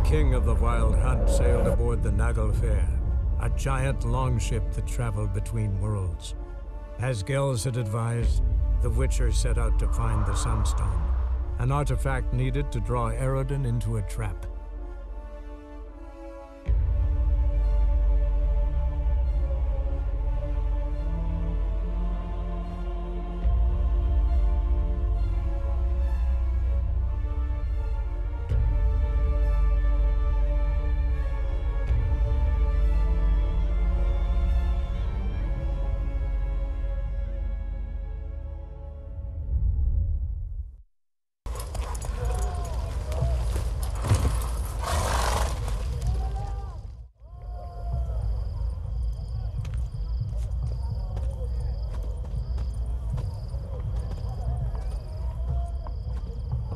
king of the Wild Hunt sailed aboard the Naglfair, a giant longship that traveled between worlds. As Gels had advised, the Witcher set out to find the Sunstone, an artifact needed to draw Eredin into a trap.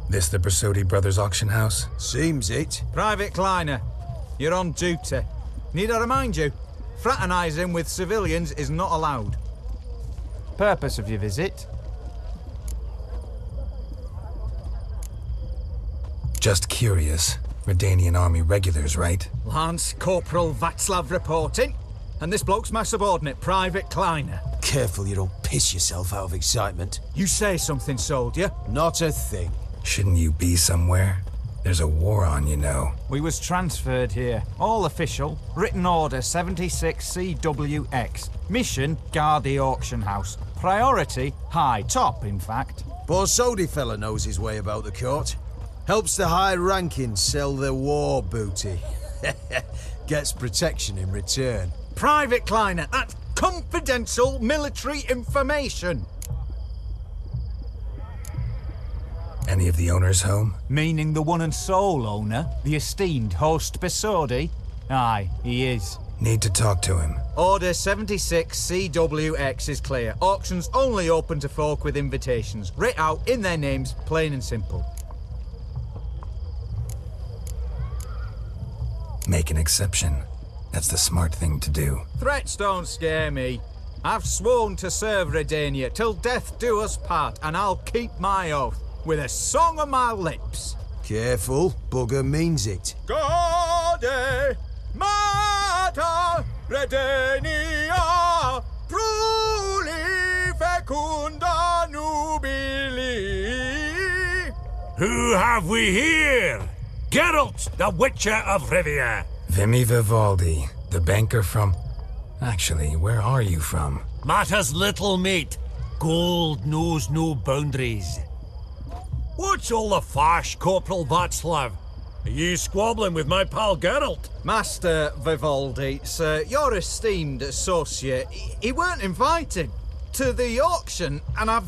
This the Brasodi Brothers auction house? Seems it. Private Kleiner, you're on duty. Need I remind you? Fraternizing with civilians is not allowed. Purpose of your visit? Just curious. Redanian army regulars, right? Lance Corporal Václav reporting. And this bloke's my subordinate, Private Kleiner. Careful you don't piss yourself out of excitement. You say something, soldier? Not a thing. Shouldn't you be somewhere? There's a war on, you know. We was transferred here. All official. Written order 76 CWX. Mission, guard the auction house. Priority, high. Top, in fact. Borsodi fella knows his way about the court. Helps the high rankings sell their war booty. Gets protection in return. Private Kleiner, that's confidential military information. Any of the owners home? Meaning the one and sole owner, the esteemed host Borsodi? Aye, he is. Need to talk to him. Order 76 CWX is clear. Auctions only open to folk with invitations. Writ out in their names, plain and simple. Make an exception. That's the smart thing to do. Threats don't scare me. I've sworn to serve Redania till death do us part, and I'll keep my oath. With a song on my lips. Careful, bugger means it. Gode Mata Redenia Pruli Fecunda Nubili. Who have we here? Geralt, the Witcher of Rivia. Vimy Vivaldi, the banker from... Actually, where are you from? Mata's little mate. Gold knows no boundaries. What's all the fash, Corporal Václav? Are you squabbling with my pal Geralt? Master Vivaldi, sir, your esteemed associate, he weren't invited to the auction, and I've...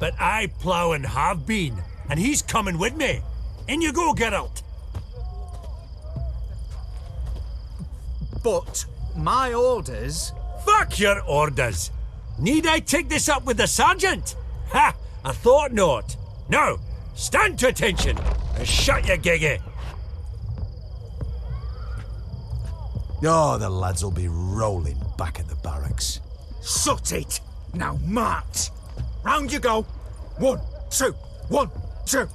But I plough and have been, and he's coming with me. In you go, Geralt. But my orders... Fuck your orders. Need I take this up with the sergeant? Ha! I thought not. Now, stand to attention and shut your giggy. Oh, the lads will be rolling back at the barracks. Sut it! Now march! Round you go! 1, 2, 1, 2!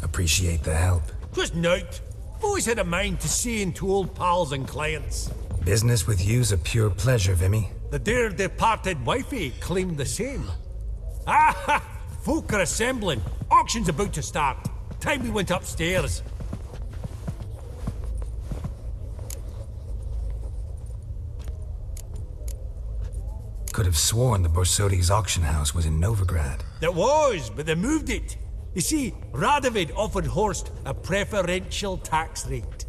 Appreciate the help. Just note, always had a mind to seeing to old pals and clients. Business with you's a pure pleasure, Vimy. The dear departed wifey claimed the same. Ah ha! Folk are assembling. Auction's about to start. Time we went upstairs. Could have sworn the Borsodi's auction house was in Novigrad. It was, but they moved it. You see, Radovid offered Horst a preferential tax rate.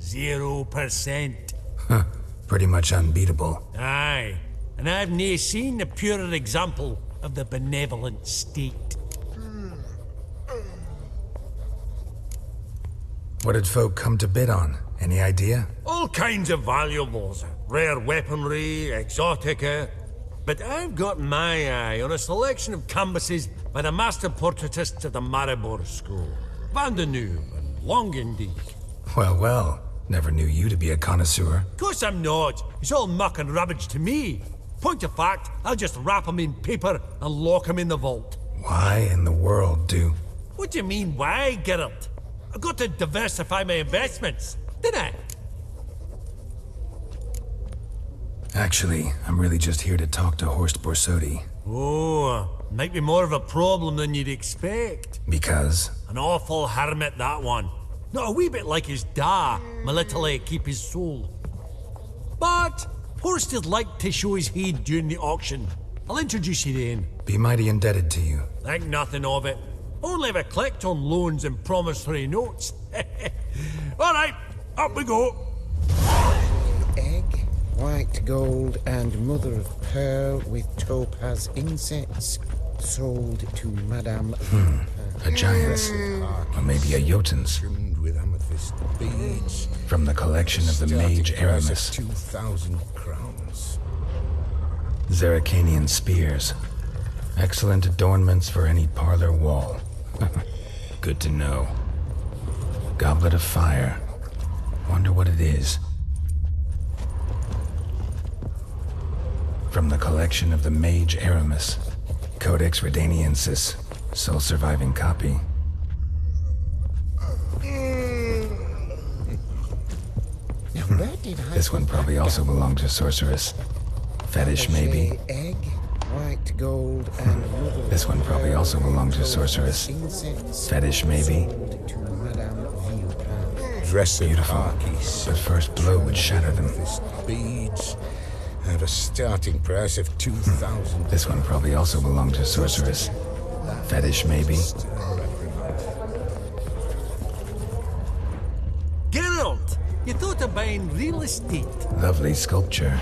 0%. Huh. Pretty much unbeatable. Aye. And I've nae seen a purer example of the benevolent state. What did folk come to bid on? Any idea? All kinds of valuables. Rare weaponry, exotica. But I've got my eye on a selection of canvases by the master portraitists of the Maribor School. Van de Neuve and Longendiek. Well, well. Never knew you to be a connoisseur. Course I'm not. It's all muck and rubbish to me. Point of fact, I'll just wrap 'em in paper and lock 'em in the vault. Why in the world do... What do you mean, why, Geralt? I've got to diversify my investments, didn't I? Actually, I'm really just here to talk to Horst Borsodi. Oh, might be more of a problem than you'd expect. Because? An awful hermit, that one. Not a wee bit like his da, my little keep his soul. But Horst would like to show his head during the auction. I'll introduce you then. Be mighty indebted to you. Think nothing of it. Only if I collect on loans and promissory notes. All right, up we go. Egg, white gold, and mother of pearl with topaz insets. Sold to Madame. A giant's. Or maybe a Jotun's. Trimmed with amethyst beads. From the collection of the mage Aramis. 2,000 crowns. Zeracanian spears. Excellent adornments for any parlor wall. Good to know. Goblet of fire. Wonder what it is. From the collection of the mage Aramis. Codex Redaniensis. Sole surviving copy. Now, where did I This one put probably that also down? belongs to Sorceress. Fetish, maybe. Egg, white gold, and mother This one probably also belongs to Sorceress. insets. Fetish, maybe. Sold to Madame Villepin. Dress of Beautiful. khaki But silk. first blow would shatter them. Amethyst beads. At a starting price of 2,000. This one probably also belonged to Sorceress. Fetish, maybe. Geralt, you thought of buying real estate. Lovely sculpture.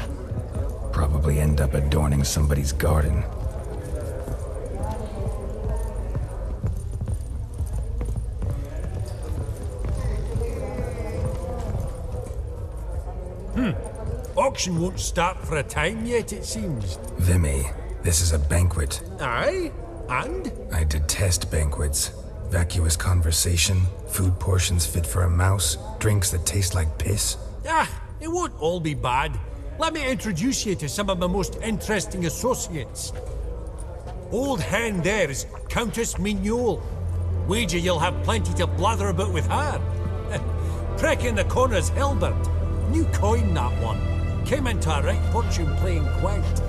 Probably end up adorning somebody's garden. Auction won't start for a time yet, it seems. Vimy, this is a banquet. Aye? And? I detest banquets. Vacuous conversation, food portions fit for a mouse, drinks that taste like piss. Ah, it won't all be bad. Let me introduce you to some of my most interesting associates. Old hen there is Countess Mignol. Wager you'll have plenty to blather about with her. Prick in the corner's Hilbert. New coin, that one. Came into a right fortune playing Gwent.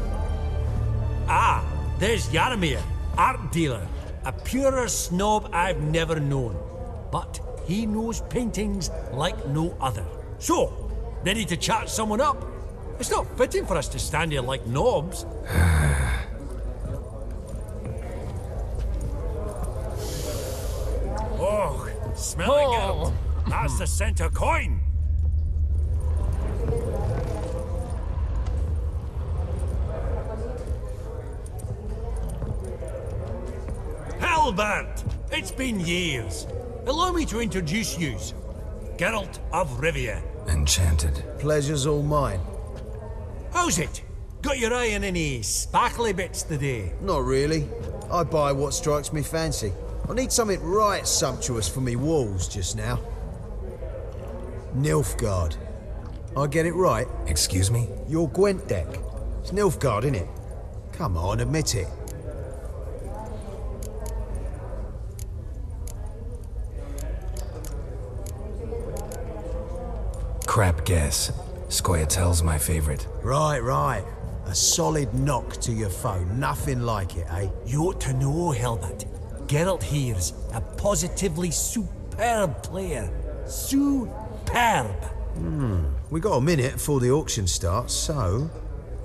Ah, there's Jaromir, art dealer. A purer snob I've never known. But he knows paintings like no other. So, ready to chat someone up? It's not fitting for us to stand here like knobs. Oh, smell it, Geralt. That's the center coin. Albert! It's been years. Allow me to introduce yous. Geralt of Rivia. Enchanted. Pleasure's all mine. How's it? Got your eye on any sparkly bits today? Not really. I buy what strikes me fancy. I need something right sumptuous for me walls just now. Nilfgaard. I get it right? Excuse me? Your Gwent deck. It's Nilfgaard, innit? Come on, admit it. Crap guess. Scoia'tael's my favorite. Right, right. A solid knock to your foe. Nothing like it, eh? You ought to know, Hilbert. Geralt here's a positively superb player. Superb. We got a minute before the auction starts, so...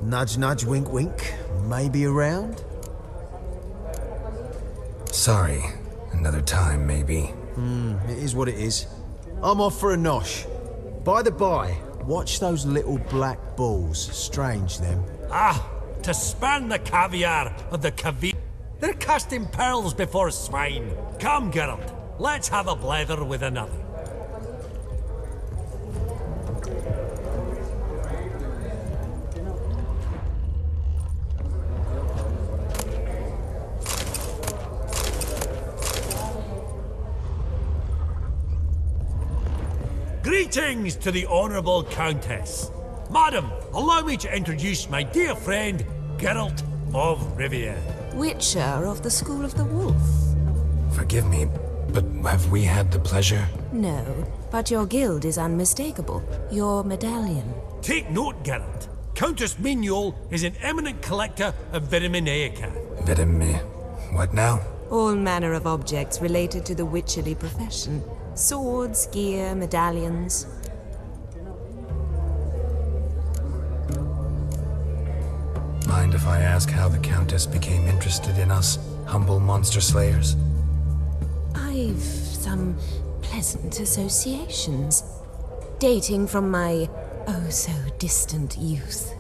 Nudge, nudge, wink, wink. Maybe around? Sorry. Another time, maybe. It is what it is. I'm off for a nosh. By the by, watch those little black balls. Strange, them. Ah, to spurn the caviar of the caviar. They're casting pearls before swine. Come, Geralt. Let's have a blether with another. Greetings to the Honourable Countess. Madam, allow me to introduce my dear friend, Geralt of Rivia. Witcher of the School of the Wolf. Forgive me, but have we had the pleasure? No, but your guild is unmistakable. Your medallion. Take note, Geralt. Countess Mignoul is an eminent collector of Vitaminaica. What now? All manner of objects related to the witcherly profession. Swords, gear, medallions. Mind if I ask how the Countess became interested in us, humble monster slayers? I've some pleasant associations, dating from my oh-so-distant youth.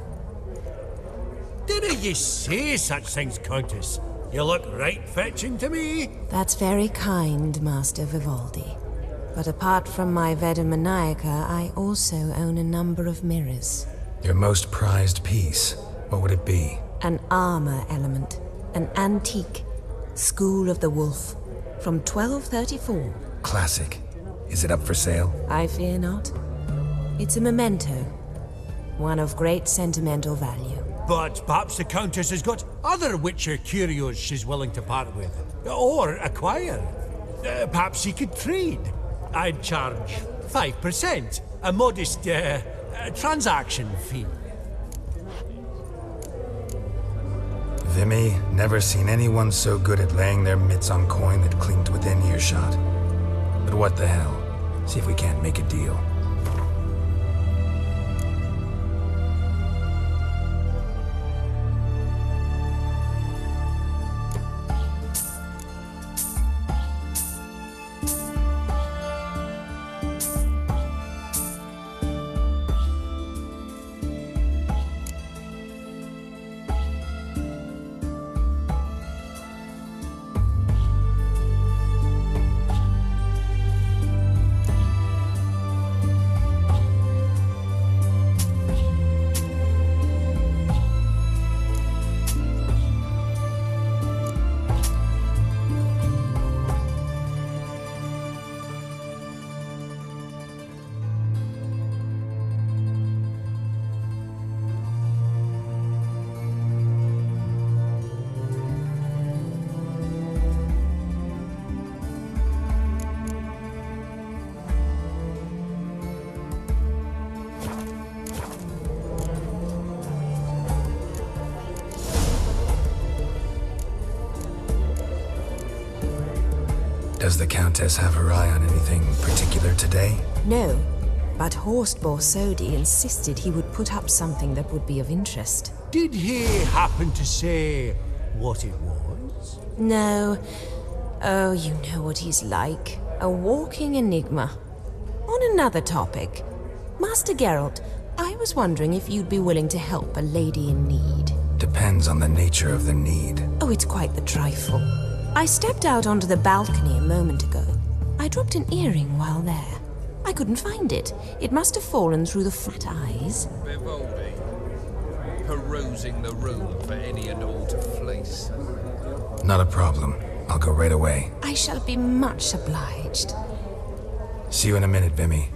Didn't you say such things, Countess? You look right fetching to me. That's very kind, Master Vivaldi. But apart from my Vitaminaica, I also own a number of mirrors. Your most prized piece, what would it be? An armor element. An antique. School of the Wolf. From 1234. Classic. Is it up for sale? I fear not. It's a memento. One of great sentimental value. But perhaps the Countess has got other Witcher curios she's willing to part with. Or acquire. Perhaps she could trade. I'd charge 5%. A modest, transaction fee. Vimy, never seen anyone so good at laying their mitts on coin that clinked within earshot. But what the hell? See if we can't make a deal. Does the Countess have her eye on anything particular today? No, but Horst Borsodi insisted he would put up something that would be of interest. Did he happen to say what it was? No. Oh, you know what he's like. A walking enigma. On another topic, Master Geralt, I was wondering if you'd be willing to help a lady in need. Depends on the nature of the need. Oh, it's quite the trifle. I stepped out onto the balcony a moment ago. I dropped an earring while there. I couldn't find it. It must have fallen through the flat eyes. Vivaldi, perusing the room for any and all to fleece. Not a problem. I'll go right away. I shall be much obliged. See you in a minute, Vimy.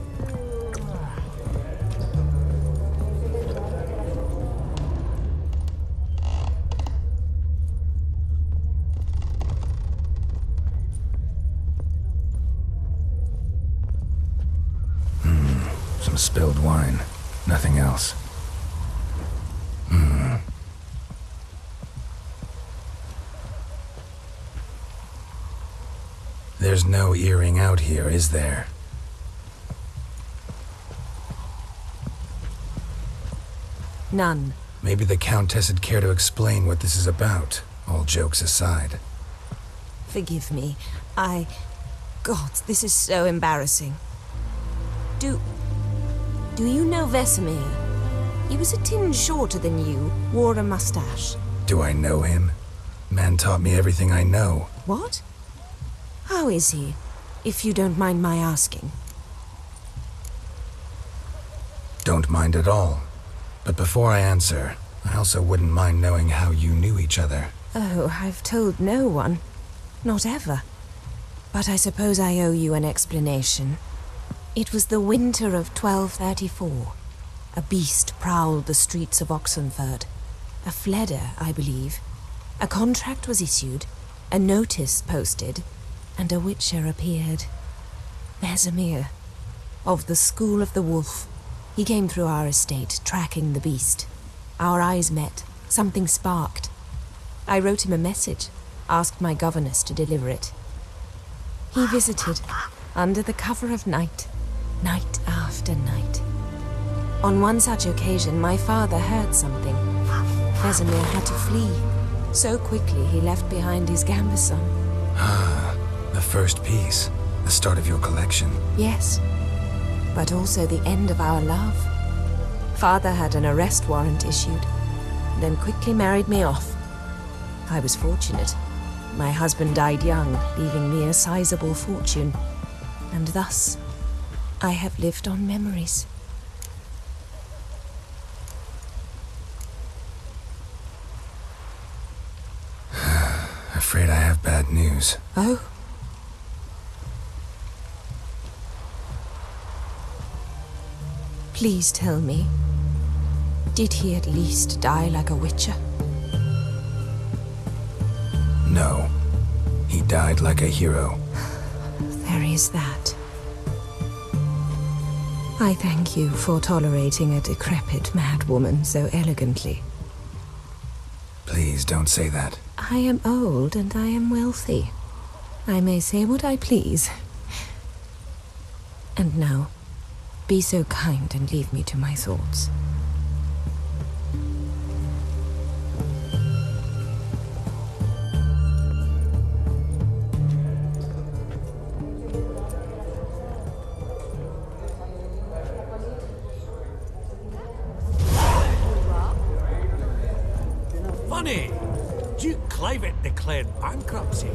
Some spilled wine. Nothing else. There's no earring out here, is there? None. Maybe the Countess would care to explain what this is about, all jokes aside. Forgive me. God, this is so embarrassing. Do you know Vesemir? He was a tinge shorter than you, wore a mustache. Do I know him? Man taught me everything I know. What? How is he, if you don't mind my asking? Don't mind at all. But before I answer, I also wouldn't mind knowing how you knew each other. Oh, I've told no one. Not ever. But I suppose I owe you an explanation. It was the winter of 1234. A beast prowled the streets of Oxenford. A fledder, I believe. A contract was issued, a notice posted, and a witcher appeared. Vesemir, of the School of the Wolf. He came through our estate, tracking the beast. Our eyes met. Something sparked. I wrote him a message, asked my governess to deliver it. He visited, under the cover of night, night after night. On one such occasion, my father heard something. Vesemir had to flee. So quickly he left behind his gambeson. Ah, the first piece. The start of your collection. Yes, but also the end of our love. Father had an arrest warrant issued, then quickly married me off. I was fortunate. My husband died young, leaving me a sizable fortune. And thus, I have lived on memories. Afraid I have bad news. Oh? Please tell me, did he at least die like a witcher? No. He died like a hero. There is that. I thank you for tolerating a decrepit madwoman so elegantly. Please don't say that. I am old and I am wealthy. I may say what I please. And now, be so kind and leave me to my thoughts. Funny, Duke Clivet declared bankruptcy,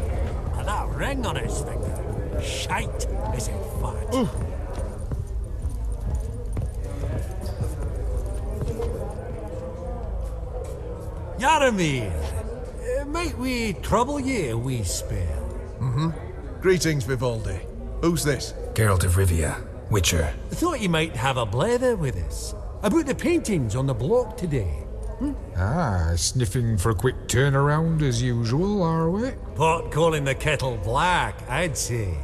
and that ring on his finger, shite is it fat. Yaramir, might we trouble ye a wee spell? Greetings, Vivaldi. Who's this? Geralt of Rivia, Witcher. Thought you might have a blether with us about the paintings on the block today. Ah, sniffing for a quick turnaround as usual, are we? Pot calling the kettle black, I'd say.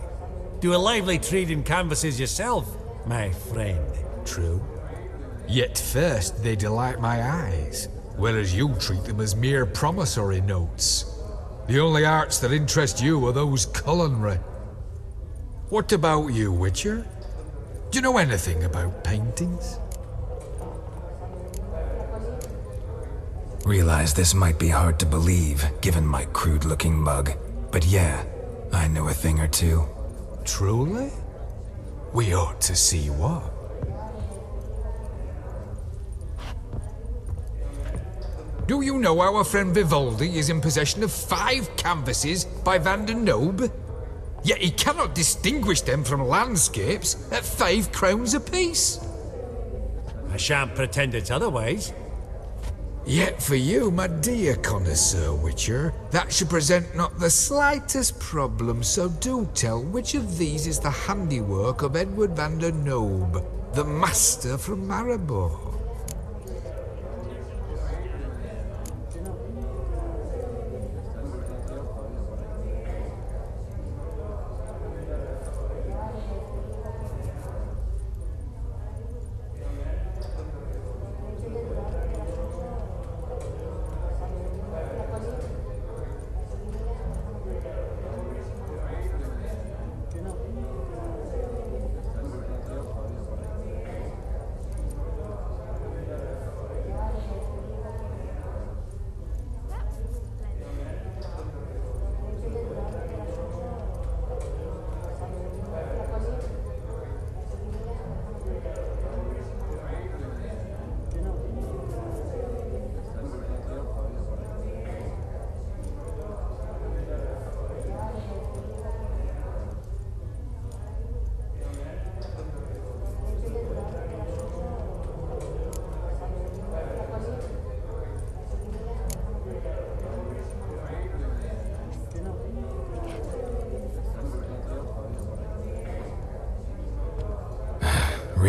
Do a lively trade in canvases yourself, my friend. True. Yet first they delight my eyes, whereas you treat them as mere promissory notes. The only arts that interest you are those culinary. What about you, Witcher? Do you know anything about paintings? Realize this might be hard to believe, given my crude-looking mug. But yeah, I know a thing or two. Truly? We ought to see what. Do you know our friend Vivaldi is in possession of 5 canvases by Van der Nobe? Yet he cannot distinguish them from landscapes at 5 crowns apiece. I shan't pretend it's otherwise. Yet for you, my dear connoisseur Witcher, that should present not the slightest problem, so do tell which of these is the handiwork of Edward van der Nobe, the master from Maribor.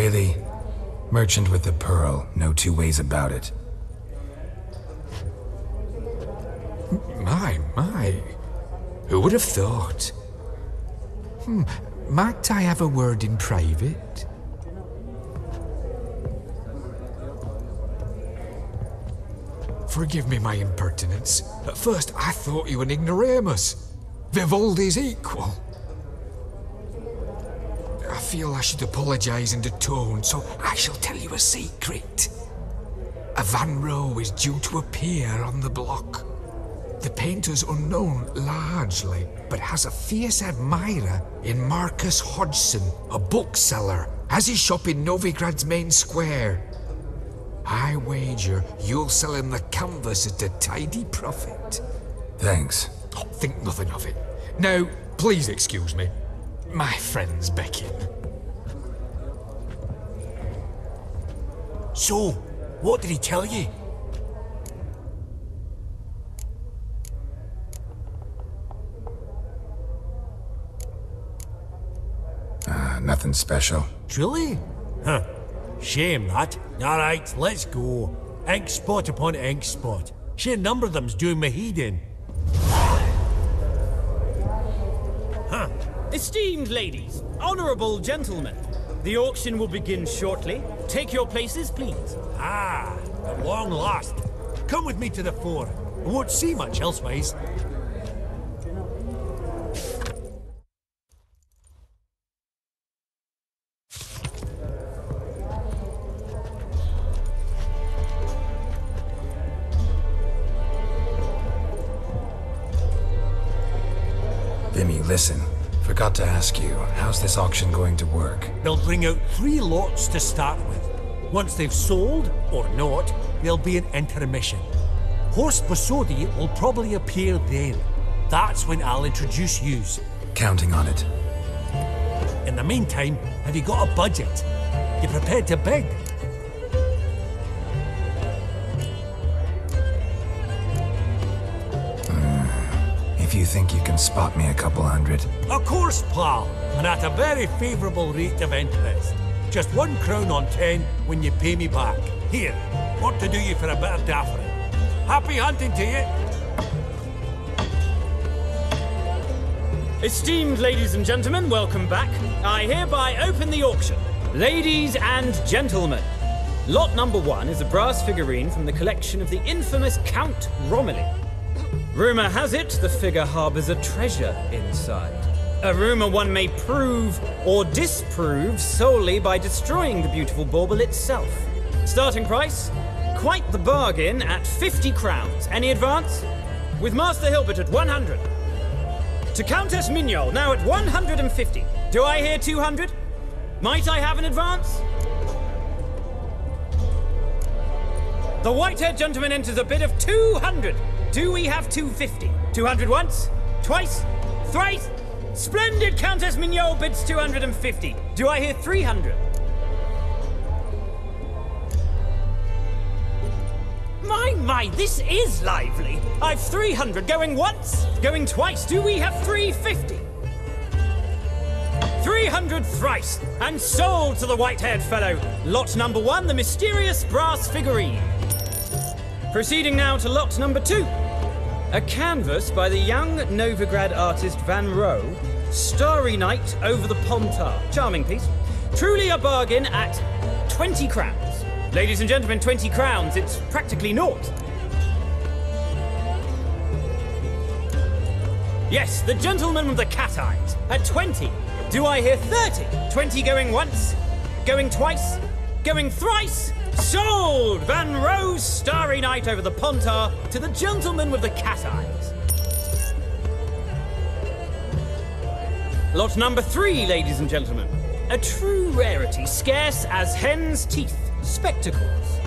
Really? Merchant with the pearl, no two ways about it. My. Who would have thought? Might I have a word in private? Forgive me my impertinence. At first I thought you an ignoramus. Vivaldi's equal. I feel I should apologize and atone, so I shall tell you a secret. A Van Rowe is due to appear on the block. The painter's unknown largely, but has a fierce admirer in Marcus Hodgson, a bookseller, has his shop in Novigrad's main square. I wager you'll sell him the canvas at a tidy profit. Thanks. Oh, think nothing of it. Now, please excuse me. My friends beckon. So, what did he tell you? Nothing special. Truly? Huh. Shame that. Alright, let's go. Ink spot upon ink spot. Sheer number of them's doing my head in. Huh. Esteemed ladies, honourable gentlemen, the auction will begin shortly. Take your places, please. Ah, at long last. Come with me to the fore. I won't see much elsewise. Vimy, listen. Forgot to ask you, how's this auction going to work? They'll bring out 3 lots to start with. Once they've sold, or not, there'll be an intermission. Horst Bosodi will probably appear then. That's when I'll introduce yous. Counting on it. In the meantime, have you got a budget? You prepared to bid? If you think you can spot me a couple hundred. Of course, pal, and at a very favourable rate of interest. Just 1 crown on 10 when you pay me back. Here, want to do you for a bit of daffering. Happy hunting to you. Esteemed ladies and gentlemen, welcome back. I hereby open the auction. Ladies and gentlemen, lot number 1 is a brass figurine from the collection of the infamous Count Romilly. Rumour has it the figure harbours a treasure inside. A rumour one may prove or disprove solely by destroying the beautiful bauble itself. Starting price? Quite the bargain at 50 crowns. Any advance? With Master Hilbert at 100. To Countess Mignol, now at 150. Do I hear 200? Might I have an advance? The white-haired gentleman enters a bid of 200. Do we have 250? 200 once? Twice? Thrice? Splendid! Countess Mignol bids 250. Do I hear 300? My, this is lively. I've 300 going once, going twice. Do we have 350? 300 thrice, and sold to the white-haired fellow. Lot number 1, the mysterious brass figurine. Proceeding now to lot number 2. A canvas by the young Novigrad artist Van Rowe, Starry Night over the Pontar. Charming piece. Truly a bargain at 20 crowns. Ladies and gentlemen, 20 crowns, it's practically naught. Yes, the gentleman with the cat eyes, at 20. Do I hear 30? 20 going once, going twice, going thrice? Sold! Van Rowe's Starry Night over the Pontar to the gentleman with the cat eyes. Lot number 3, ladies and gentlemen. A true rarity, scarce as hen's teeth. Spectacles.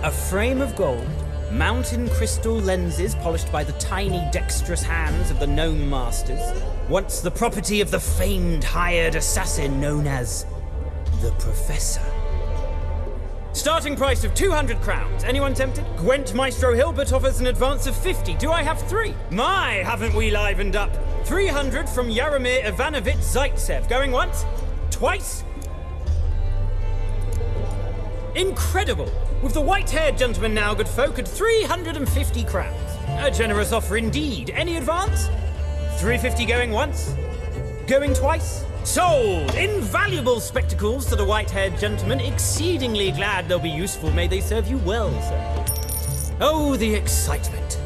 A frame of gold, mountain crystal lenses polished by the tiny dexterous hands of the gnome masters. Once the property of the famed hired assassin known as the Professor. Starting price of 200 crowns. Anyone tempted? Gwent Maestro Hilbert offers an advance of 50. Do I have 3? My, haven't we livened up? 300 from Yaromir Ivanovich Zaitsev. Going once? Twice? Incredible! With the white-haired gentleman now, good folk, at 350 crowns. A generous offer indeed. Any advance? 350 going once? Going twice? Sold! Invaluable spectacles to the white-haired gentleman. Exceedingly glad they'll be useful. May they serve you well, sir. Oh, the excitement.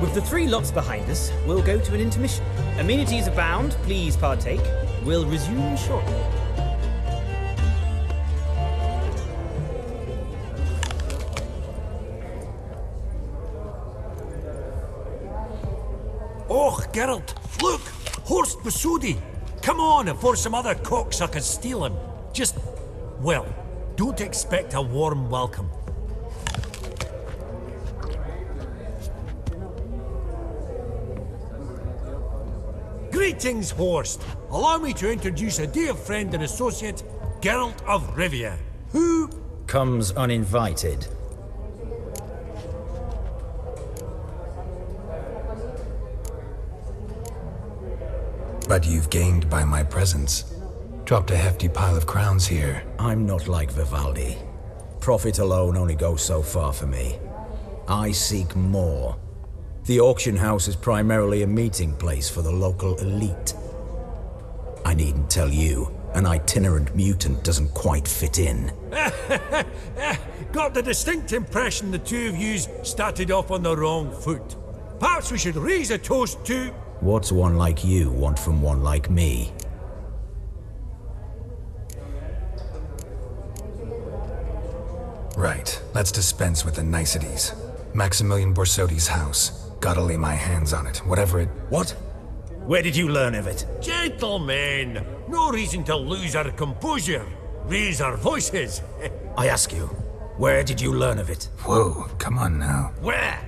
With the 3 lots behind us, we'll go to an intermission. Amenities abound. Please partake. We'll resume shortly. Oh, Geralt, look! Horst Basudi! Come on, before some other cocksuckers steal him. Just, well, don't expect a warm welcome. Greetings, Horst. Allow me to introduce a dear friend and associate, Geralt of Rivia, who comes uninvited. But you've gained by my presence. Dropped a hefty pile of crowns here. I'm not like Vivaldi. Profit alone only goes so far for me. I seek more. The auction house is primarily a meeting place for the local elite. I needn't tell you, an itinerant mutant doesn't quite fit in. got the distinct impression the two of yous started off on the wrong foot. Perhaps we should raise a toast to... What's one like you want from one like me? Right, let's dispense with the niceties. Maximilian Borsodi's house. Gotta lay my hands on it, whatever it... What? Where did you learn of it? Gentlemen, no reason to lose our composure. Raise our voices. I ask you, where did you learn of it? Whoa, come on now. Where?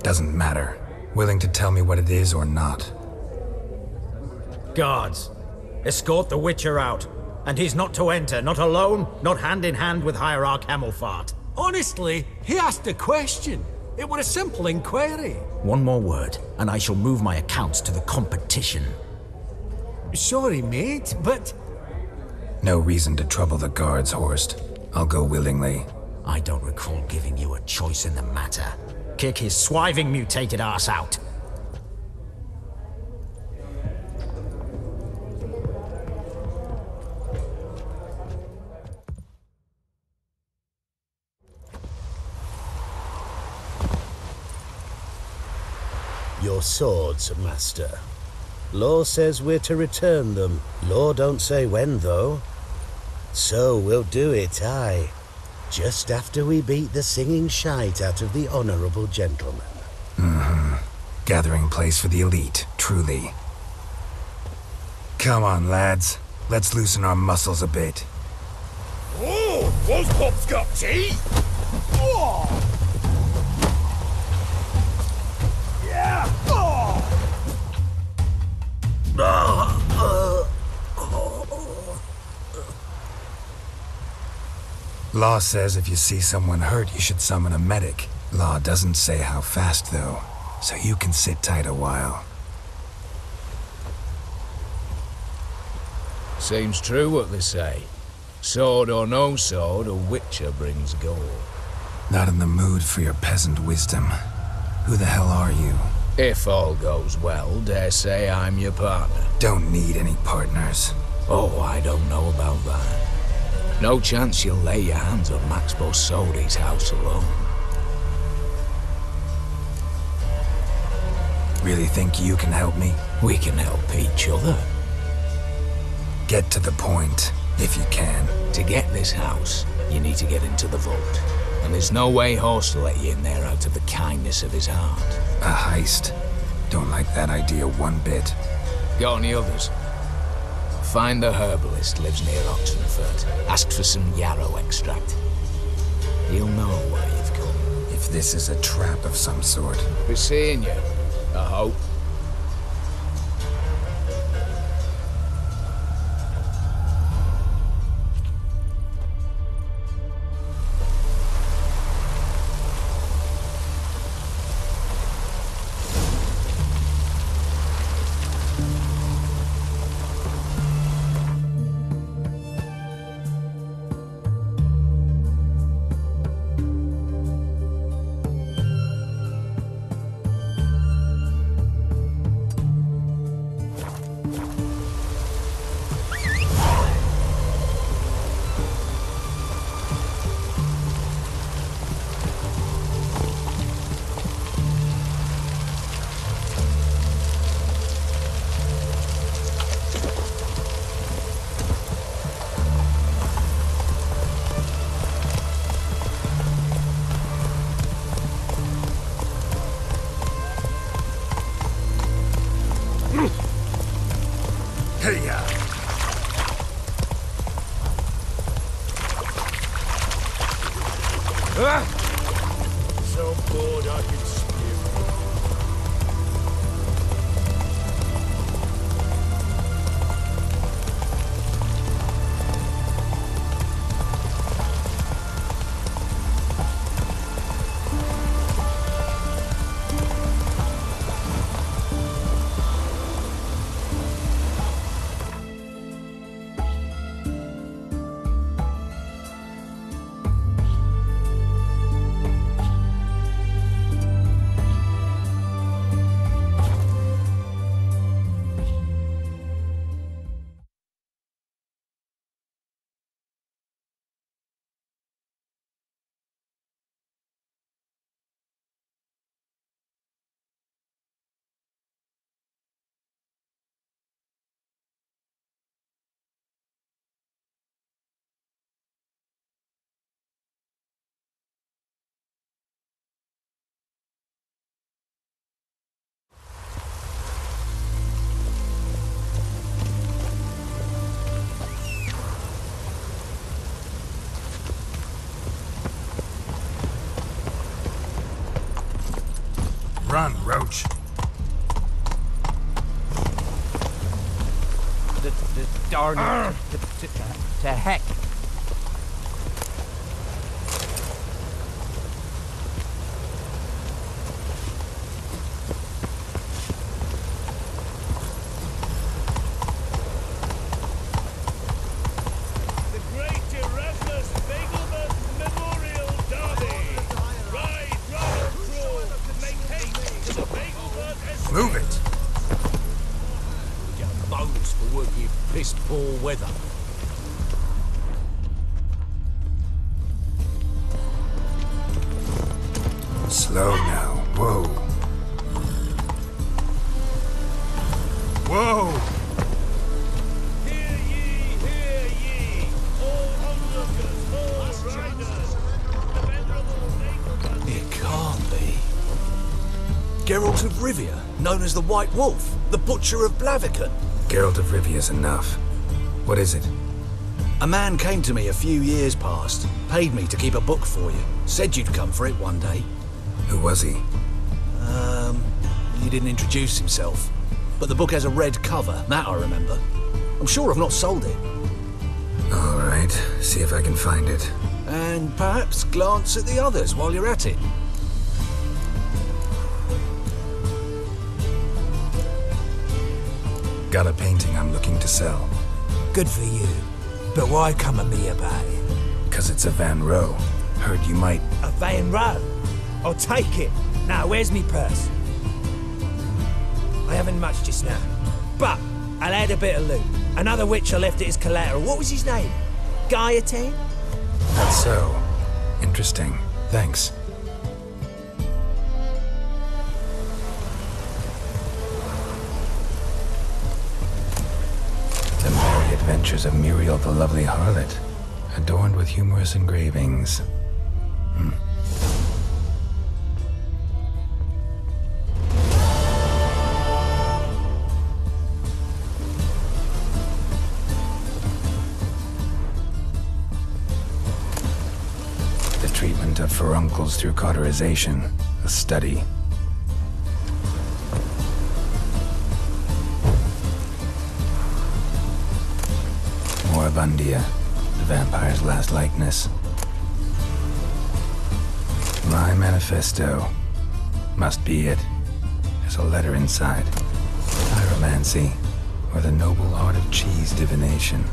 Doesn't matter. Willing to tell me what it is or not. Guards, escort the Witcher out. And he's not to enter, not alone, not hand in hand with Hierarch Hamelfart. Honestly, he asked a question. It were a simple inquiry. One more word, and I shall move my accounts to the competition. Sorry, mate, but... No reason to trouble the guards, Horst. I'll go willingly. I don't recall giving you a choice in the matter. Kick his swiving mutated ass out. Your swords, Master. Law says we're to return them. Law don't say when, though. So we'll do it, aye. Just after we beat the singing shite out of the honorable gentleman. Mm-hmm. Gathering place for the elite, truly. Come on, lads. Let's loosen our muscles a bit. Oh, those pops got tea! Oh! Yeah! Oh! Law says if you see someone hurt, you should summon a medic. Law doesn't say how fast, though, so you can sit tight a while. Seems true what they say. Sword or no sword, a Witcher brings gold. Not in the mood for your peasant wisdom. Who the hell are you? If all goes well, dare say I'm your partner. Don't need any partners. Oh, I don't know about that. No chance you'll lay your hands on Max Borsodi's house alone. Really think you can help me? We can help each other. Get to the point, if you can. To get this house, you need to get into the vault. And there's no way Horst will let you in there out of the kindness of his heart. A heist? Don't like that idea one bit. Got any others? Find the herbalist, lives near Oxenfurt. Ask for some yarrow extract. He'll know why you've come. If this is a trap of some sort. Be seeing you, I hope. Hey-ya! So bored I could spew. Run, Roach. Darn it. To heck. Move it! Get a bonus for working in piss-poor weather. Slow now. Whoa. Whoa! Hear ye, all onlookers, all riders. The venerable It can't be. Geralt of Rivia, known as the White Wolf, the Butcher of Blaviken. Geralt of Rivia's enough. What is it? A man came to me a few years past, paid me to keep a book for you, said you'd come for it one day. Who was he? He didn't introduce himself. But the book has a red cover, that I remember. I'm sure I've not sold it. All right, see if I can find it. And perhaps glance at the others while you're at it. Got a painting I'm looking to sell. Good for you. But why come to me about it? 'Cause it's a Van Row. Heard you might... A Van Row? I'll take it. Now, where's me purse? I haven't much just now. But I'll add a bit of loot. Another which I left at his collateral. What was his name? Guillotine? That's so. Interesting. Thanks. The Merry Adventures of Muriel the Lovely Harlot, adorned with humorous engravings. The treatment of furuncles through cauterization, a study. Moribundia, the vampire's last likeness. My manifesto. Must be it. There's a letter inside. Pyromancy, or the noble art of cheese divination.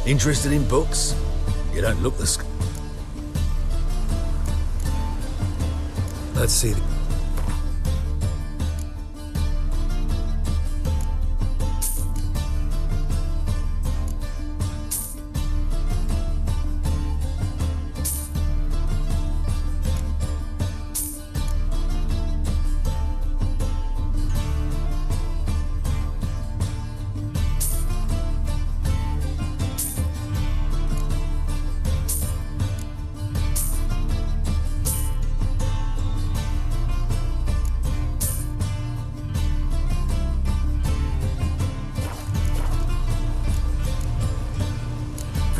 Interested in books? You don't look the Let's see.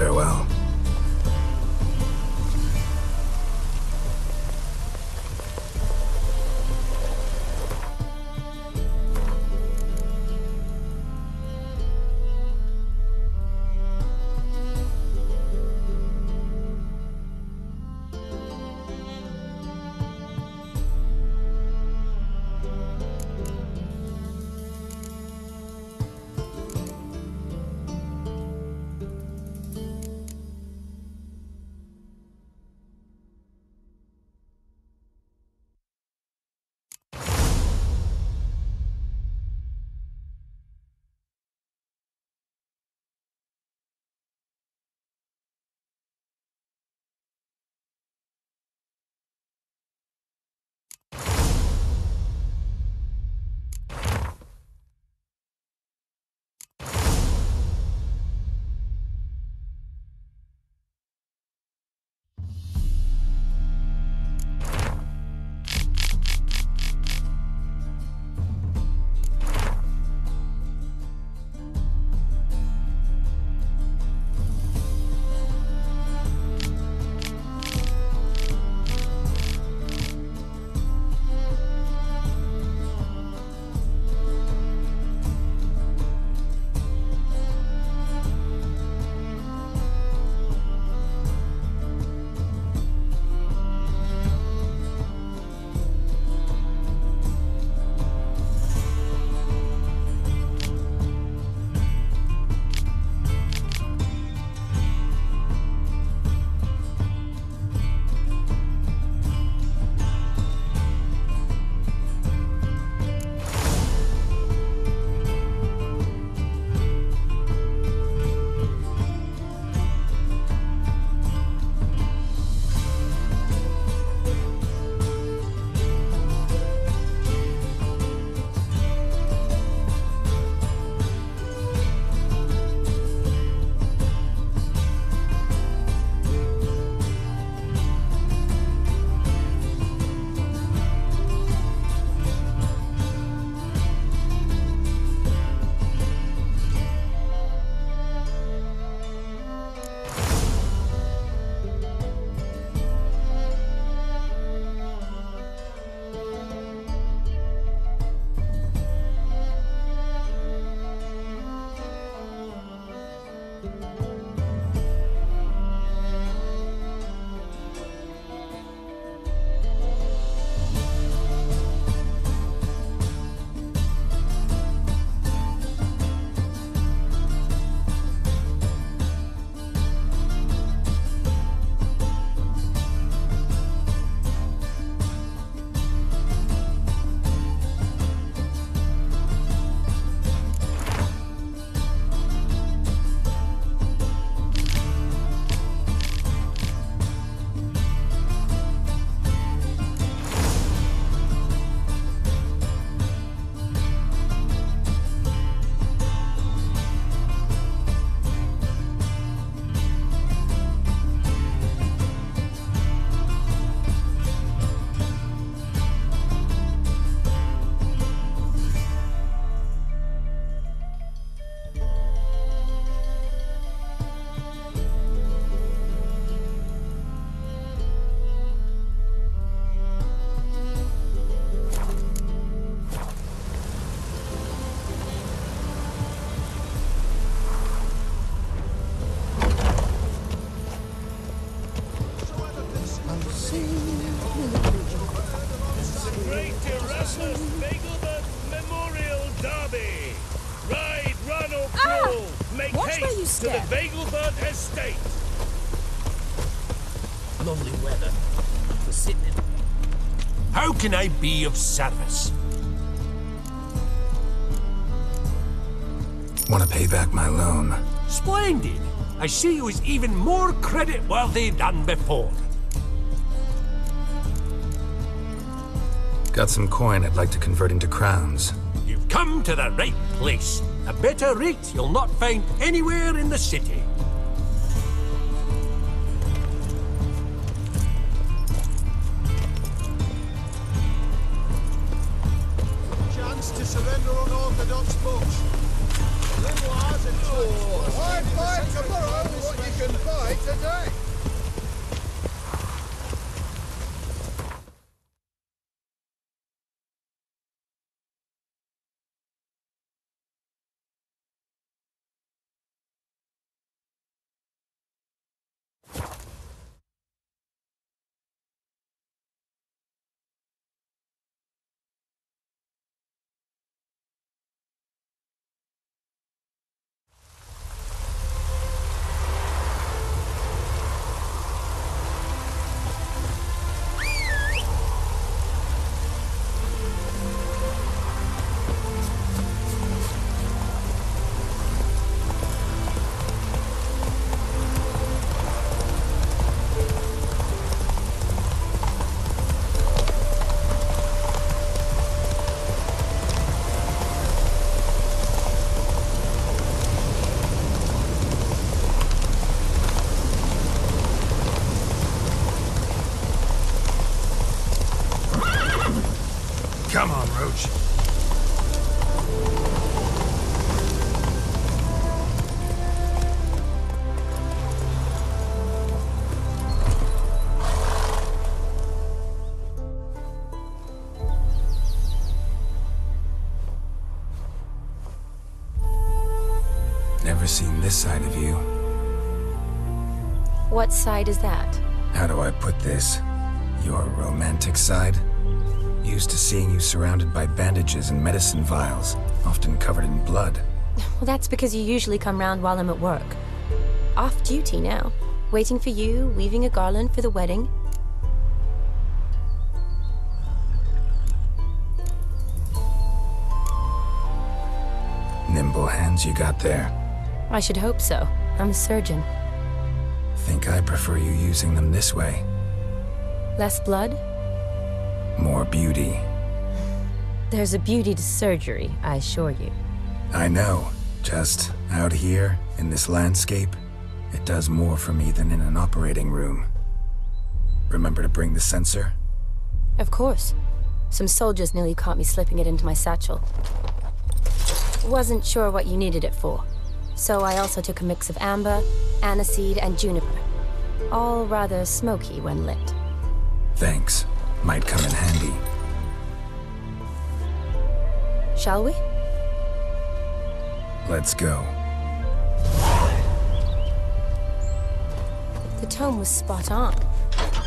Farewell. Make Watch where you haste to the step. Vagelbird estate! Lovely weather for sitting in. How can I be of service? Want to pay back my loan? Splendid! I see you as even more credit-worthy than before. Got some coin I'd like to convert into crowns. You've come to the right place. A better rate you'll not find anywhere in the city. Chance to surrender unorthodox books. Grimoires and Why buy tomorrow what you can buy today? Come on, Roach. Never seen this side of you. What side is that? How do I put this? Your romantic side? Used to seeing you surrounded by bandages and medicine vials, often covered in blood. Well, that's because you usually come round while I'm at work. Off duty now. Waiting for you, weaving a garland for the wedding. Nimble hands you got there. I should hope so. I'm a surgeon. Think I prefer you using them this way. Less blood? More beauty. There's a beauty to surgery, I assure you. I know. Just out here, in this landscape, it does more for me than in an operating room. Remember to bring the sensor? Of course. Some soldiers nearly caught me slipping it into my satchel. Wasn't sure what you needed it for. So I also took a mix of amber, aniseed, and juniper. All rather smoky when lit. Thanks. Might come in handy. Shall we? Let's go. The tome was spot on.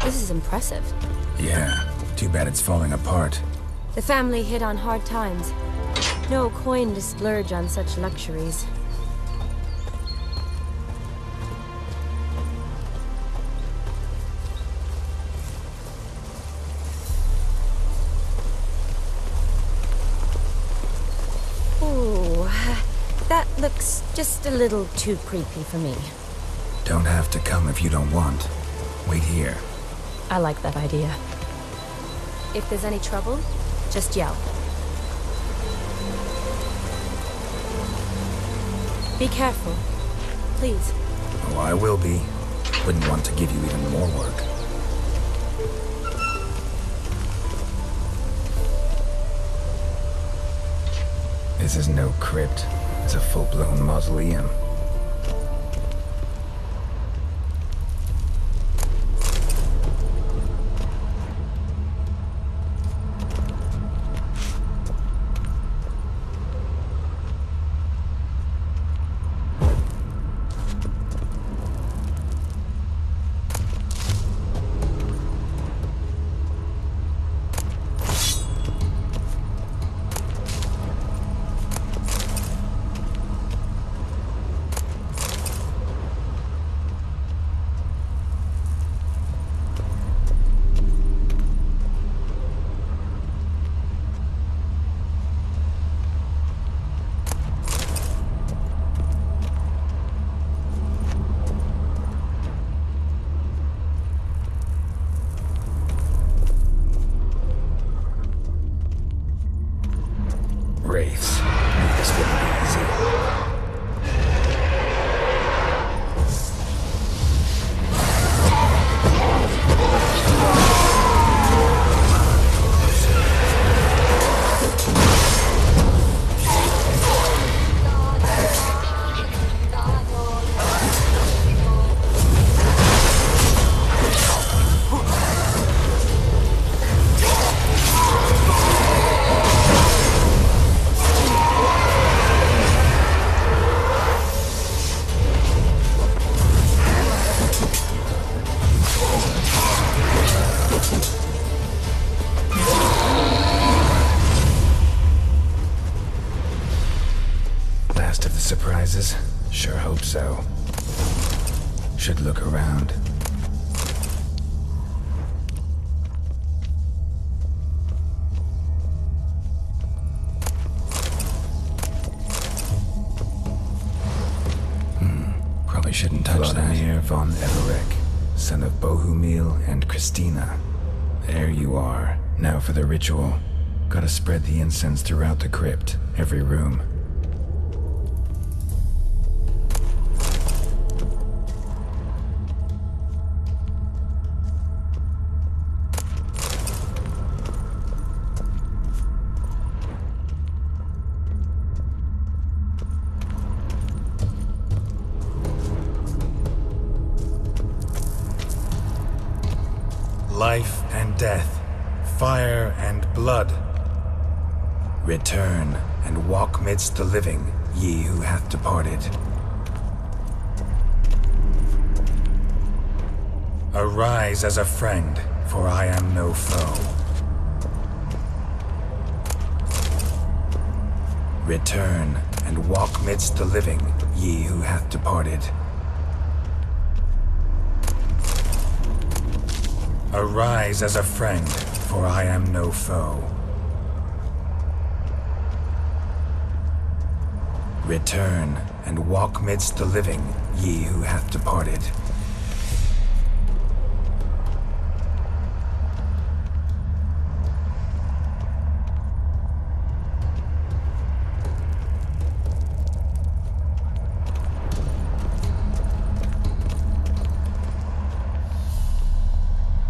This is impressive. Yeah, too bad it's falling apart. The family hit on hard times. No coin to splurge on such luxuries. Ooh, that looks just a little too creepy for me. Don't have to come if you don't want. Wait here. I like that idea. If there's any trouble, just yell. Be careful, please. Oh, I will be. Wouldn't want to give you even more work. This is no crypt. It's a full-blown mausoleum. Last of the surprises? Sure hope so. Should look around. Probably shouldn't touch that. Vladimir von Everek, son of Bohumil and Christina. There you are. Now for the ritual. Gotta spread the incense throughout the crypt, every room. Life and death, fire and blood. Return and walk midst the living, ye who hath departed. Arise as a friend, for I am no foe. Return and walk midst the living, ye who hath departed. Arise as a friend, for I am no foe. Return and walk midst the living, ye who hath departed.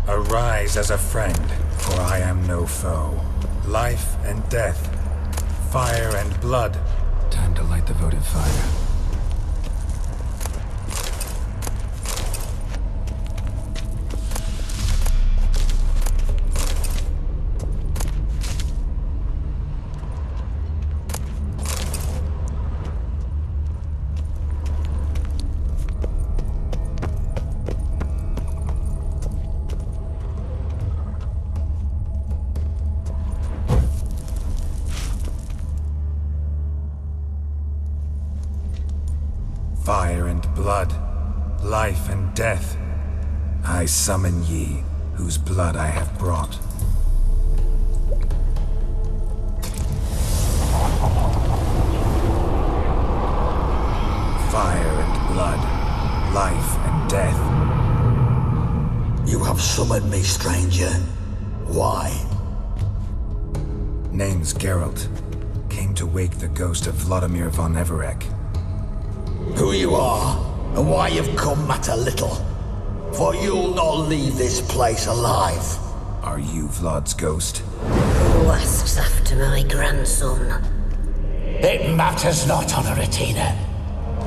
Arise as a friend, for I am no foe. Life and death, fire and blood. Time to light the votive fire. Fire and blood, life and death. I summon ye, whose blood I have brought. Fire and blood, life and death. You have summoned me, stranger. Why? Name's Geralt. Came to wake the ghost of Vladimir von Everek. Who you are, and why you've come matter little. For you'll not leave this place alive. Are you Vlad's ghost? Who asks after my grandson? It matters not, Honoratina.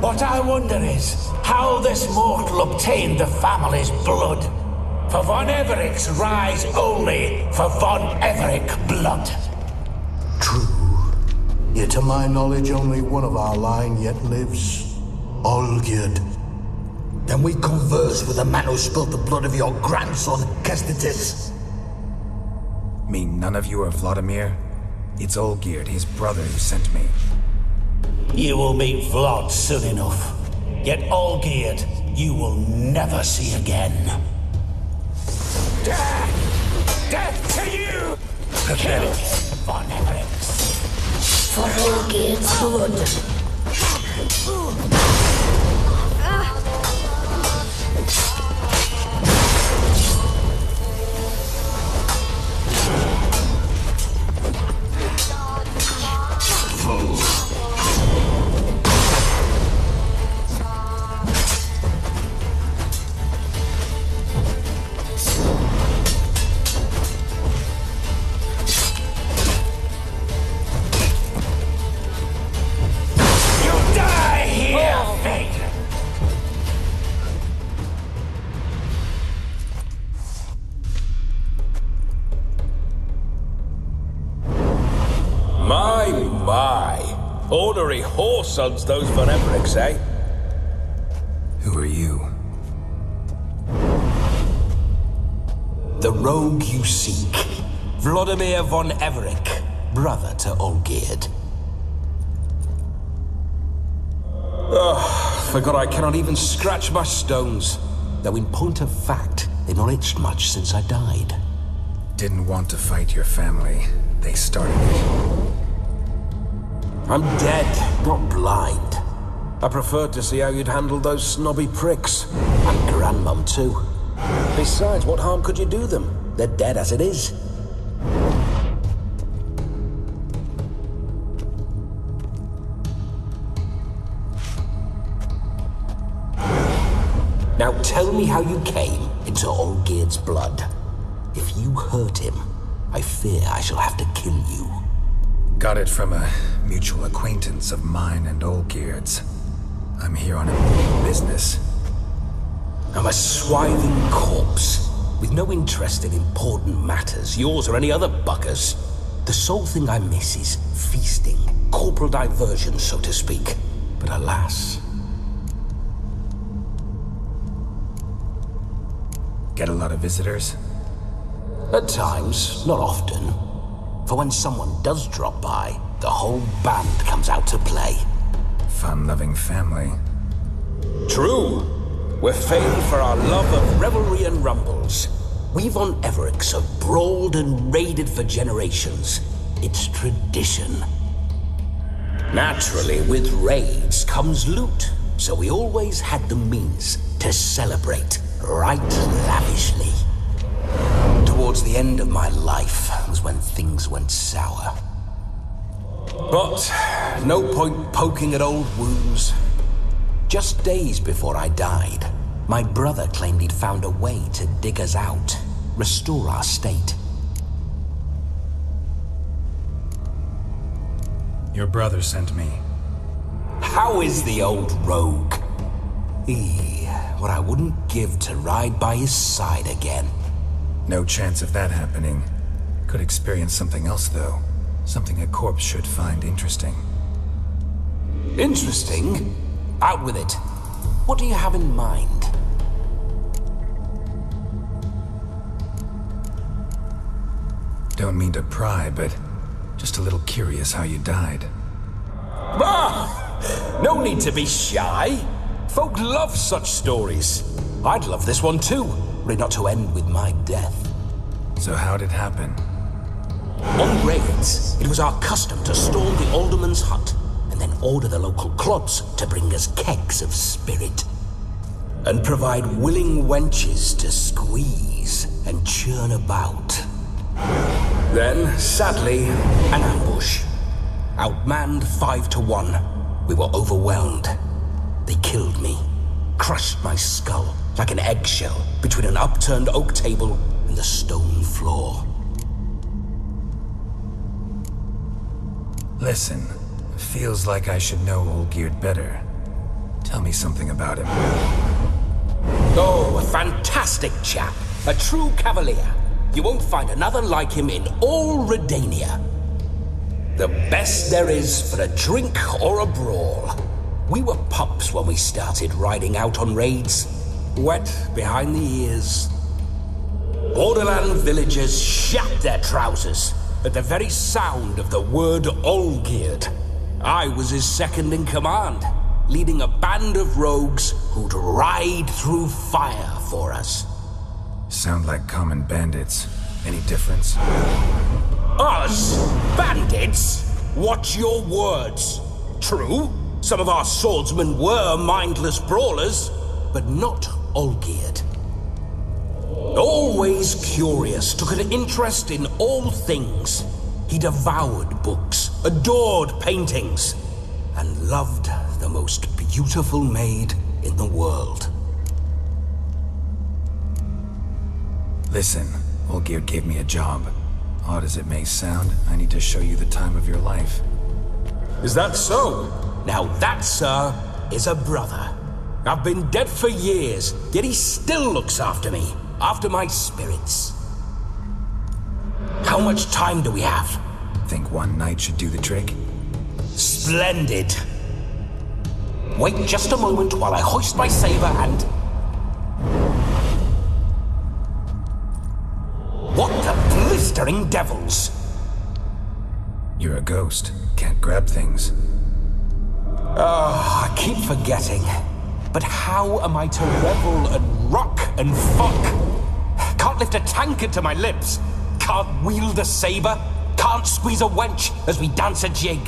What I wonder is how this mortal obtained the family's blood. For von Everek's rise only for von Everek blood. True. Yet to my knowledge only one of our line yet lives. Olgierd. Then we converse with the man who spilled the blood of your grandson, Kestitis. Mean none of you are Vladimir? It's Olgierd, his brother, who sent me. You will meet Vlad soon enough. Yet Olgierd, you will never see again. Death! Death to you! Kill von Evereks. For Olgierd's blood. Ornery whoresons those von Evereks, eh? Who are you? The rogue you seek. Vladimir von Everek, brother to Olgierd. Forgot I cannot even scratch my stones. Though in point of fact, they've not itched much since I died. Didn't want to fight your family. They started it. I'm dead, not blind. I preferred to see how you'd handle those snobby pricks. And Grandmum, too. Besides, what harm could you do them? They're dead as it is. Now tell me how you came into Olgierd's blood. If you hurt him, I fear I shall have to kill you. Got it from a mutual acquaintance of mine and Olgierd's. I'm here on important business. I'm a swiving corpse, with no interest in important matters, yours or any other buggers. The sole thing I miss is feasting, corporal diversion, so to speak. But alas... Get a lot of visitors? At times, not often. For when someone does drop by, the whole band comes out to play. Fun-loving family. True. We're famed for our love of revelry and rumbles. We've on Everix have brawled and raided for generations. It's tradition. Naturally, with raids comes loot, so we always had the means to celebrate right lavishly. Towards the end of my life was when things went sour. But no point poking at old wounds. Just days before I died, my brother claimed he'd found a way to dig us out, restore our state. Your brother sent me. How is the old rogue? What I wouldn't give to ride by his side again. No chance of that happening. Could experience something else, though. Something a corpse should find interesting. Interesting? Out with it. What do you have in mind? Don't mean to pry, but just a little curious how you died. Ah! No need to be shy. Folk love such stories. I'd love this one too, were it not to end with my death. So how'd it happen? On raids, it was our custom to storm the alderman's hut and then order the local clubs to bring us kegs of spirit. And provide willing wenches to squeeze and churn about. Then, sadly, an ambush. Outmanned 5-1, we were overwhelmed. They killed me, crushed my skull like an eggshell between an upturned oak table and the stone floor. Listen, feels like I should know Olgierd better. Tell me something about him. Oh, a fantastic chap. A true cavalier. You won't find another like him in all Redania. The best there is for a drink or a brawl. We were pups when we started riding out on raids. Wet behind the ears. Borderland villagers shat their trousers at the very sound of the word Olgierd. I was his second in command, leading a band of rogues who'd ride through fire for us. Sound like common bandits. Any difference? Us? Bandits? Watch your words. True, some of our swordsmen were mindless brawlers, but not Olgierd. Always curious, took an interest in all things. He devoured books, adored paintings, and loved the most beautiful maid in the world. Listen, Olgierd gave me a job. Odd as it may sound, I need to show you the time of your life. Is that so? Now that, sir, is a brother. I've been dead for years, yet he still looks after me, after my spirits. How much time do we have? Think one night should do the trick? Splendid. Wait just a moment while I hoist my saber and... What the blistering devils? You're a ghost. Can't grab things. I keep forgetting. But how am I to revel and rock and fuck? Can't lift a tankard to my lips. Can't wield a saber. Can't squeeze a wench as we dance a jig.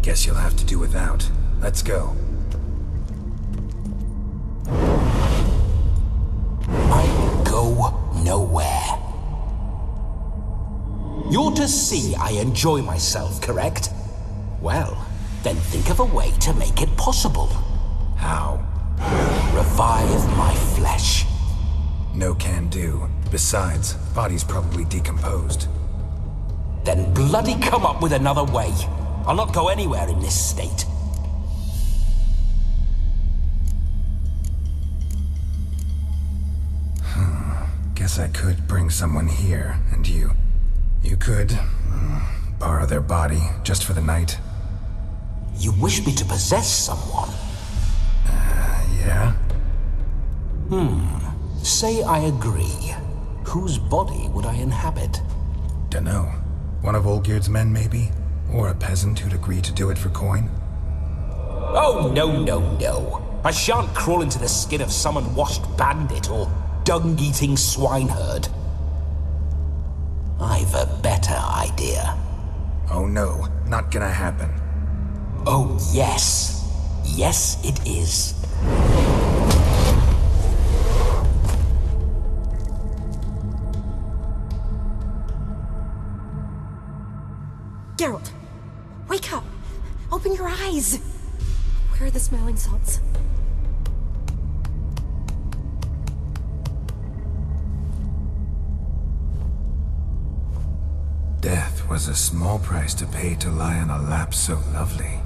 Guess you'll have to do without. Let's go. I go nowhere. You're to see I enjoy myself, correct? Well, then think of a way to make it possible. How? Revive my flesh. No can do. Besides, body's probably decomposed. Then bloody come up with another way. I'll not go anywhere in this state. Guess I could bring someone here, and you could borrow their body just for the night. You wish me to possess someone? Yeah? Say I agree. Whose body would I inhabit? Dunno. One of Olgierd's men, maybe? Or a peasant who'd agree to do it for coin? Oh, no. I shan't crawl into the skin of some unwashed bandit or dung-eating swineherd. I've a better idea. Oh no, not gonna happen. Oh, yes. Yes, it is. Geralt, wake up! Open your eyes! Where are the smelling salts? Death was a small price to pay to lie on a lap so lovely,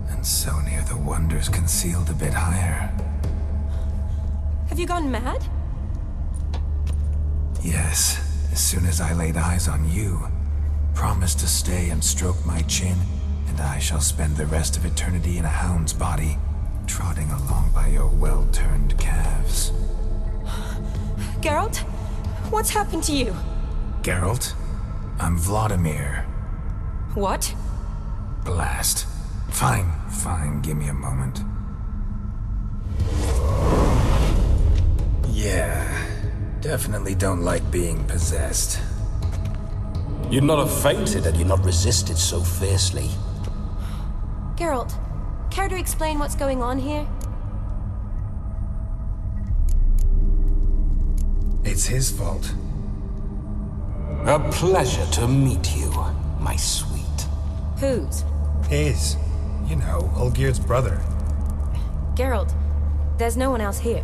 and so near the wonders concealed a bit higher. Have you gone mad? Yes, as soon as I laid eyes on you, promised to stay and stroke my chin, and I shall spend the rest of eternity in a hound's body, trotting along by your well-turned calves. Geralt? What's happened to you? Geralt? I'm Vladimir. What? Blast. Fine, give me a moment. Yeah, definitely don't like being possessed. You'd not have fainted had you not resisted so fiercely. Geralt, care to explain what's going on here? It's his fault. A pleasure to meet you, my sweet. Whose? His. You know, Olgierd's brother. Geralt, there's no one else here.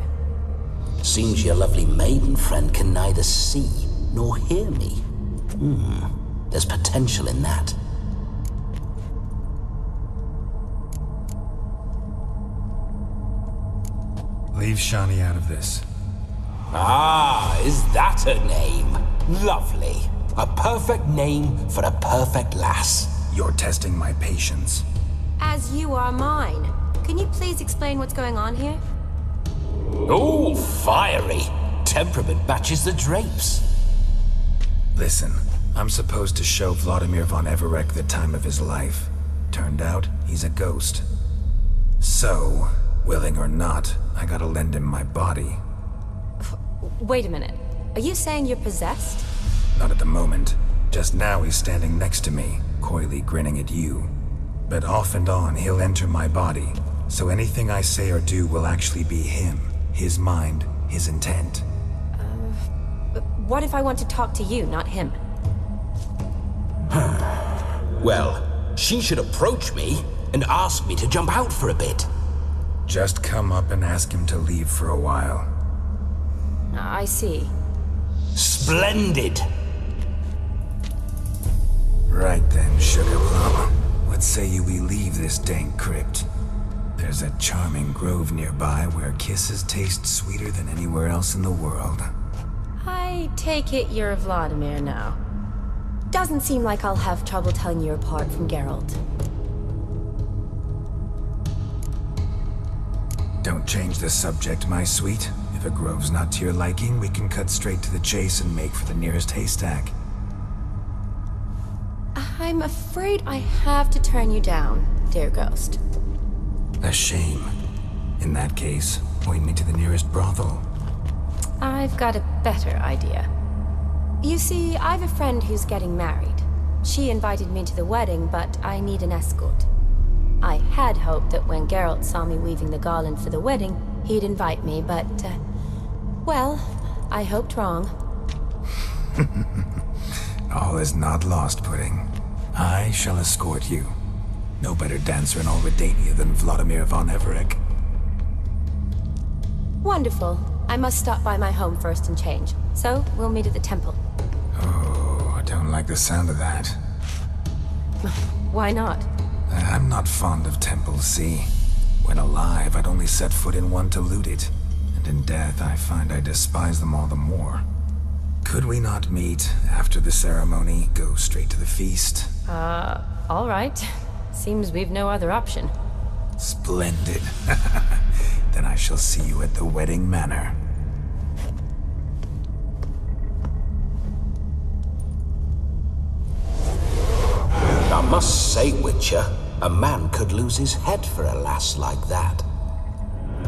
Seems your lovely maiden friend can neither see nor hear me. There's potential in that. Leave Shani out of this. Ah, is that her name? Lovely. A perfect name for a perfect lass. You're testing my patience. As you are mine. Can you please explain what's going on here? Oh, fiery. Temperament matches the drapes. Listen, I'm supposed to show Vladimir von Everec the time of his life. Turned out, he's a ghost. So, willing or not, I gotta lend him my body. Wait a minute. Are you saying you're possessed? Not at the moment. Just now he's standing next to me, coyly grinning at you. But off and on, he'll enter my body. So anything I say or do will actually be him. His mind, his intent. But what if I want to talk to you, not him? Well, she should approach me and ask me to jump out for a bit. Just come up and ask him to leave for a while. I see. Splendid! Right then, Sugar Plum. What say you we leave this dank crypt? There's a charming grove nearby where kisses taste sweeter than anywhere else in the world. I take it you're Vladimir now. Doesn't seem like I'll have trouble telling you apart from Geralt. Don't change the subject, my sweet. If a grove's not to your liking, we can cut straight to the chase and make for the nearest haystack. I'm afraid I have to turn you down, dear ghost. A shame. In that case, point me to the nearest brothel. I've got a better idea. You see, I've a friend who's getting married. She invited me to the wedding, but I need an escort. I had hoped that when Geralt saw me weaving the garland for the wedding, he'd invite me, but, well, I hoped wrong. All is not lost, Pudding. I shall escort you. No better dancer in all Redania than Vladimir von Everec. Wonderful. I must stop by my home first and change. So, we'll meet at the temple. Oh, I don't like the sound of that. Why not? I'm not fond of temples, see? When alive, I'd only set foot in one to loot it. And in death, I find I despise them all the more. Could we not meet after the ceremony, go straight to the feast? All right. Seems we've no other option. Splendid. Then I shall see you at the wedding manor. I must say, Witcher, a man could lose his head for a lass like that.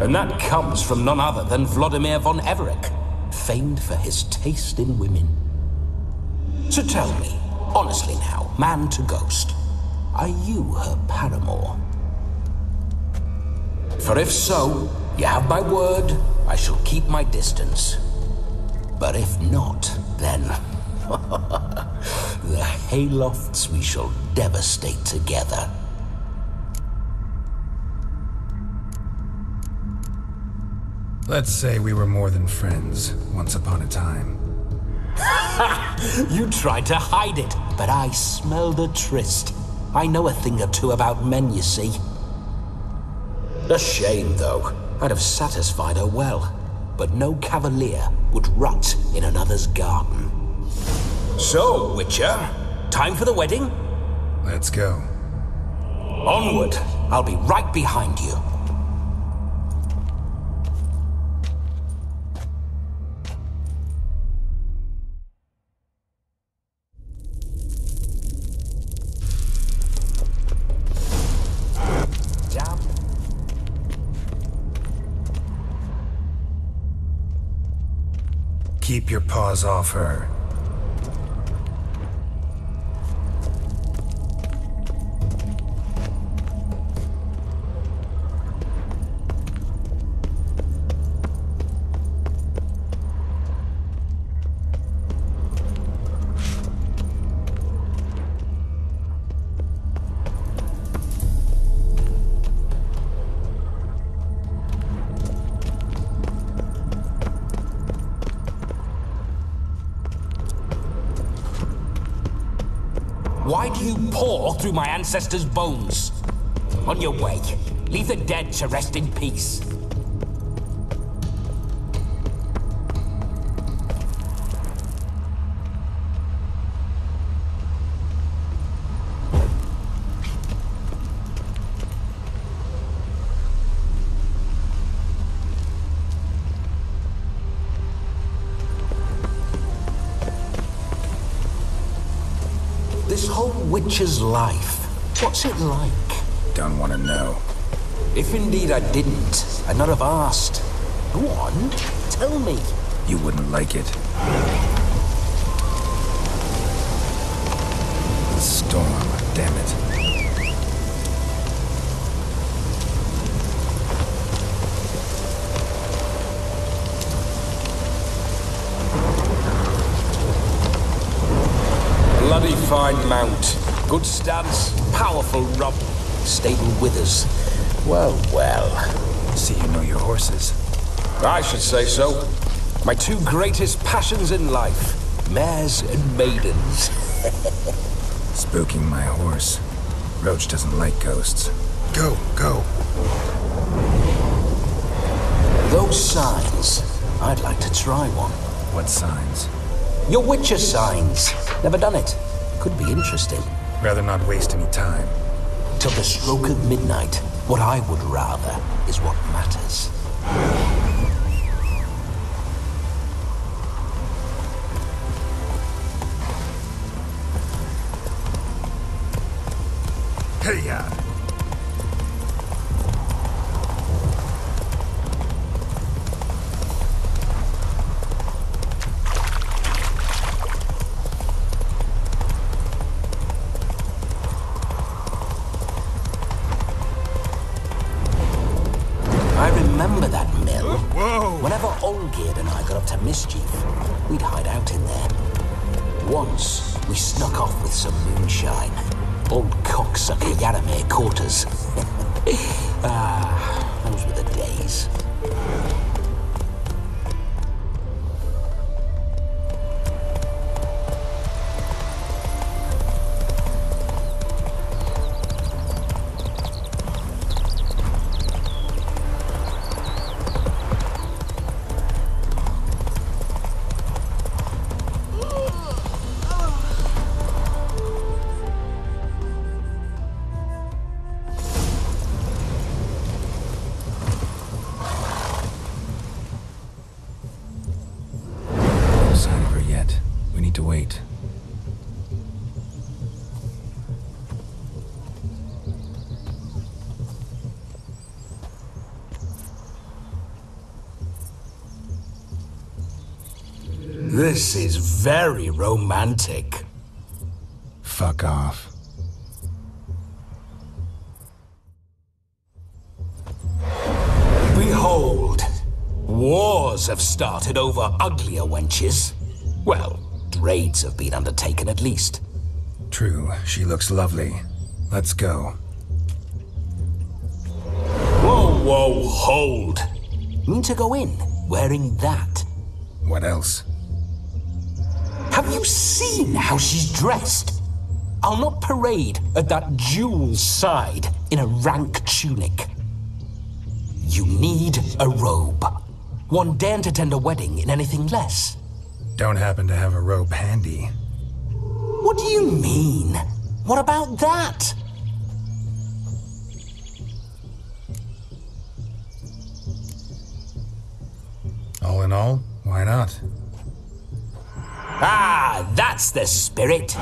And that comes from none other than Vladimir von Everec, famed for his taste in women. So tell me, honestly now, man to ghost, are you her paramour? For if so, you have my word, I shall keep my distance. But if not, then the haylofts we shall devastate together. Let's say we were more than friends, once upon a time. You tried to hide it, but I smelled a tryst. I know a thing or two about men, you see. A shame, though. I'd have satisfied her well, but no cavalier would rot in another's garden. So, Witcher, time for the wedding? Let's go. Onward. I'll be right behind you. Keep your paws off her. Why do you paw through my ancestors' bones? On your way, leave the dead to rest in peace. This whole witcher's life, what's it like? Don't want to know. If indeed I didn't, I'd not have asked. Go on, tell me. You wouldn't like it. The storm, damn it. Bloody fine mount. Good stance, powerful rump, stable withers. Well, well. See you know your horses. I should say so. My two greatest passions in life, mares and maidens. Spooking my horse. Roach doesn't like ghosts. Go, go. Those signs, I'd like to try one. What signs? Your Witcher signs. Never done it. Could be interesting. Rather not waste any time. Till the stroke of midnight, what I would rather is what matters. Hey-ya! Blackbeard and I got up to mischief, we'd hide out in there. Once, we snuck off with some moonshine. Old cocksucker Yaramir caught us. Those were the days. This is very romantic. Fuck off. Behold, wars have started over uglier wenches. Well, raids have been undertaken at least. True, she looks lovely. Let's go. Whoa, whoa, hold. Mean to go in, wearing that? What else? Have you seen how she's dressed? I'll not parade at that jewel's side in a rank tunic. You need a robe. One daren't attend a wedding in anything less. Don't happen to have a robe handy. What do you mean? What about that? All in all, why not? Ah, that's the spirit.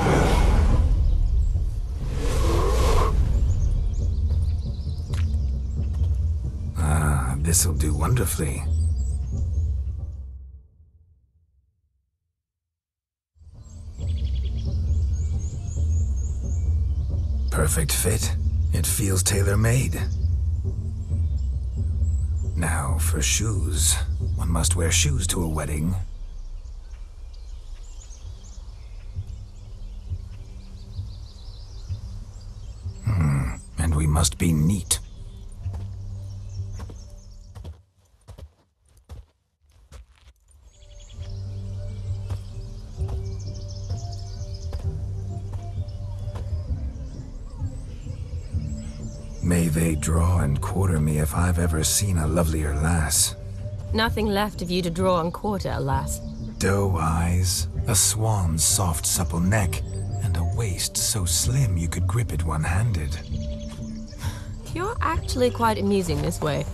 Ah, this'll do wonderfully. Perfect fit. It feels tailor-made. Now, for shoes. One must wear shoes to a wedding. And we must be neat. May they draw and quarter me if I've ever seen a lovelier lass. Nothing left of you to draw and quarter, alas. Doe eyes, a swan's soft supple neck, and a waist so slim you could grip it one-handed. You're actually quite amusing this way.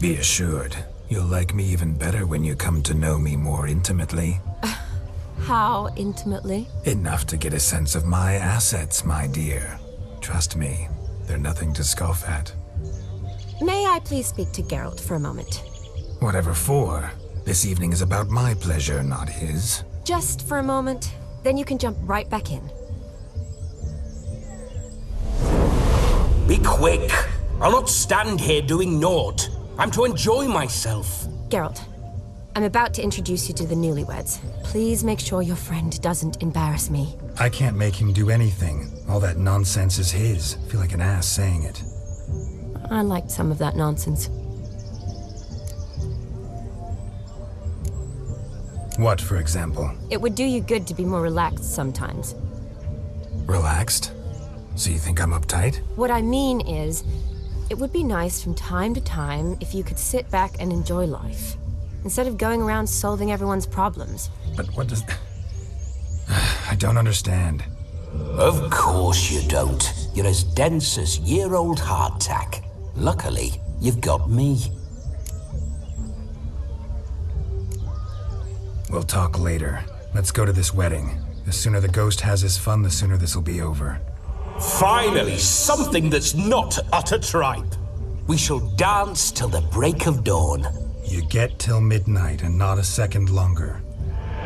Be assured, you'll like me even better when you come to know me more intimately. How intimately? Enough to get a sense of my assets, my dear. Trust me, they're nothing to scoff at. May I please speak to Geralt for a moment? Whatever for. This evening is about my pleasure, not his. Just for a moment, then you can jump right back in. Be quick. I'll not stand here doing naught. I'm to enjoy myself. Geralt, I'm about to introduce you to the newlyweds. Please make sure your friend doesn't embarrass me. I can't make him do anything. All that nonsense is his. Feel like an ass saying it. I liked some of that nonsense. What, for example? It would do you good to be more relaxed sometimes. Relaxed? So you think I'm uptight? What I mean is, it would be nice from time to time if you could sit back and enjoy life, instead of going around solving everyone's problems. But what does... I don't understand. Of course you don't. You're as dense as year-old hardtack. Luckily, you've got me. We'll talk later. Let's go to this wedding. The sooner the ghost has his fun, the sooner this'll be over. Finally, something that's not utter tripe. We shall dance till the break of dawn. You get till midnight and not a second longer.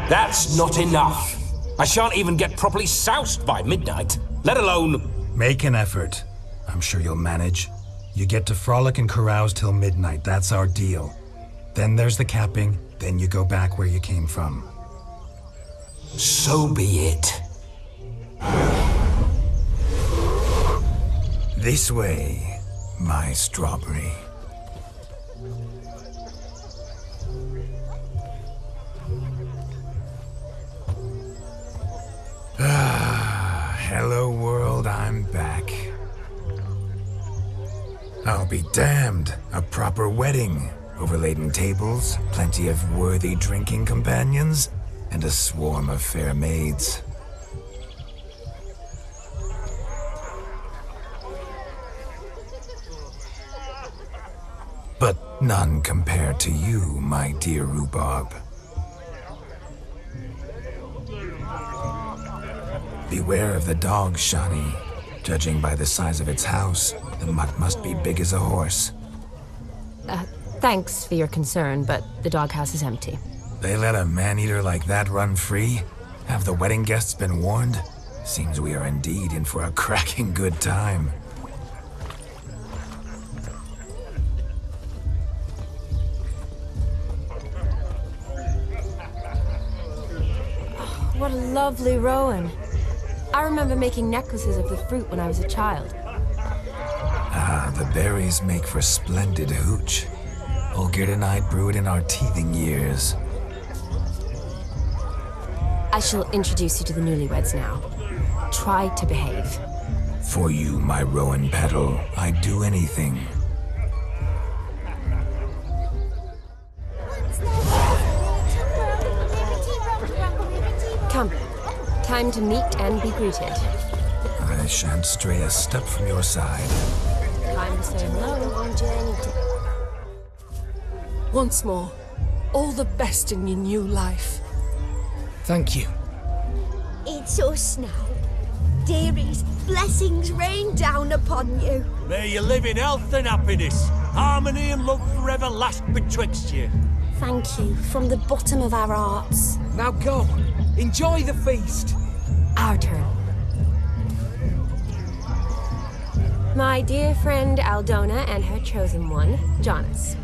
That's not enough. I shan't even get properly soused by midnight, let alone... Make an effort. I'm sure you'll manage. You get to frolic and carouse till midnight, that's our deal. Then there's the capping, then you go back where you came from. So be it. This way, my strawberry. Hello world, I'm back. I'll be damned. A proper wedding. Overladen tables, plenty of worthy drinking companions, and a swarm of fair maids. But none compared to you, my dear rhubarb. Beware of the dog, Shani. Judging by the size of its house, the mutt must be big as a horse. Thanks for your concern, but the doghouse is empty. They let a man-eater like that run free? Have the wedding guests been warned? Seems we are indeed in for a cracking good time. What a lovely rowan. I remember making necklaces of the fruit when I was a child. Ah, the berries make for splendid hooch. Olgerd and I brewed in our teething years. I shall introduce you to the newlyweds now. Try to behave. For you, my rowan petal, I'd do anything. Come. Time to meet and be greeted. I shan't stray a step from your side. Time to say hello on journey to... Once more, all the best in your new life. Thank you. It's us now. Dearies, blessings rain down upon you. May you live in health and happiness. Harmony and love forever last betwixt you. Thank you from the bottom of our hearts. Now go. Enjoy the feast. Our turn. My dear friend Aldona and her chosen one, Jonas.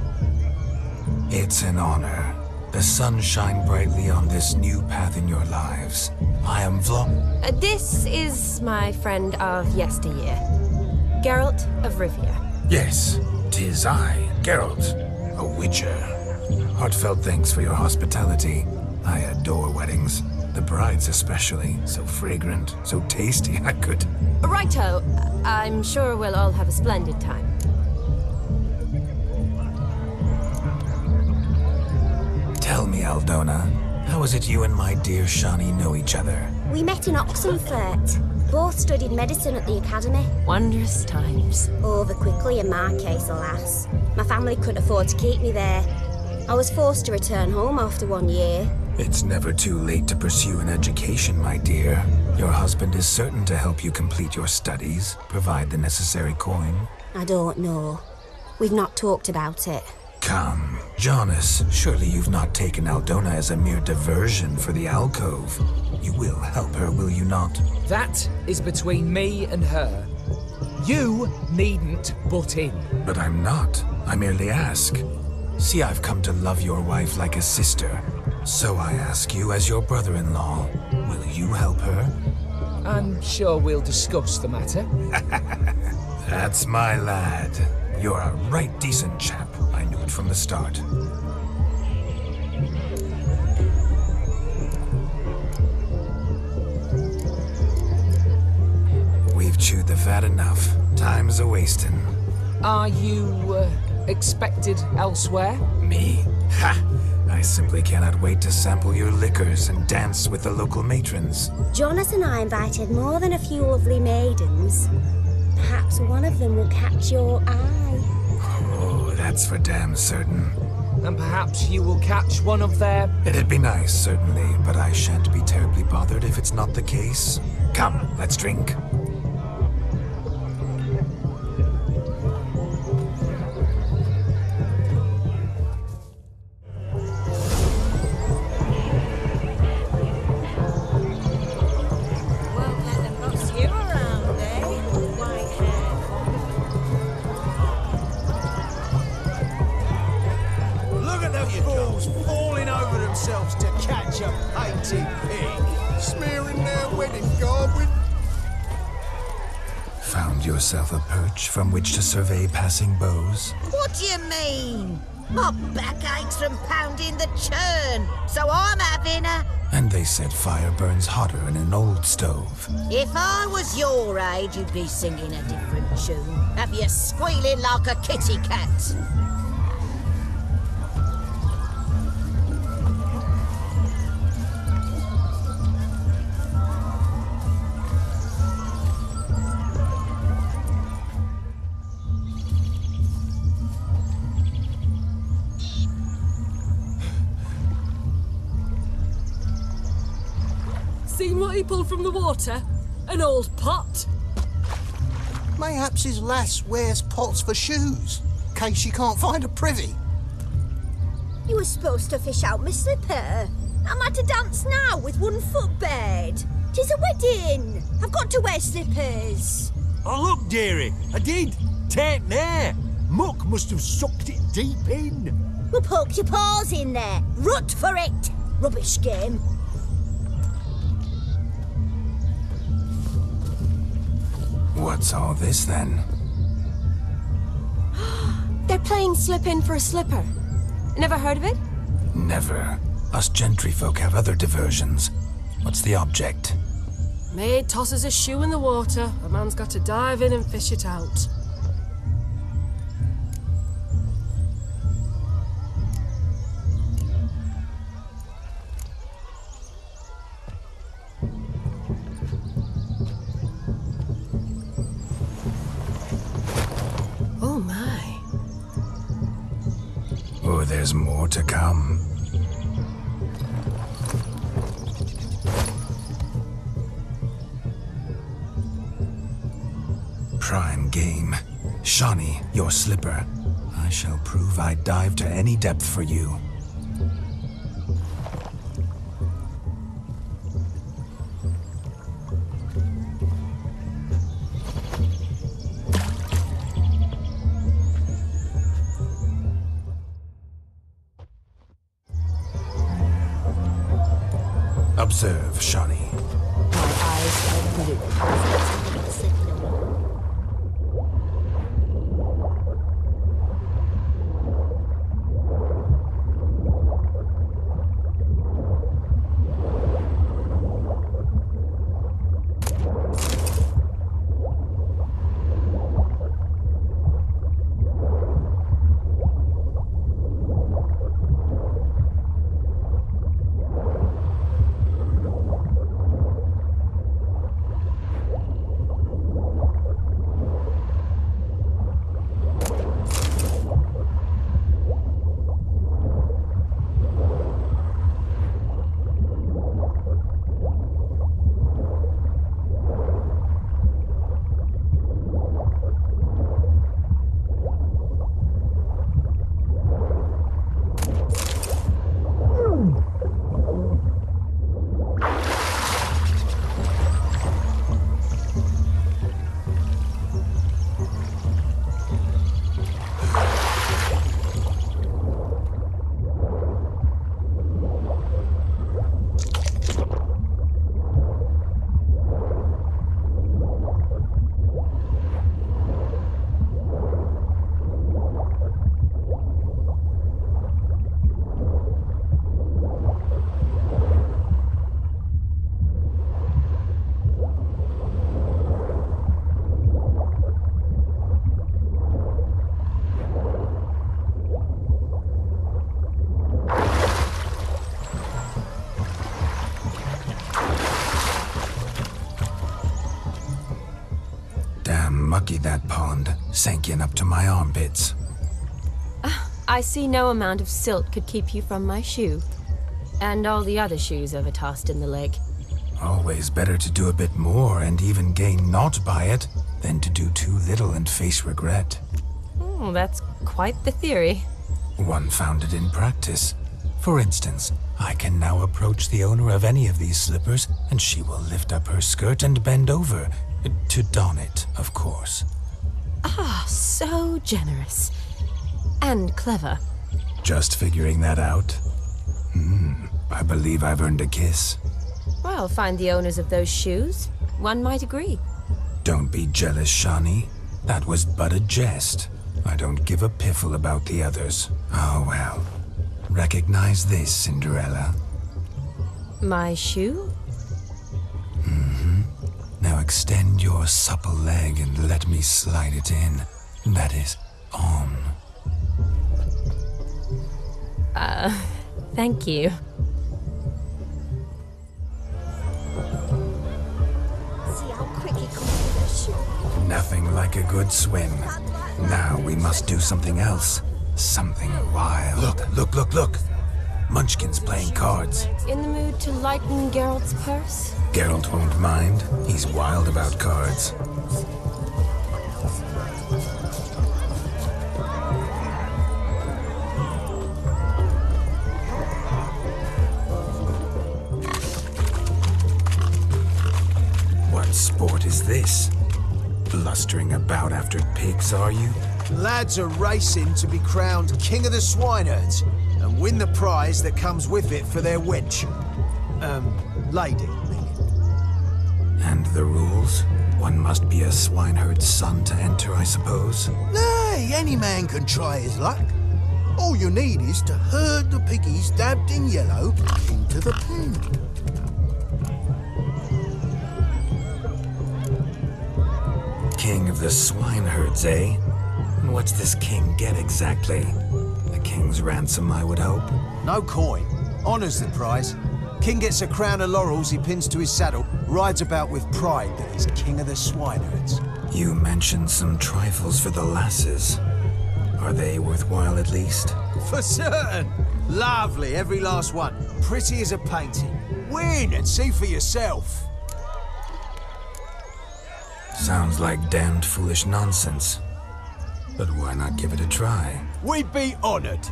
It's an honor. The sun shine brightly on this new path in your lives. I am This is my friend of yesteryear, Geralt of Rivia. Yes, 'tis I, Geralt, a witcher. Heartfelt thanks for your hospitality. I adore weddings. The brides especially. So fragrant, so tasty, I could... Righto. I'm sure we'll all have a splendid time. Tell me, Aldona, how is it you and my dear Shani know each other? We met in Oxenfurt. Both studied medicine at the academy. Wondrous times. Over quickly in my case, alas. My family couldn't afford to keep me there. I was forced to return home after 1 year. It's never too late to pursue an education, my dear. Your husband is certain to help you complete your studies, provide the necessary coin. I don't know. We've not talked about it. Come, Jonas, surely you've not taken Aldona as a mere diversion for the alcove. You will help her, will you not? That is between me and her. You needn't butt in. But I'm not. I merely ask. See, I've come to love your wife like a sister. So I ask you as your brother-in-law, will you help her? I'm sure we'll discuss the matter. That's my lad. You're a right decent chap. I knew it from the start. We've chewed the fat enough. Time's a-wasting. Are you, expected elsewhere? Me? Ha! I simply cannot wait to sample your liquors and dance with the local matrons. Jonas and I invited more than a few lovely maidens. Perhaps one of them will catch your eye. Oh, that's for damn certain. And perhaps you will catch one of their... It'd be nice, certainly, but I shan't be terribly bothered if it's not the case. Come, let's drink. mighty pig, smearing their wedding garb with... Found yourself a perch from which to survey passing beaux? What do you mean? My back aches from pounding the churn, so I'm having a... And they said fire burns hotter in an old stove. If I was your age, you'd be singing a different tune. Have you squealing like a kitty cat? Seen what he pulled from the water? An old pot? Mayhaps his lass wears pots for shoes, in case she can't find a privy. You were supposed to fish out my slipper. I'm at a dance now with 1 foot bared. 'Tis a wedding. I've got to wear slippers. Oh, look, dearie, I did. Take there. Muck must have sucked it deep in. Well, poke your paws in there. Rut for it. Rubbish game. What's all this then? They're playing slip in for a slipper. Never heard of it? Never. Us gentry folk have other diversions. What's the object? Maid tosses a shoe in the water. A man's got to dive in and fish it out. Oh my. Oh, there's more to come. Prime game. Shawnee, your slipper. I shall prove I dive to any depth for you. Observe, Shawnee. My eyes are blue. Mucky that pond. Sank in up to my armpits. I see no amount of silt could keep you from my shoe. And all the other shoes overtossed in the lake. Always better to do a bit more and even gain naught by it than to do too little and face regret. Oh, that's quite the theory. One founded in practice. For instance, I can now approach the owner of any of these slippers, and she will lift up her skirt and bend over. To don it, of course. Ah, so generous. And clever. Just figuring that out? I believe I've earned a kiss. Well, find the owners of those shoes. One might agree. Don't be jealous, Shani. That was but a jest. I don't give a piffle about the others. Oh well. Recognize this, Cinderella. My shoe? Now extend your supple leg and let me slide it in. That is, on. Thank you. See how quick he comes with a shoe. Nothing like a good swim. Now we must do something else. Something wild. Look. Munchkin's playing cards. In the mood to lighten Geralt's purse? Geralt won't mind. He's wild about cards. What sport is this? Blustering about after pigs, are you? Lads are racing to be crowned King of the Swineherds and win the prize that comes with it for their wench. Lady. And the rules? One must be a swineherd's son to enter, I suppose? Nay, any man can try his luck. All you need is to herd the piggies dabbed in yellow into the pen. King of the swineherds, eh? And what's this king get exactly? The king's ransom, I would hope. No coin. Honours the prize. King gets a crown of laurels he pins to his saddle, rides about with pride that he's King of the Swineherds. You mentioned some trifles for the lasses. Are they worthwhile at least? For certain! Lovely, every last one. Pretty as a painting. Win and see for yourself. Sounds like damned foolish nonsense. But why not give it a try? We'd be honoured.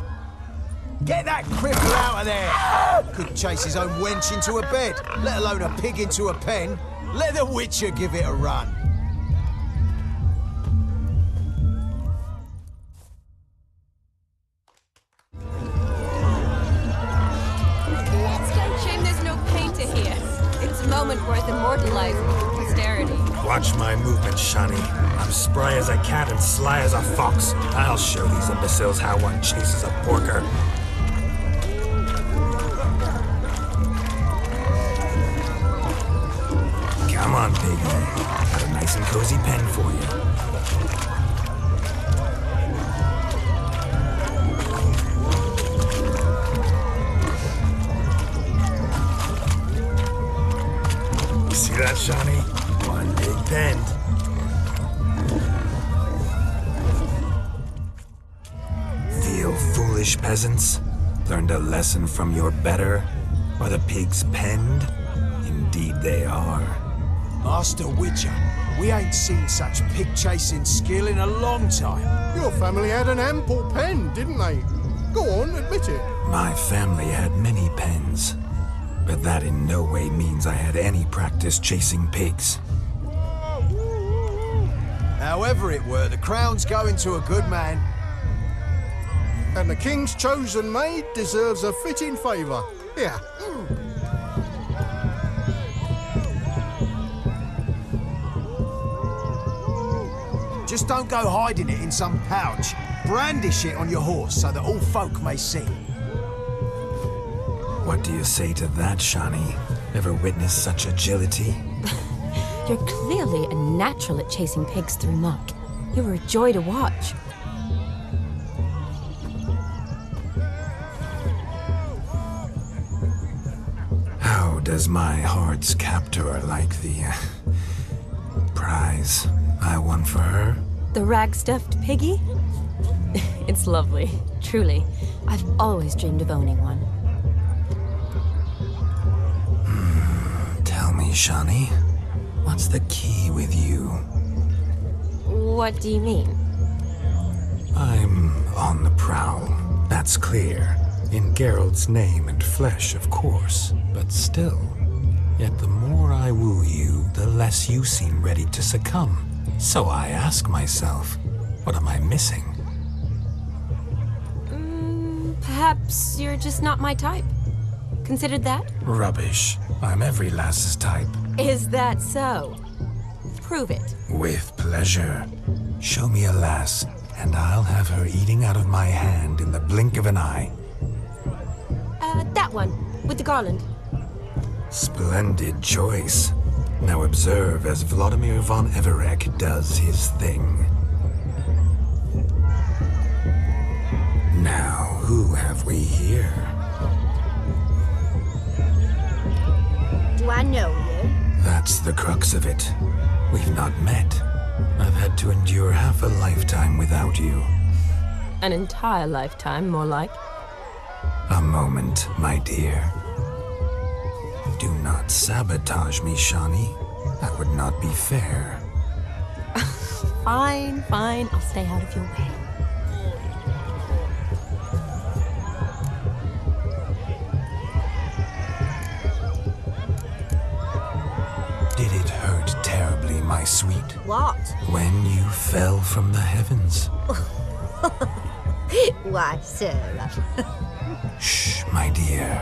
Get that cripple out of there! Couldn't chase his own wench into a bed, let alone a pig into a pen. Let the Witcher give it a run. Shame there's no painter here. It's a moment worth immortalizing for posterity. Watch my movements, Shani. I'm spry as a cat and sly as a fox. I'll show these imbeciles how one chases a porker. Come on, piggy. Got a nice and cozy pen for you. See that, Shani? One big pen. Feel foolish, peasants? Learned a lesson from your better? Are the pigs penned? Indeed they are. Master Witcher, we ain't seen such pig-chasing skill in a long time. Your family had an ample pen, didn't they? Go on, admit it. My family had many pens, but that in no way means I had any practice chasing pigs. However it were, the crown's going to a good man. And the king's chosen maid deserves a fitting favour. Here. Just don't go hiding it in some pouch. Brandish it on your horse so that all folk may see. What do you say to that, Shani? Ever witnessed such agility? You're clearly a natural at chasing pigs through muck. You were a joy to watch. How does my heart's captor like the prize I won for her? The rag-stuffed piggy? It's lovely, truly. I've always dreamed of owning one. Tell me, Shani, what's the key with you? What do you mean? I'm on the prowl, that's clear. In Geralt's name and flesh, of course, but still. Yet the more I woo you, the less you seem ready to succumb. So I ask myself, what am I missing? Perhaps you're just not my type. Considered that? Rubbish. I'm every lass's type. Is that so? Prove it. With pleasure. Show me a lass, and I'll have her eating out of my hand in the blink of an eye. That one, with the garland. Splendid choice. Now observe as Vladimir von Everek does his thing. Now, who have we here? Do I know you? That's the crux of it. We've not met. I've had to endure half a lifetime without you. An entire lifetime, more like. A moment, my dear. Do not sabotage me, Shani. That would not be fair. Fine, fine. I'll stay out of your way. Did it hurt terribly, my sweet? What? When you fell from the heavens. Why, sir. Shh, my dear.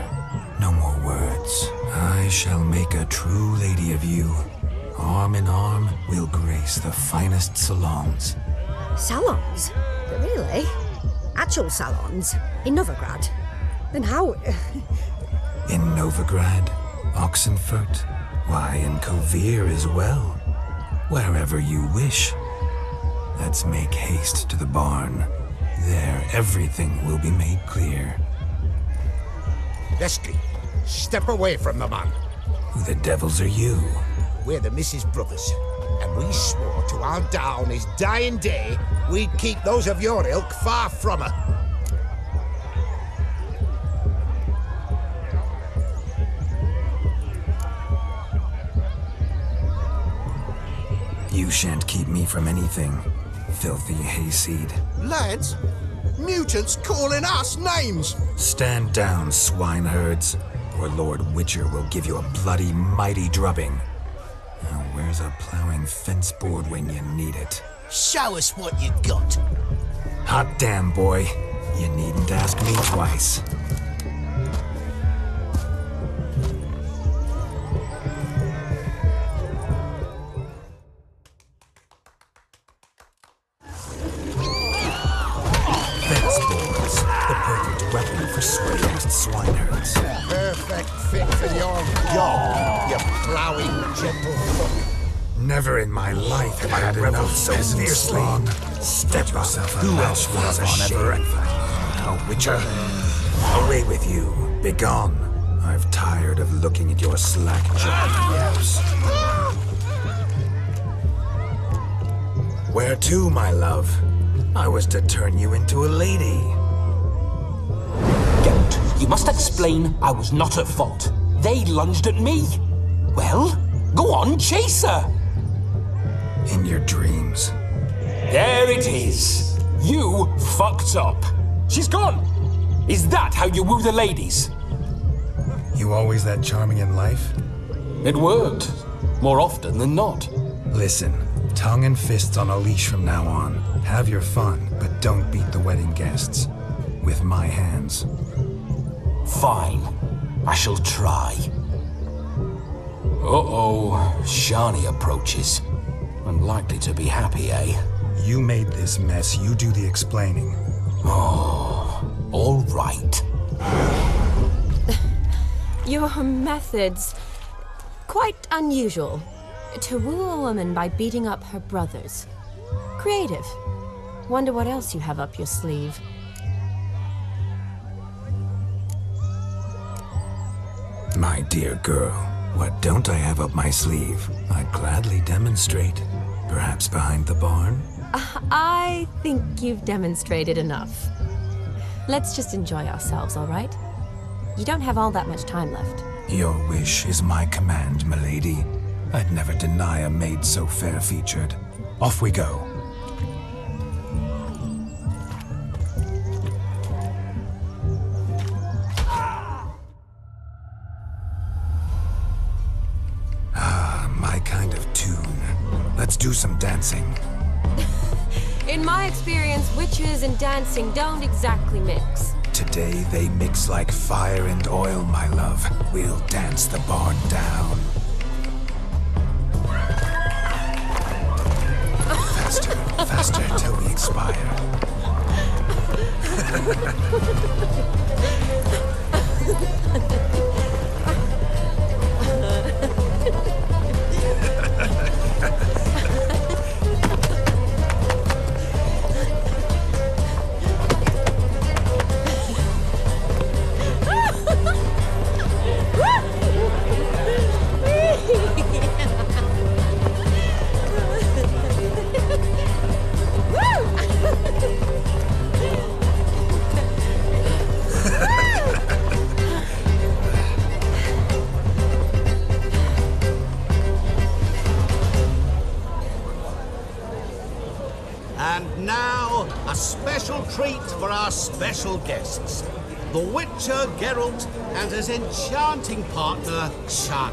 No more words. I shall make a true lady of you. Arm in arm, we'll grace the finest salons. Salons? Really? Actual salons? In Novigrad? Then how? In Novigrad, Oxenfurt, why, in Kovir as well. Wherever you wish. Let's make haste to the barn. There, everything will be made clear. Leslie, step away from the man. Who the devils are you? We're the Mrs. Brothers, and we swore to our Da on his dying day we'd keep those of your ilk far from her. You shan't keep me from anything, filthy hayseed. Lads, mutants calling us names! Stand down, swineherds, or Lord Witcher will give you a bloody mighty drubbing. Now, where's a plowing fence board when you need it? Show us what you got. Hot damn, boy. You needn't ask me twice. Fence boards, the perfect weapon for sweatiest swineherds. Perfect fit for your job, you plowing gentlefolk. Never in my life have I reveled so fiercely. Step yourself a lash was on Everett. Now, Witcher, away with you. Begone. I've tired of looking at your slack-jawed yaps. Where to, my love? I was to turn you into a lady. Gwent, you must explain I was not at fault. They lunged at me. Well, go on, chase her. In your dreams. There it is. You fucked up. She's gone. Is that how you woo the ladies? You always that charming in life? It worked. More often than not. Listen, tongue and fists on a leash from now on. Have your fun, but don't beat the wedding guests. With my hands. Fine. I shall try. Uh-oh. Shani approaches. Unlikely to be happy, eh? You made this mess. You do the explaining. Oh, all right. Your methods... quite unusual. To woo a woman by beating up her brothers. Creative. Wonder what else you have up your sleeve. My dear girl, what don't I have up my sleeve? I'd gladly demonstrate. Perhaps behind the barn? I think you've demonstrated enough. Let's just enjoy ourselves, all right? You don't have all that much time left. Your wish is my command, milady. I'd never deny a maid so fair-featured. Off we go. My kind of tune. Let's do some dancing. In my experience, witches and dancing don't exactly mix. Today they mix like fire and oil, my love. We'll dance the barn down. Faster, faster till we expire. And now, a special treat for our special guests. The Witcher Geralt and his enchanting partner, Shani.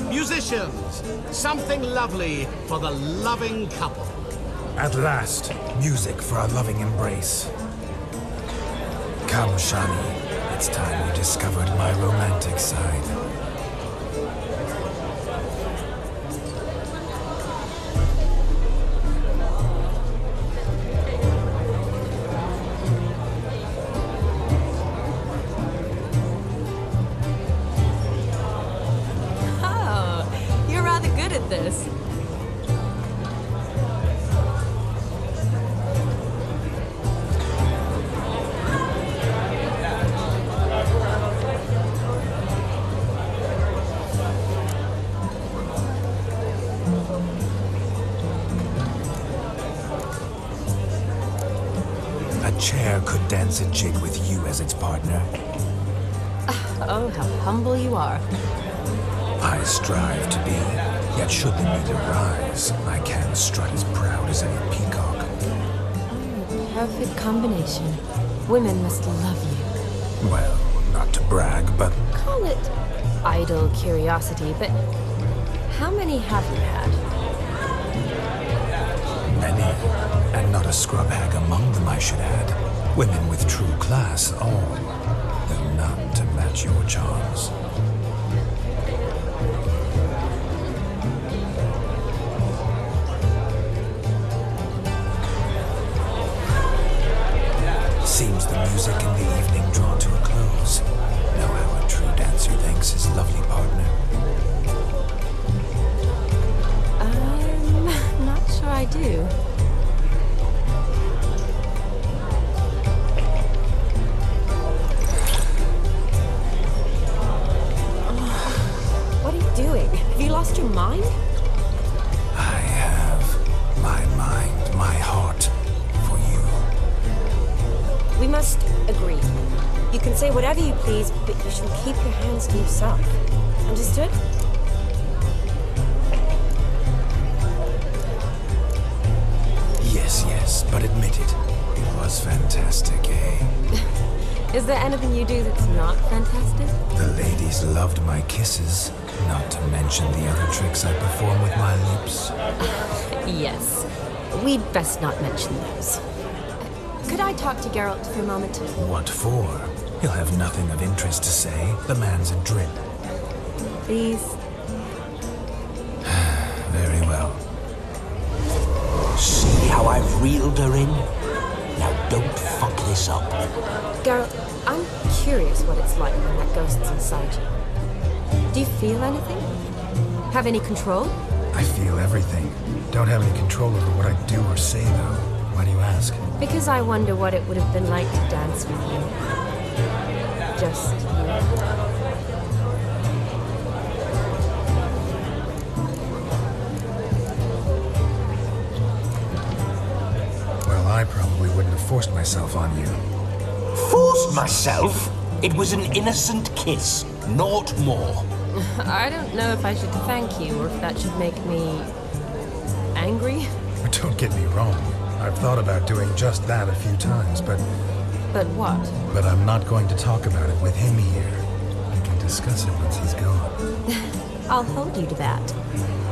Musicians, something lovely for the loving couple. At last, music for our loving embrace. Come, Shani. It's time you discovered my romantic side. Oh, you're rather good at this. A chair could dance a jig with you as its partner. Oh, how humble you are. I strive to be, yet should the need arise, I can strut as proud as any peacock. Perfect combination. Women must love you. Well, not to brag, but Call it idle curiosity, but how many have you had? many, and not a scrub hag among them, I should add. Women with true class, all, though none to match your charms. Seems the music in the evening drawn to a close. Know how a true dancer thanks his lovely partner. Not sure I do. What are you doing? Have you lost your mind? I have my mind, my heart for you. We must agree. You can say whatever you please, but you shall keep your hands to yourself. Understood? Yes, yes, but admit it. It was fantastic, eh? Is there anything you do that's not fantastic? The ladies loved my kisses, not to mention the other tricks I perform with my lips. Yes. We'd best not mention those. Could I talk to Geralt for a moment? What for? He'll have nothing of interest to say. The man's a drip. Please? Very well. See how I've reeled her in? Now don't fuck this up. Geralt, I'm curious what it's like when that ghost's inside you. Do you feel anything? Have any control? I feel everything. Don't have any control over what I do or say, though. Why do you ask? Because I wonder what it would have been like to dance with you. Just you. Well, I probably wouldn't have forced myself on you. Forced myself? It was an innocent kiss, naught more. I don't know if I should thank you or if that should make me angry. Don't get me wrong. I've thought about doing just that a few times, but what? But I'm not going to talk about it with him here. We can discuss it once he's gone. I'll hold you to that.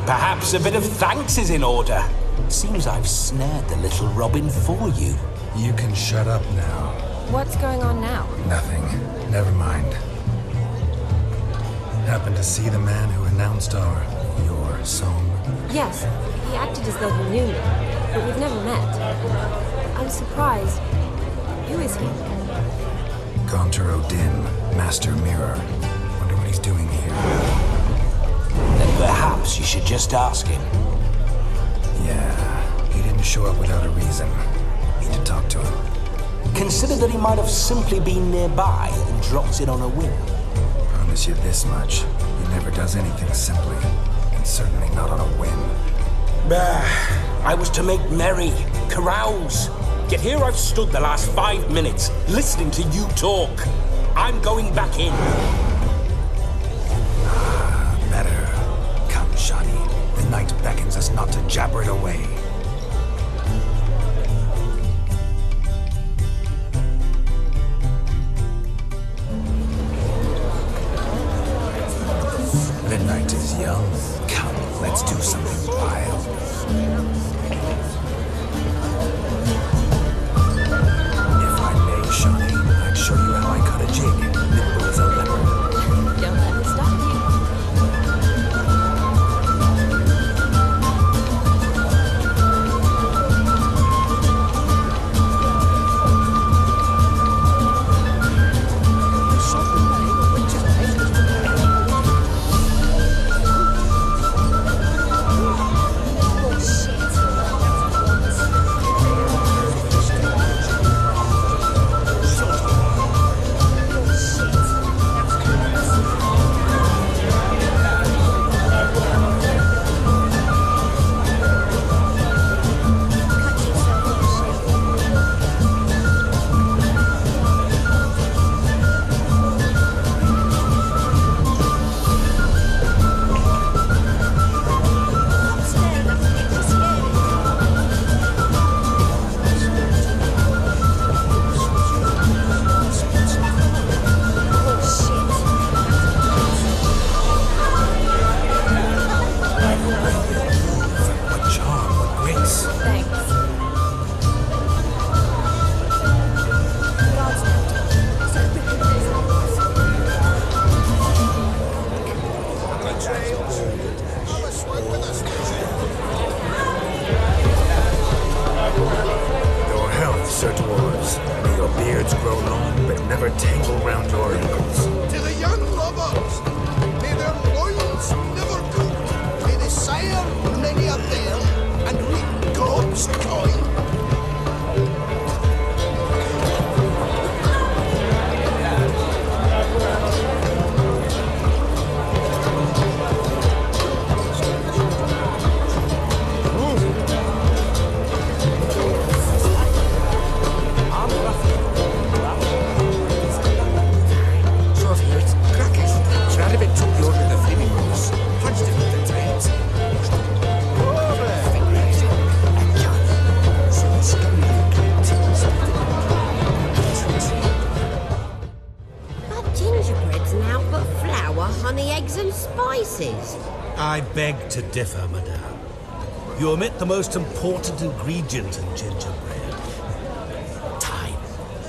Perhaps a bit of thanks is in order. Seems I've snared the little Robin for you. You can shut up now. What's going on now? Nothing. Never mind. Happened to see the man who announced your song? Yes, he acted as though he knew me, but we've never met. I was surprised. Who is he? Gaunter Odin, Master Mirror. Wonder what he's doing here. Then perhaps you should just ask him. Yeah, he didn't show up without a reason. Need to talk to him. Consider that he might have simply been nearby and dropped in on a whim. Promise you this much. He never does anything simply. And certainly not on a whim. I was to make merry, carouse. Yet here I've stood the last 5 minutes, listening to you talk. I'm going back in. Better. Come, Shani. The night beckons us not to jabber it away. The night is young. Come, let's do something wild. If I may, Shani, I'd show you how I cut a jig, nimble as a leopard. Don't let me stop you. Your health, Sir Dwarves. May your beards grow long, but never tangle round your ankles. To the young lovers, may their loins never cool. May they sire many a bear and reap God's coin. I beg to differ, madame. You omit the most important ingredient in gingerbread. Time.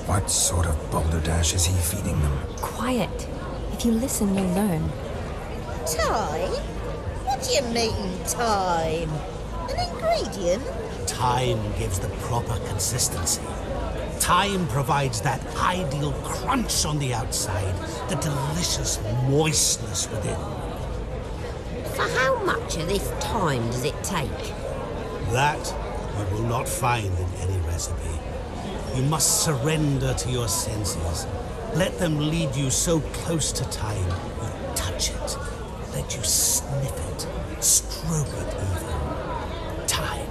What sort of balderdash is he feeding them? Quiet. If you listen, you'll learn. Time? What do you mean, time? An ingredient? Time gives the proper consistency. Time provides that ideal crunch on the outside, the delicious moistness within. For how much of this time does it take? That you will not find in any recipe. You must surrender to your senses. Let them lead you so close to time, you touch it. Let you sniff it, stroke it even. Time.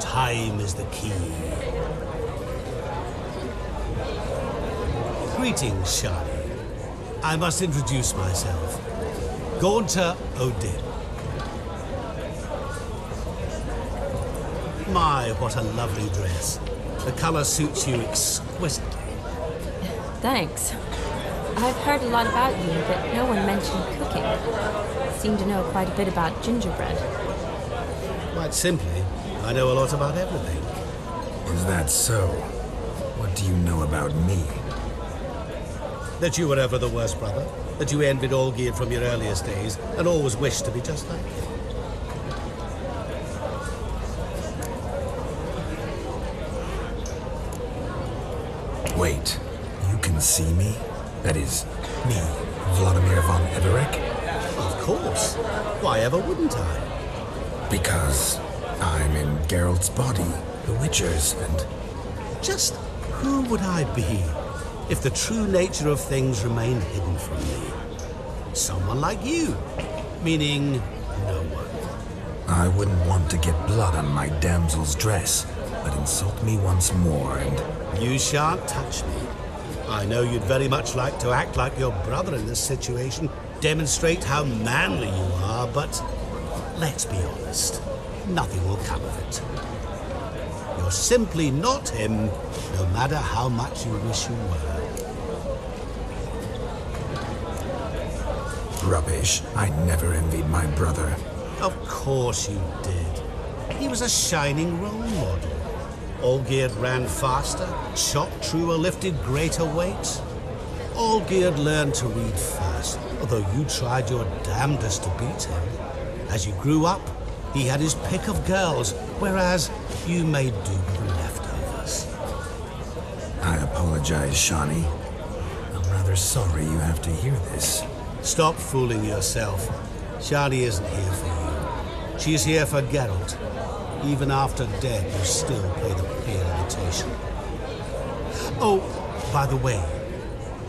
Time is the key. Greetings, Shani. I must introduce myself. Gaunter Odin. My, what a lovely dress. The color suits you exquisitely. Thanks. I've heard a lot about you, but no one mentioned cooking. Seem to know quite a bit about gingerbread. Quite simply, I know a lot about everything. Is that so? What do you know about me? That you were ever the worst brother. That you envied Olgierd from your earliest days and always wished to be just like him. Wait, you can see me? That is, me, Vladimir von Everec? Of course. Why ever wouldn't I? Because I'm in Geralt's body, the Witcher's, and... Just who would I be if the true nature of things remained hidden from me? Someone like you, meaning no one. I wouldn't want to get blood on my damsel's dress, but insult me once more and... You shan't touch me. I know you'd very much like to act like your brother in this situation, demonstrate how manly you are, but let's be honest, nothing will come of it. You're simply not him, no matter how much you wish you were. Rubbish. I never envied my brother. Of course you did. He was a shining role model. Olgierd ran faster, shot truer, lifted greater weights. Olgierd learned to read first, although you tried your damnedest to beat him. As you grew up, he had his pick of girls, whereas you made do with the leftovers. I apologize, Shani. I'm rather sorry you have to hear this. Stop fooling yourself. Shani isn't here for you. She's here for Geralt. Even after death, you still play the pale imitation. Oh, by the way,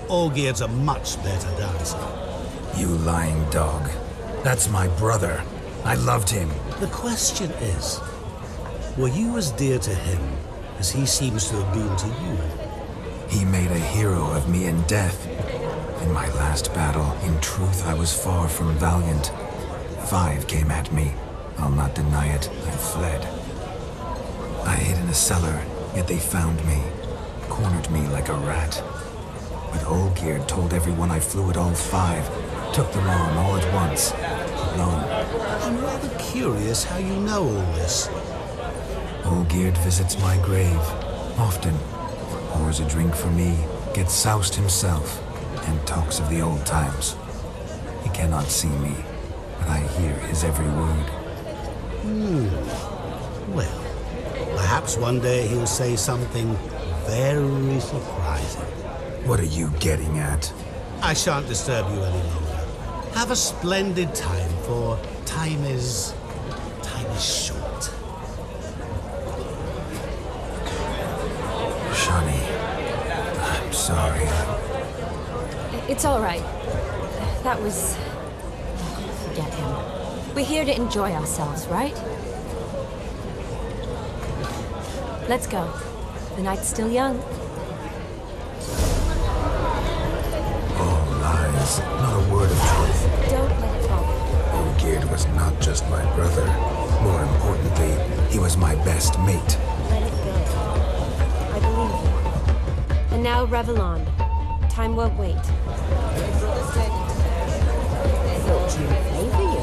Olgierd's a much better dancer. You lying dog. That's my brother. I loved him. The question is, were you as dear to him as he seems to have been to you? He made a hero of me in death. In my last battle, in truth, I was far from valiant. 5 came at me. I'll not deny it, I fled. I hid in a cellar, yet they found me, cornered me like a rat. But Olgierd told everyone I flew at all 5, took them on all at once, alone. I'm rather curious how you know all this. Olgierd visits my grave, often, pours a drink for me, gets soused himself, and talks of the old times. He cannot see me, but I hear his every word. Well, perhaps one day he'll say something very surprising. What are you getting at? I shan't disturb you any longer. Have a splendid time, for time is short. Shani, I'm sorry. It's all right. That was... Forget him. We're here to enjoy ourselves, right? Let's go. The night's still young. All lies, not a word of truth. Don't let it bother you. Olgierd was not just my brother. More importantly, he was my best mate. Let it go. I believe you. And now revel on. Time won't wait. Fortune favour you.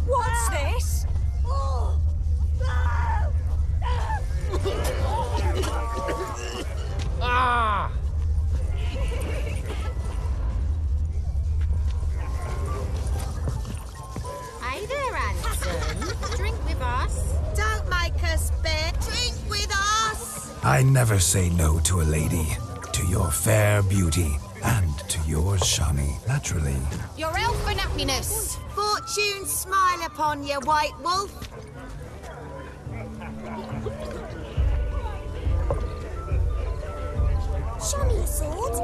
What's this? Ah! Hey there, handsome. Drink with us. Don't make us beg. Drink with us. I never say no to a lady. To your fair beauty. And to yours, Shani, naturally. Your elfin happiness. Fortune smile upon you, White Wolf. Show me your sword.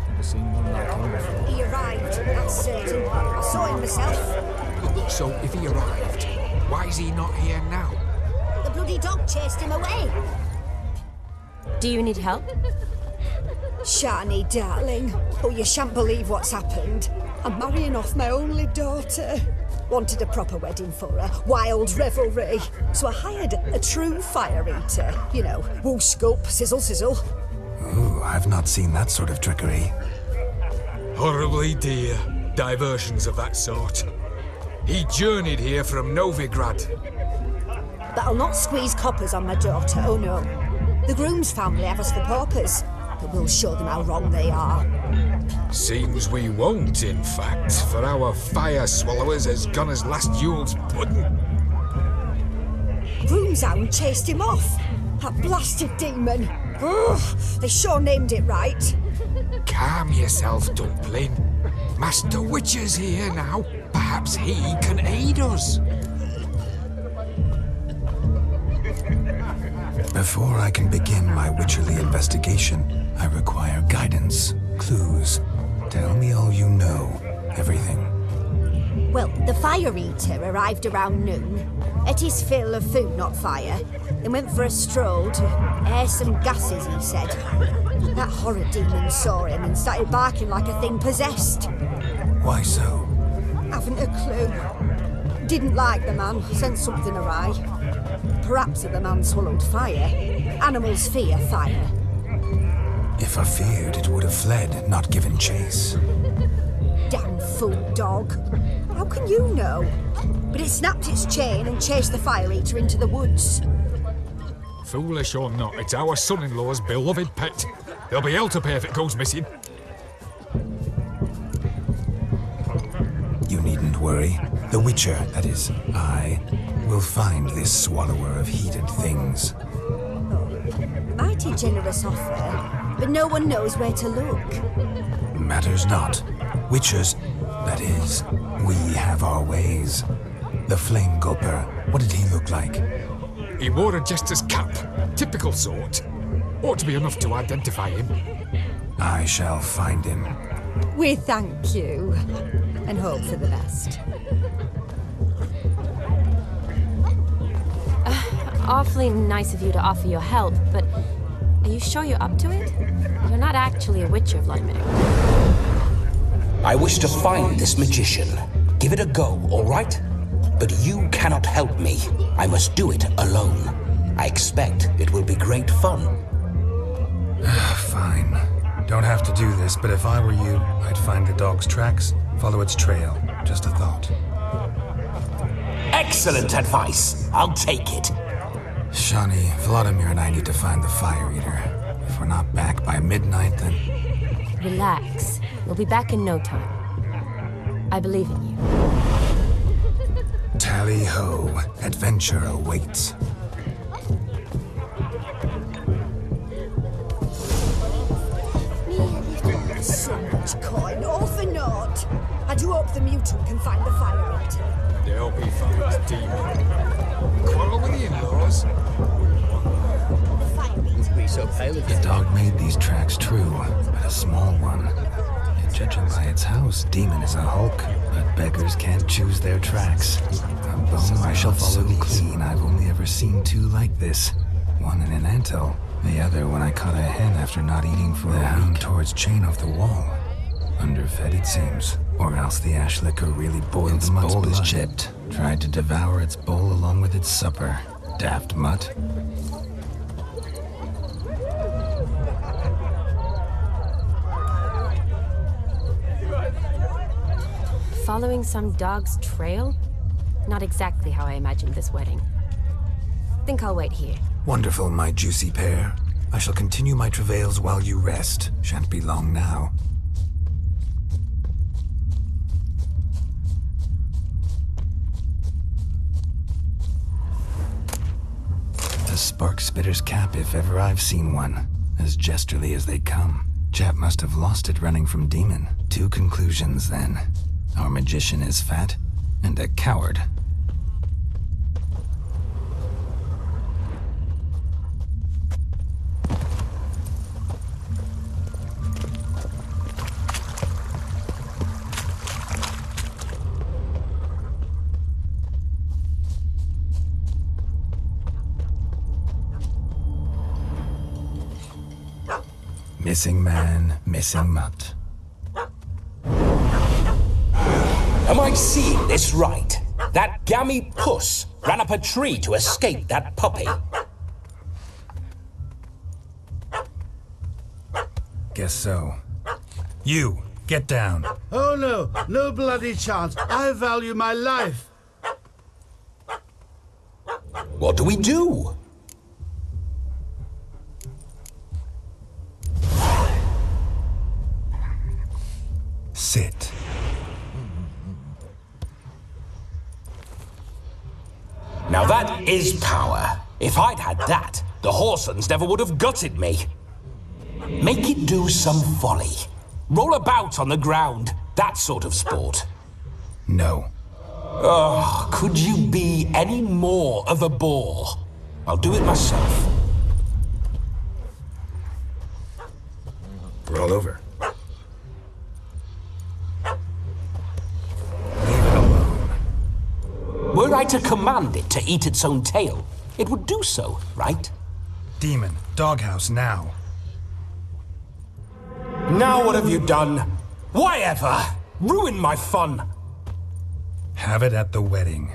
Never seen here now? The bloody dog chased him away. Do you need help? Shani, darling. Oh, you shan't believe what's happened. I'm marrying off my only daughter. Wanted a proper wedding for her, wild revelry. So I hired a true fire eater. You know, woo scoop, sizzle sizzle. Ooh, I've not seen that sort of trickery. Horribly dear diversions of that sort. He journeyed here from Novigrad. But I'll not squeeze coppers on my daughter, oh no. The groom's family have us for paupers, but we'll show them how wrong they are. Seems we won't, in fact, for our fire swallowers has gone as last Yule's pudding. Groom's hound chased him off. That blasted demon. Ugh, they sure named it right. Calm yourself, Dumpling. Master Witcher's here now. Perhaps he can aid us. Before I can begin my witcherly investigation, I require guidance, clues. Tell me all you know, everything. Well, the fire eater arrived around noon, ate his fill of food, not fire, then went for a stroll to air some gases, he said. That horrid demon saw him and started barking like a thing possessed. Why so? Haven't a clue. Didn't like the man, sensed something awry. Perhaps the man swallowed fire. Animals fear fire. If I feared, it would have fled, not given chase. Damn fool dog. How can you know? But it snapped its chain and chased the fire eater into the woods. Foolish or not, it's our son-in-law's beloved pet. There'll be hell to pay if it goes missing. You needn't worry. The Witcher, that is, I, will find this swallower of heated things. Mighty generous offer, but no one knows where to look. Matters not. Witchers, that is, we have our ways. The Flame Gulper, what did he look like? He wore a jester's cap. Typical sort. Ought to be enough to identify him. I shall find him. We thank you, and hope for the best. Awfully nice of you to offer your help, but are you sure you're up to it? You're not actually a Witcher, Vladimir. I wish to find this magician. Give it a go, all right? But you cannot help me. I must do it alone. I expect it will be great fun. Fine. Don't have to do this, but if I were you, I'd find the dog's tracks, follow its trail. Just a thought. Excellent advice. I'll take it. Shani, Vladimir and I need to find the fire eater. If we're not back by midnight, then... Relax. We'll be back in no time. I believe in you. Tally-ho. Adventure awaits. So much coin, all for naught. I do hope the mutant can find the fire eater. They'll be fine, demon. Quarrel with the in-laws? Wouldn't be so pale if The dog made these tracks true, but a small one. Yet judging by its house, demon is a hulk, but beggars can't choose their tracks. A bone I shall follow clean. I've only ever seen two like this. One in an anthill, the other when I caught a hen after not eating for a hound towards chain off the wall. Underfed, it seems. Or else the ash liquor really boiled its bowl is chipped. Tried to devour its bowl along with its supper. Daft mutt. Following some dog's trail? Not exactly how I imagined this wedding. Think I'll wait here. Wonderful, my juicy pear. I shall continue my travails while you rest. Shan't be long now. A spark spitter's cap if ever I've seen one. As jesterly as they come. Chap must have lost it running from demon. Two conclusions, then. Our magician is fat, and a coward. Missing man, missing mutt. Am I seeing this right? That gammy puss ran up a tree to escape that puppy. Guess so. You, get down. Oh no, no bloody chance. I value my life. What do we do? Sit. Now that is power. If I'd had that, the Horsons never would have gutted me. Make it do some folly. Roll about on the ground. That sort of sport. No. Oh, could you be any more of a bore? I'll do it myself. Roll over. Were I to command it to eat its own tail, it would do so, right? Demon, doghouse now. Now what have you done? Why ever? Ruin my fun. Have it at the wedding.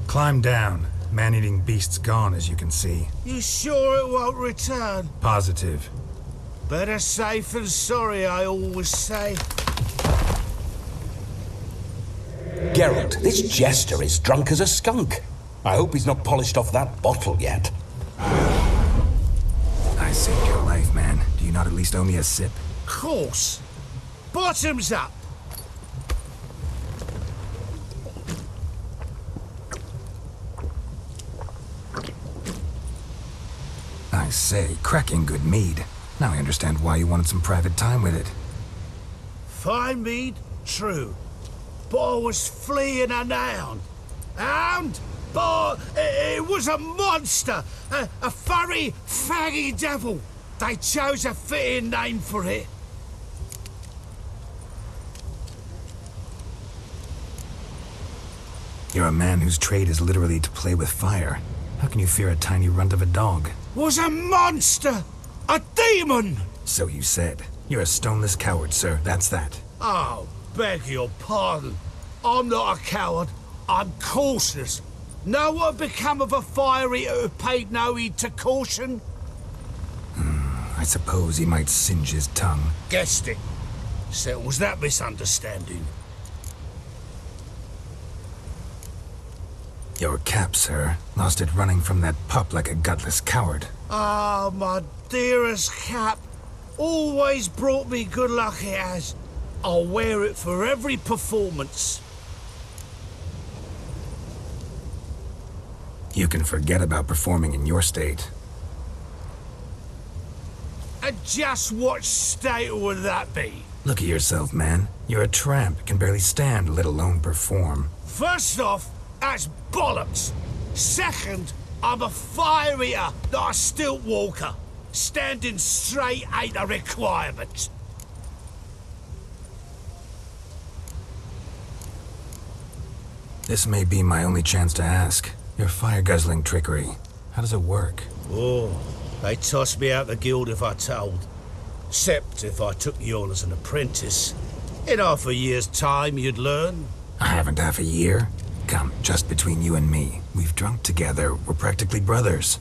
Climb down. Man-eating beast's gone, as you can see. You sure it won't return? Positive. Better safe than sorry, I always say. Geralt, this jester is drunk as a skunk. I hope he's not polished off that bottle yet. I saved your life, man. Do you not at least owe me a sip? Course. Bottoms up. I say, cracking good mead. Now I understand why you wanted some private time with it. Fine mead, true. But I was fleeing a hound. Hound? But it was a monster. A furry, faggy devil. They chose a fitting name for it. You're a man whose trade is literally to play with fire. How can you fear a tiny runt of a dog? Was a monster! A demon! So you said. You're a stoneless coward, sir. That's that. Oh, beg your pardon. I'm not a coward. I'm cautious. Know what become of a fire eater who paid no heed to caution? I suppose he might singe his tongue. Guessed it. Settles that misunderstanding. Your cap, sir. Lost it running from that pup like a gutless coward. Ah, my dearest cap. Always brought me good luck it has. I'll wear it for every performance. You can forget about performing in your state. And just what state would that be? Look at yourself, man. You're a tramp, can barely stand, let alone perform. First off, that's bollocks. Second, I'm a fire eater, not a stilt walker. Standing straight ain't a requirement. This may be my only chance to ask. Your fire-guzzling trickery, how does it work? Oh, they'd toss me out the guild if I told. Except if I took you on as an apprentice. In half a year's time, you'd learn. I haven't half a year. Come, just between you and me. We've drunk together. We're practically brothers.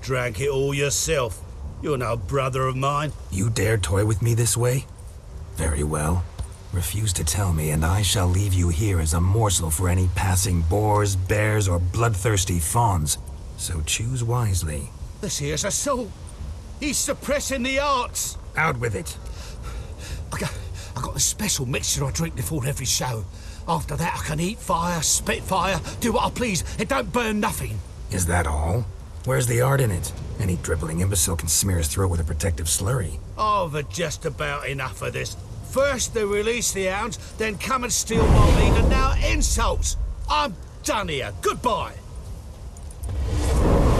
Drank it all yourself. You're no brother of mine. You dare toy with me this way? Very well. Refuse to tell me, and I shall leave you here as a morsel for any passing boars, bears, or bloodthirsty fawns. So choose wisely. This here's assault. He's suppressing the arts. Out with it. I got a special mixture I drink before every show. After that, I can eat fire, spit fire, do what I please. It don't burn nothing. Is that all? Where's the art in it? Any dribbling imbecile can smear his throat with a protective slurry. I've had just about enough of this. First they release the hounds, then come and steal my meat, and now insults. I'm done here. Goodbye.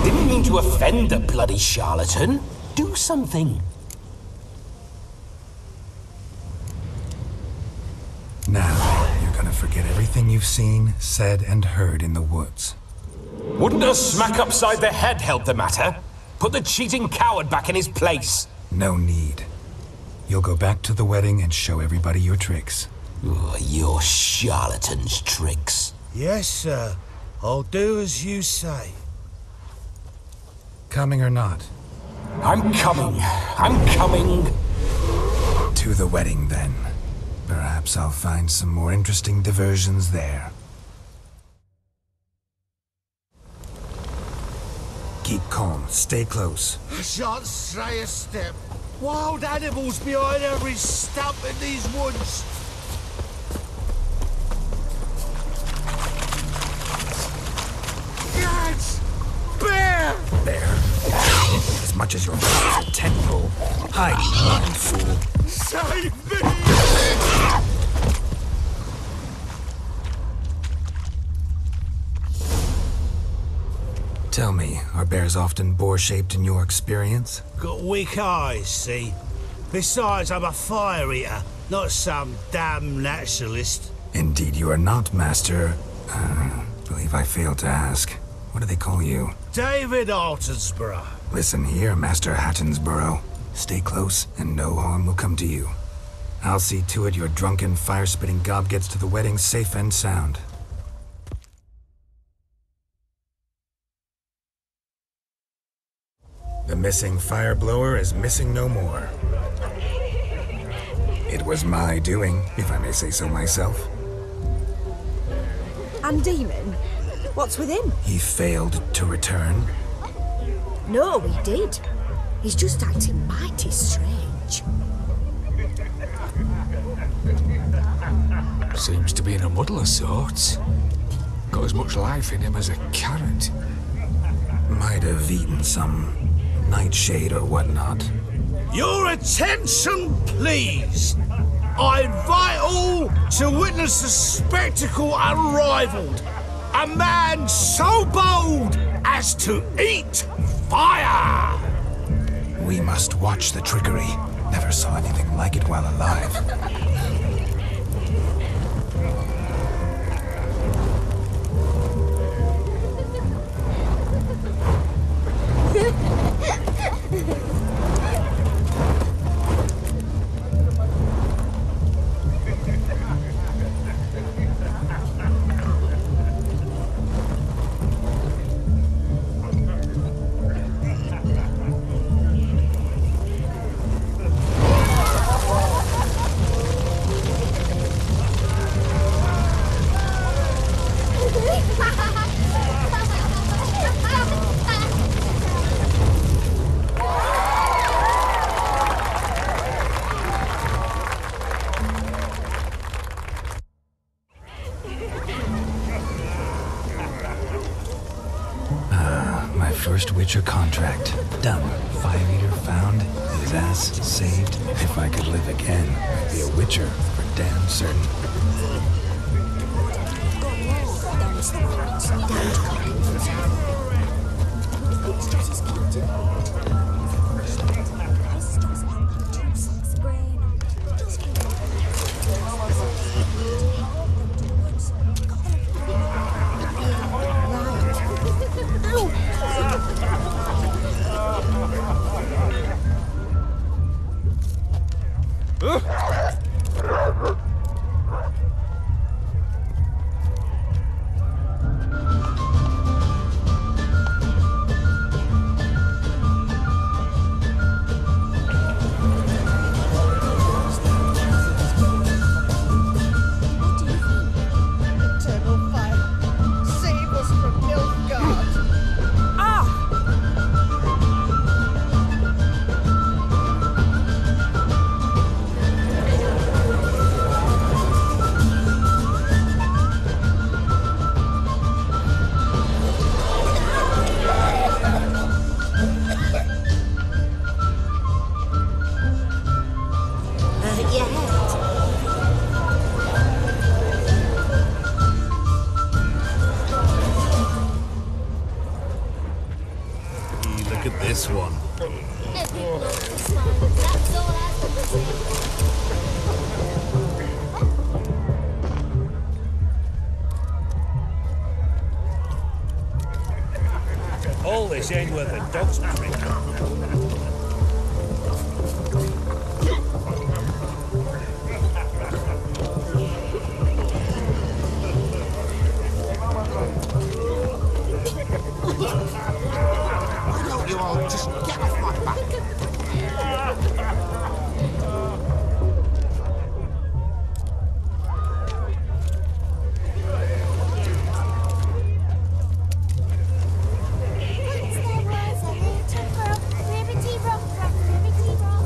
Didn't mean to offend the bloody charlatan. Do something. Now, you're gonna forget everything you've seen, said, and heard in the woods. Wouldn't a smack upside the head help the matter? Put the cheating coward back in his place. No need. You'll go back to the wedding and show everybody your tricks. Your charlatan's tricks. Yes, sir. I'll do as you say. Coming or not? I'm coming. I'm coming. To the wedding, then. Perhaps I'll find some more interesting diversions there. Keep calm. Stay close. I shan't stray a step. Wild animals behind every stump in these woods. Lads! Bear! Bear? As much as your a tentpole. Hide, you blind fool. Save me! Tell me, are bears often boar-shaped in your experience? Got weak eyes, see? Besides, I'm a fire eater, not some damn naturalist. Indeed you are not, Master. Believe I failed to ask. What do they call you? David Altonsborough. Listen here, Master Hattonsborough. Stay close, and no harm will come to you. I'll see to it your drunken, fire-spitting gob gets to the wedding safe and sound. The missing fire blower is missing no more. It was my doing, if I may say so myself. And Demon? What's with him? He failed to return. No, he did. He's just acting mighty strange. Seems to be in a muddle of sorts. Got as much life in him as a carrot. Might have eaten some nightshade or whatnot. Your attention, please! I invite all to witness a spectacle unrivaled. A man so bold as to eat fire! We must watch the trickery. Never saw anything like it while alive. First Witcher contract. Done. Fire Eater found. His ass saved. If I could live again, I'd be a Witcher for damn certain. Will this end with a dog's trick? Why don't you all just get off my back?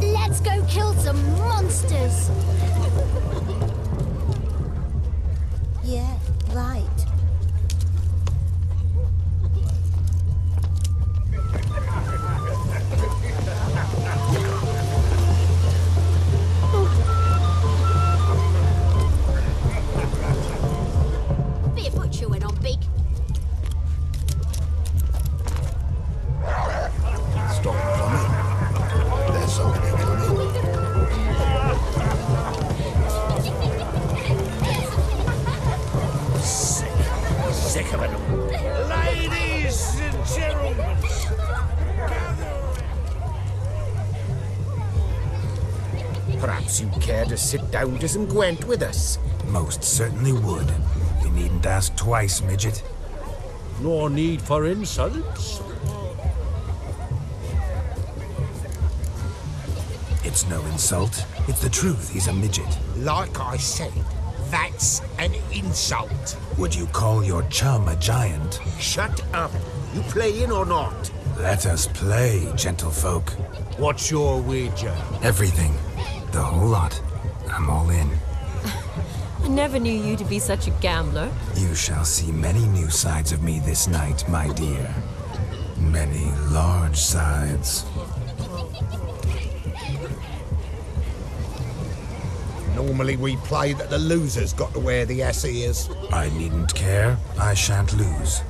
Let's go kill some monsters. Yeah, right. Bit of butcher went on big. Stop running. There's somebody coming. Sick of it. Ladies and gentlemen, Perhaps you'd care to sit down to some Gwent with us? Most certainly would. You needn't ask twice, midget. no need for insults. It's no insult. It's the truth. He's a midget. Like I said, that's an insult. Would you call your chum a giant? Shut up. You playing or not? Let us play, gentlefolk. What's your wager? Everything. The whole lot. I'm all in. I never knew you to be such a gambler. You shall see many new sides of me this night, my dear. Many large sides. Normally we play that the loser's got to wear the ass ears. I needn't care. I shan't lose.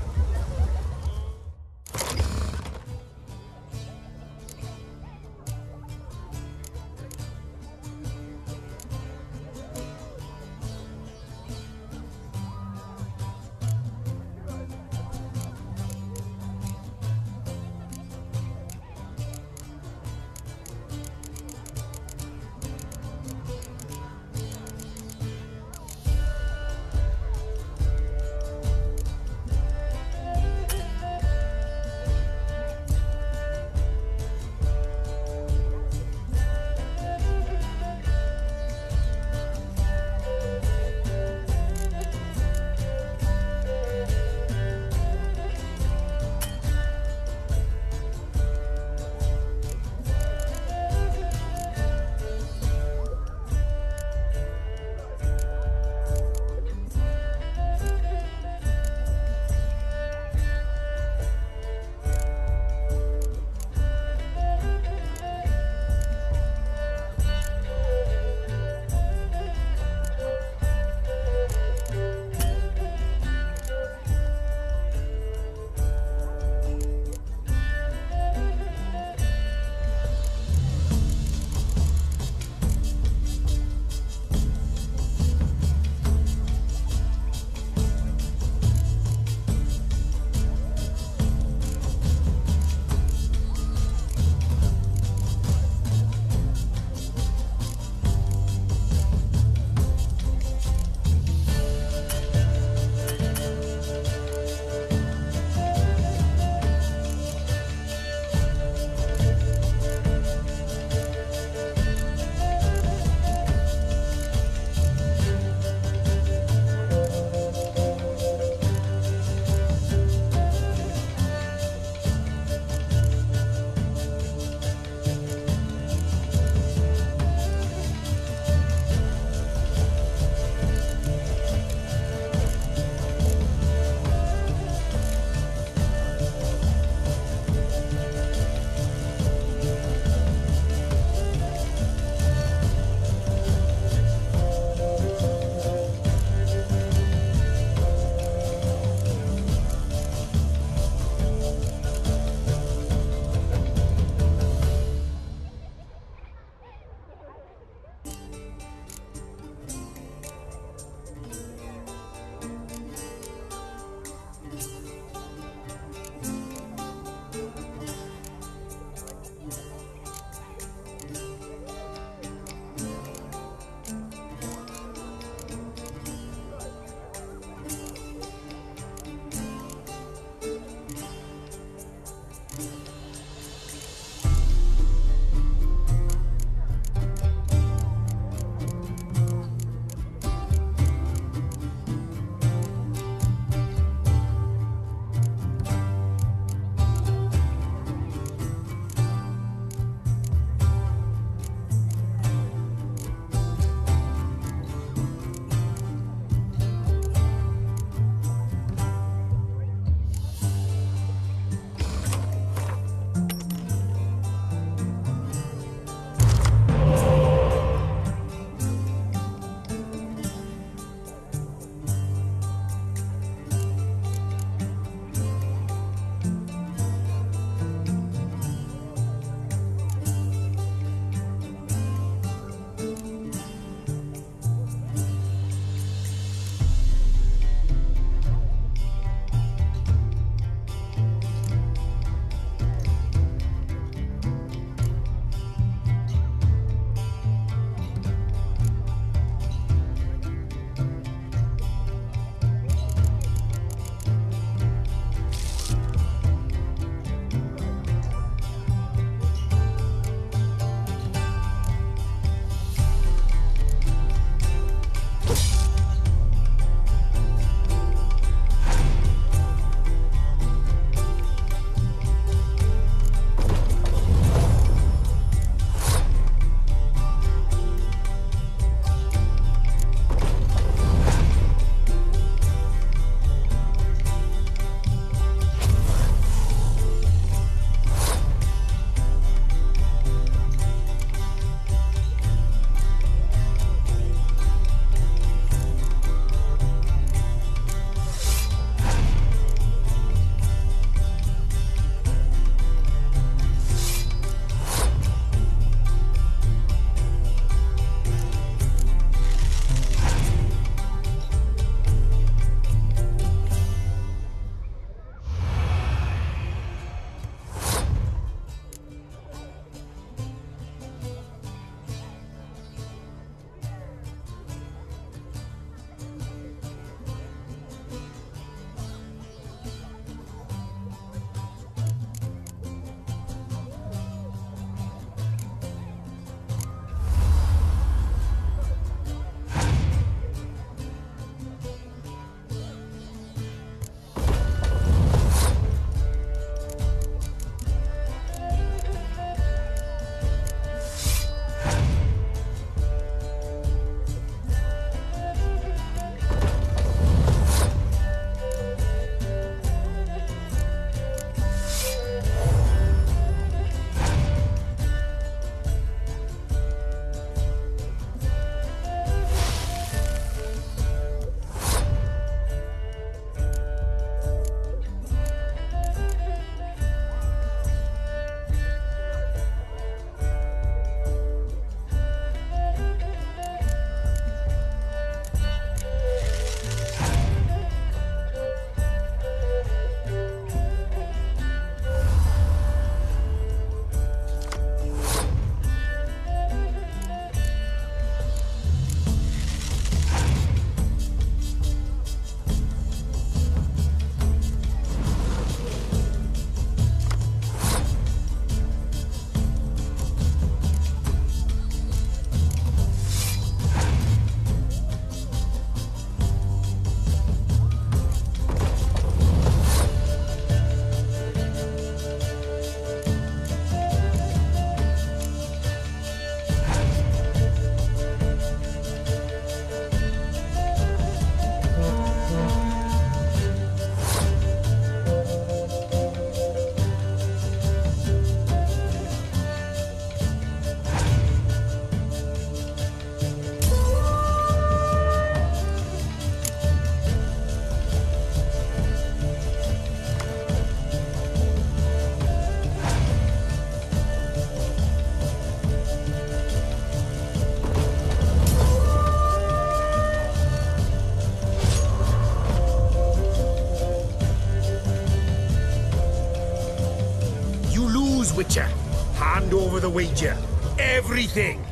goes, Witcher. Hand over the wager. Everything.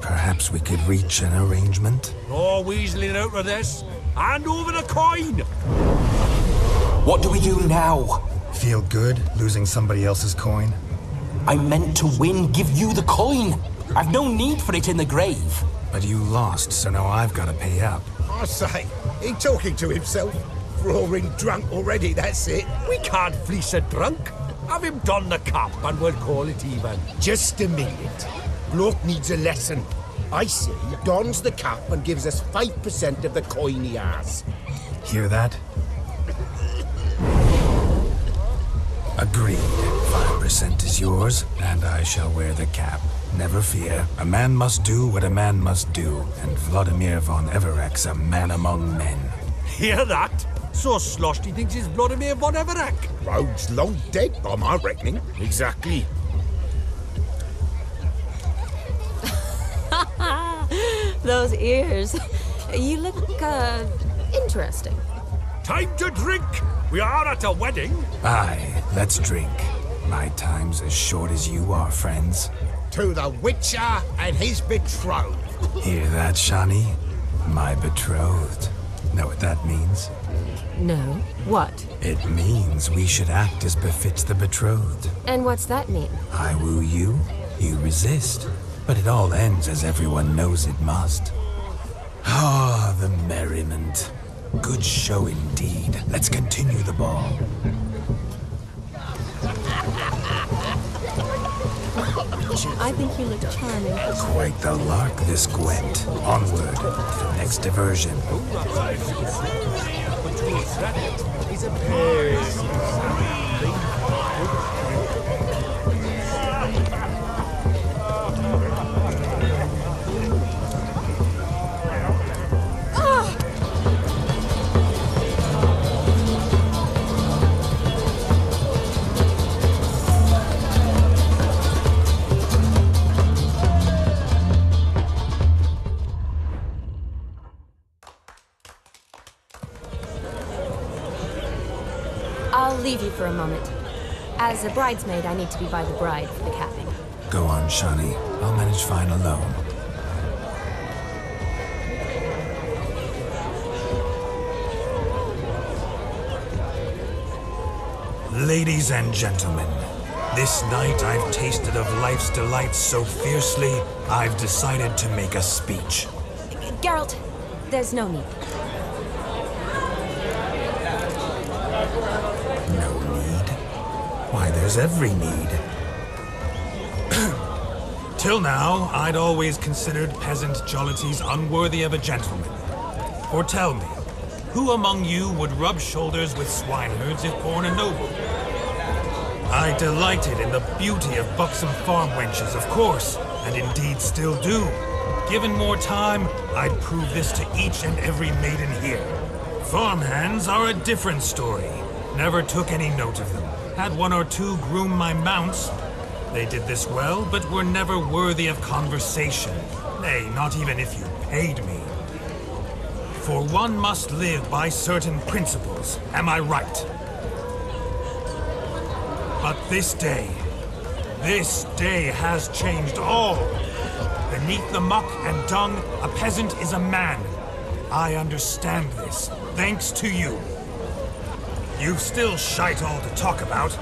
Perhaps we could reach an arrangement? No weaseling out of this. Hand over the coin! What do we do now? Feel good losing somebody else's coin? I meant to win, give you the coin. I've no need for it in the grave. But you lost, so now I've got to pay up. I say, he talking to himself. Roaring drunk already, that's it. We can't fleece a drunk. Have him don the cap and we'll call it even. Just a minute. Bloke needs a lesson. I say he dons the cap and gives us 5% of the coin he has. Hear that? Agreed. 5% is yours, and I shall wear the cap. Never fear. A man must do what a man must do, and Vladimir von Everek's a man among men. Hear that? So sloshed he thinks he's Vladimir von Everek. Rogue's long dead, by my reckoning. Exactly. Those ears. You look, interesting. Time to drink! We are at a wedding. Aye, let's drink. My time's as short as you are, friends. To the Witcher and his betrothed. Hear that, Shani? My betrothed. Know what that means? No. What? It means we should act as befits the betrothed. And what's that mean? I woo you, you resist. But it all ends as everyone knows it must. Ah, the merriment. Good show indeed. Let's continue the ball. I think you look charming. Quite the lark, this Gwent. Onward to the next diversion. I'll leave you for a moment. As a bridesmaid, I need to be by the bride for the capping. Go on, Shani. I'll manage fine alone. Ladies and gentlemen, this night I've tasted of life's delights so fiercely, I've decided to make a speech. Geralt, there's no need. No need? Why, there's every need. Till now, I'd always considered peasant jollities unworthy of a gentleman. For tell me, who among you would rub shoulders with swineherds if born a noble? I delighted in the beauty of buxom farm wenches, of course, and indeed still do. Given more time, I'd prove this to each and every maiden here. Farmhands are a different story. Never took any note of them. Had one or two groom my mounts. They did this well, but were never worthy of conversation. Nay, not even if you paid me. For one must live by certain principles, am I right? But this day has changed all. Beneath the muck and dung, a peasant is a man. I understand this, thanks to you. You've still shite all to talk about,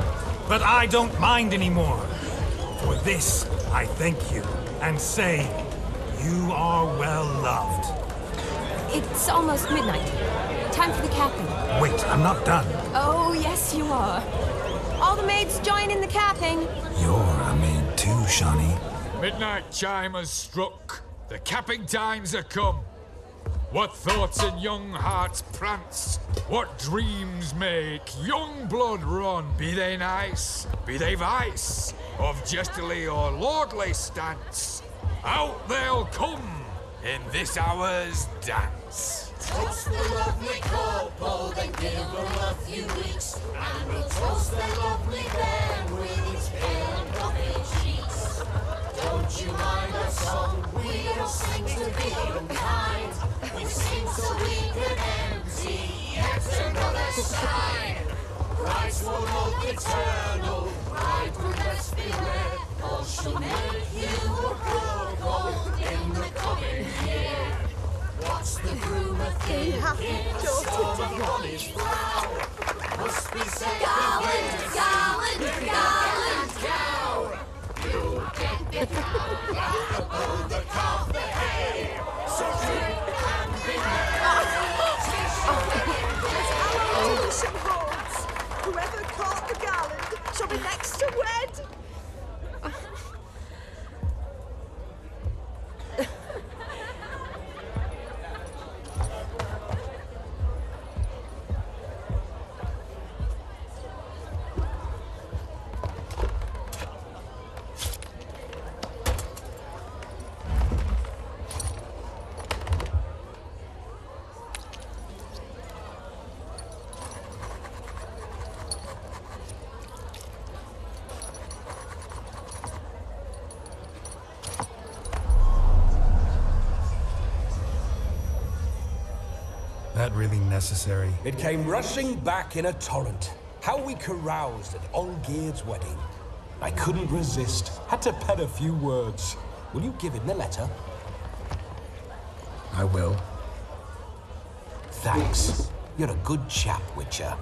but I don't mind anymore. For this, I thank you, and say, you are well loved. It's almost midnight. Time for the capping. Wait, I'm not done. Oh, yes, you are. All the maids join in the capping. You're a maid too, Shani. Midnight chime has struck. The capping times are come. What thoughts in young hearts prance? What dreams make young blood run? Be they nice, be they vice, of jestily or lordly stance, out they'll come in this hour's dance. Toast the lovely couple, then give them a few weeks, and we'll toast the lovely band with its pale and puffy cheeks. Don't you mind our song? We don't sing to be unkind. We sing so we can empty yet another side. Bright This will love eternal, bridegroomess beware, or she'll make you a cuckold in the coming year. What's the groom a thinking? Storm on his brow. Must be said Garland, garland, garland. cow. You'll get the cow like the bull that calf the hay. So drink and be Our tradition holds. Whoever caught the garland shall be next to wed. That really necessary? It came rushing back in a torrent. How we caroused at Olgierd's wedding. I couldn't resist. Had to pen a few words. Will you give him the letter? I will. Thanks. You're a good chap, Witcher.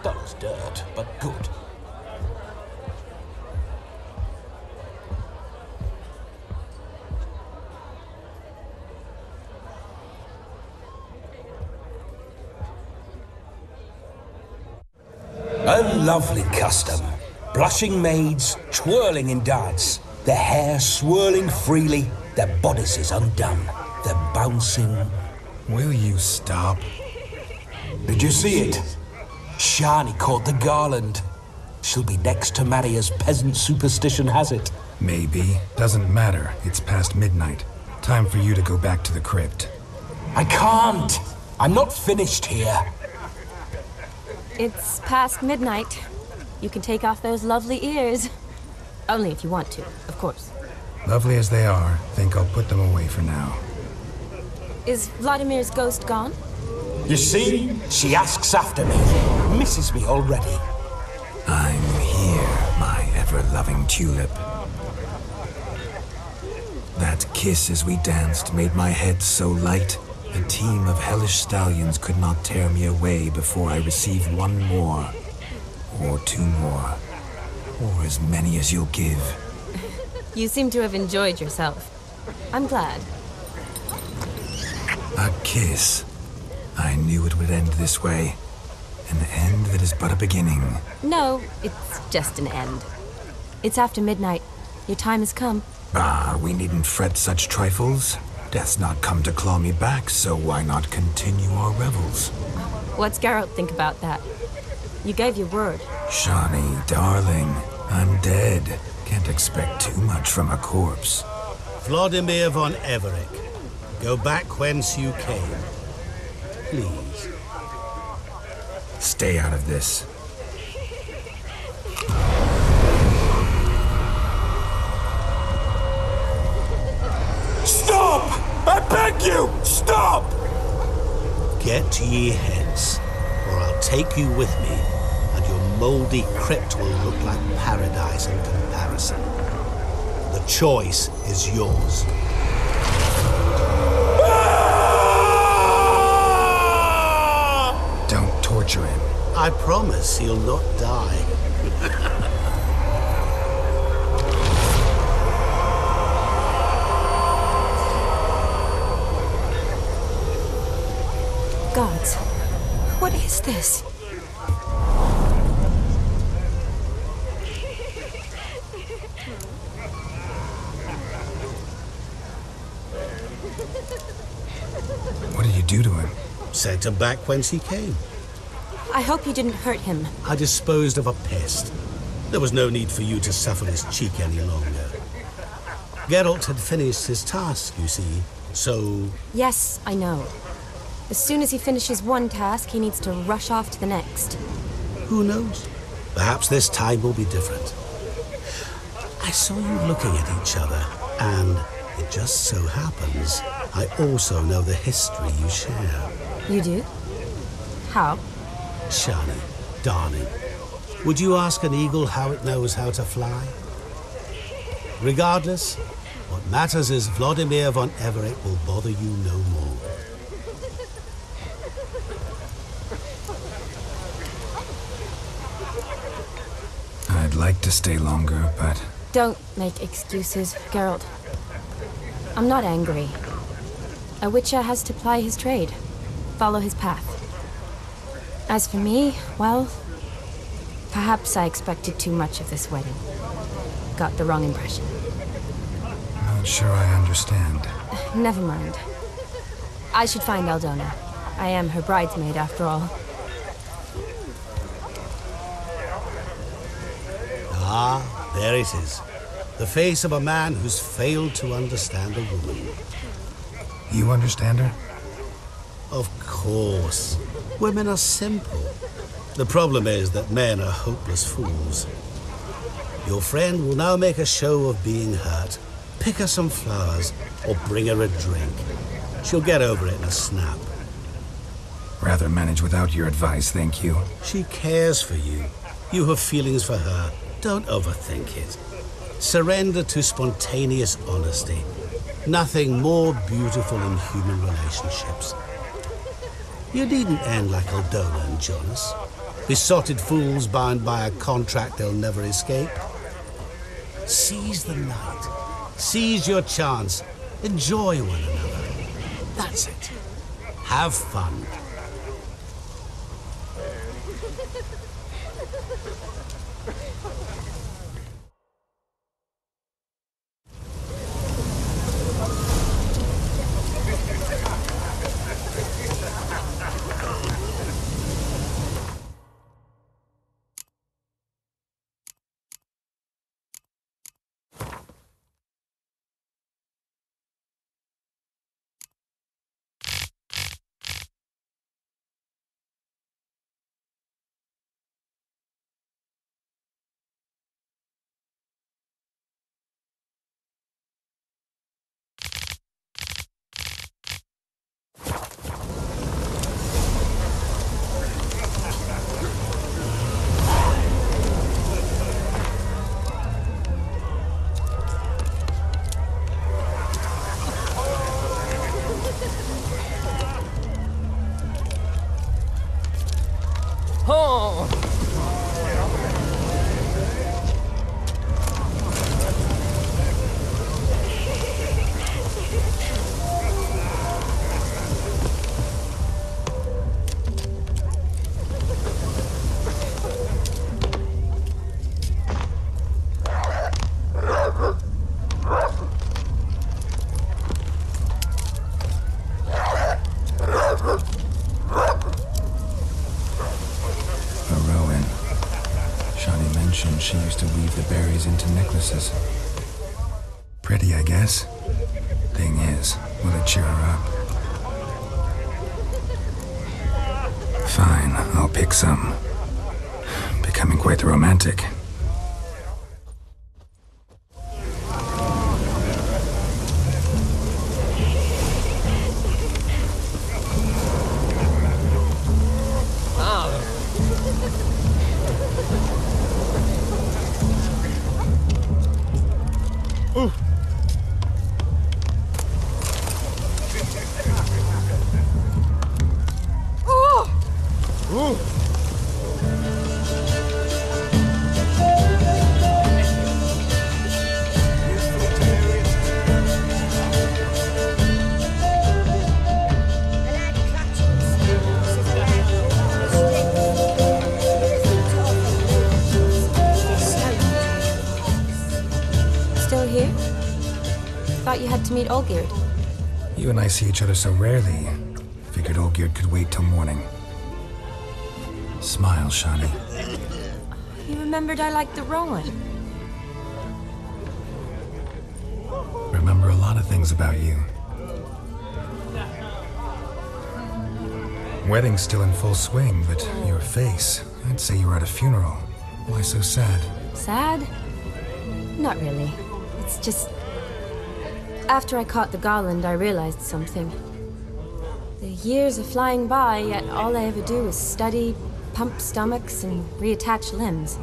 Dull as dirt, but good. A lovely custom. Blushing maids, twirling in dance, their hair swirling freely, their bodices undone, their bouncing... Will you stop? Did you see it? Shani caught the garland. She'll be next to marry as peasant superstition has it. Maybe. Doesn't matter. It's past midnight. Time for you to go back to the crypt. I can't. I'm not finished here. It's past midnight. You can take off those lovely ears. Only if you want to, of course. Lovely as they are, think I'll put them away for now. Is Vladimir's ghost gone? You see? She asks after me. Misses me already. I'm here, my ever-loving tulip. That kiss as we danced made my head so light. A team of hellish stallions could not tear me away before I receive one more. Or two more. Or as many as you'll give. You seem to have enjoyed yourself. I'm glad. A kiss. I knew it would end this way. An end that is but a beginning. No, it's just an end. It's after midnight. Your time has come. Ah, we needn't fret such trifles. Death's not come to claw me back, so why not continue our revels? What's Geralt think about that? You gave your word. Shani, darling, I'm dead. Can't expect too much from a corpse. Vladimir von Everick, go back whence you came. Please. Stay out of this. Stop! I beg you! Stop! Get ye hence, or I'll take you with me, and your mouldy crypt will look like paradise in comparison. The choice is yours. Don't torture him. I promise he'll not die. Gods, what is this? What did you do to him? Sent him back whence he came. I hope you didn't hurt him. I disposed of a pest. There was no need for you to suffer his cheek any longer. Geralt had finished his task, you see, so... Yes, I know. As soon as he finishes one task, he needs to rush off to the next. Who knows? Perhaps this time will be different. I saw you looking at each other, and it just so happens I also know the history you share. You do? How? Shani, darling, Would you ask an eagle how it knows how to fly? Regardless, what matters is Vladimir von Everett will bother you no more. I'd like to stay longer, but... Don't make excuses, Geralt. I'm not angry. A witcher has to ply his trade, follow his path. As for me, well, perhaps I expected too much of this wedding. Got the wrong impression. Not sure I understand. Never mind. I should find Aldona. I am her bridesmaid, after all. Ah, there it is. The face of a man who's failed to understand a woman. You understand her? Of course. Women are simple. The problem is that men are hopeless fools. Your friend will now make a show of being hurt, pick her some flowers, or bring her a drink. She'll get over it in a snap. Rather manage without your advice, thank you. She cares for you. You have feelings for her. Don't overthink it. Surrender to spontaneous honesty. Nothing more beautiful in human relationships. You needn't end like Aldona and Jonas. Besotted fools bound by a contract they'll never escape. Seize the night. Seize your chance. Enjoy one another. That's it. Have fun. She used to weave the berries into necklaces. Pretty, I guess. Thing is, will it cheer her up? Fine, I'll pick some. Becoming quite the romantic. Thought you had to meet Olgierd. You and I see each other so rarely. Figured Olgierd could wait till morning. Smile, Shani. You remembered I liked the Rowan. Remember a lot of things about you. Wedding's still in full swing, but your face, I'd say you were at a funeral. Why so sad? Sad? Not really. It's just... After I caught the garland, I realized something. The years are flying by, yet all I ever do is study, pump stomachs and reattach limbs.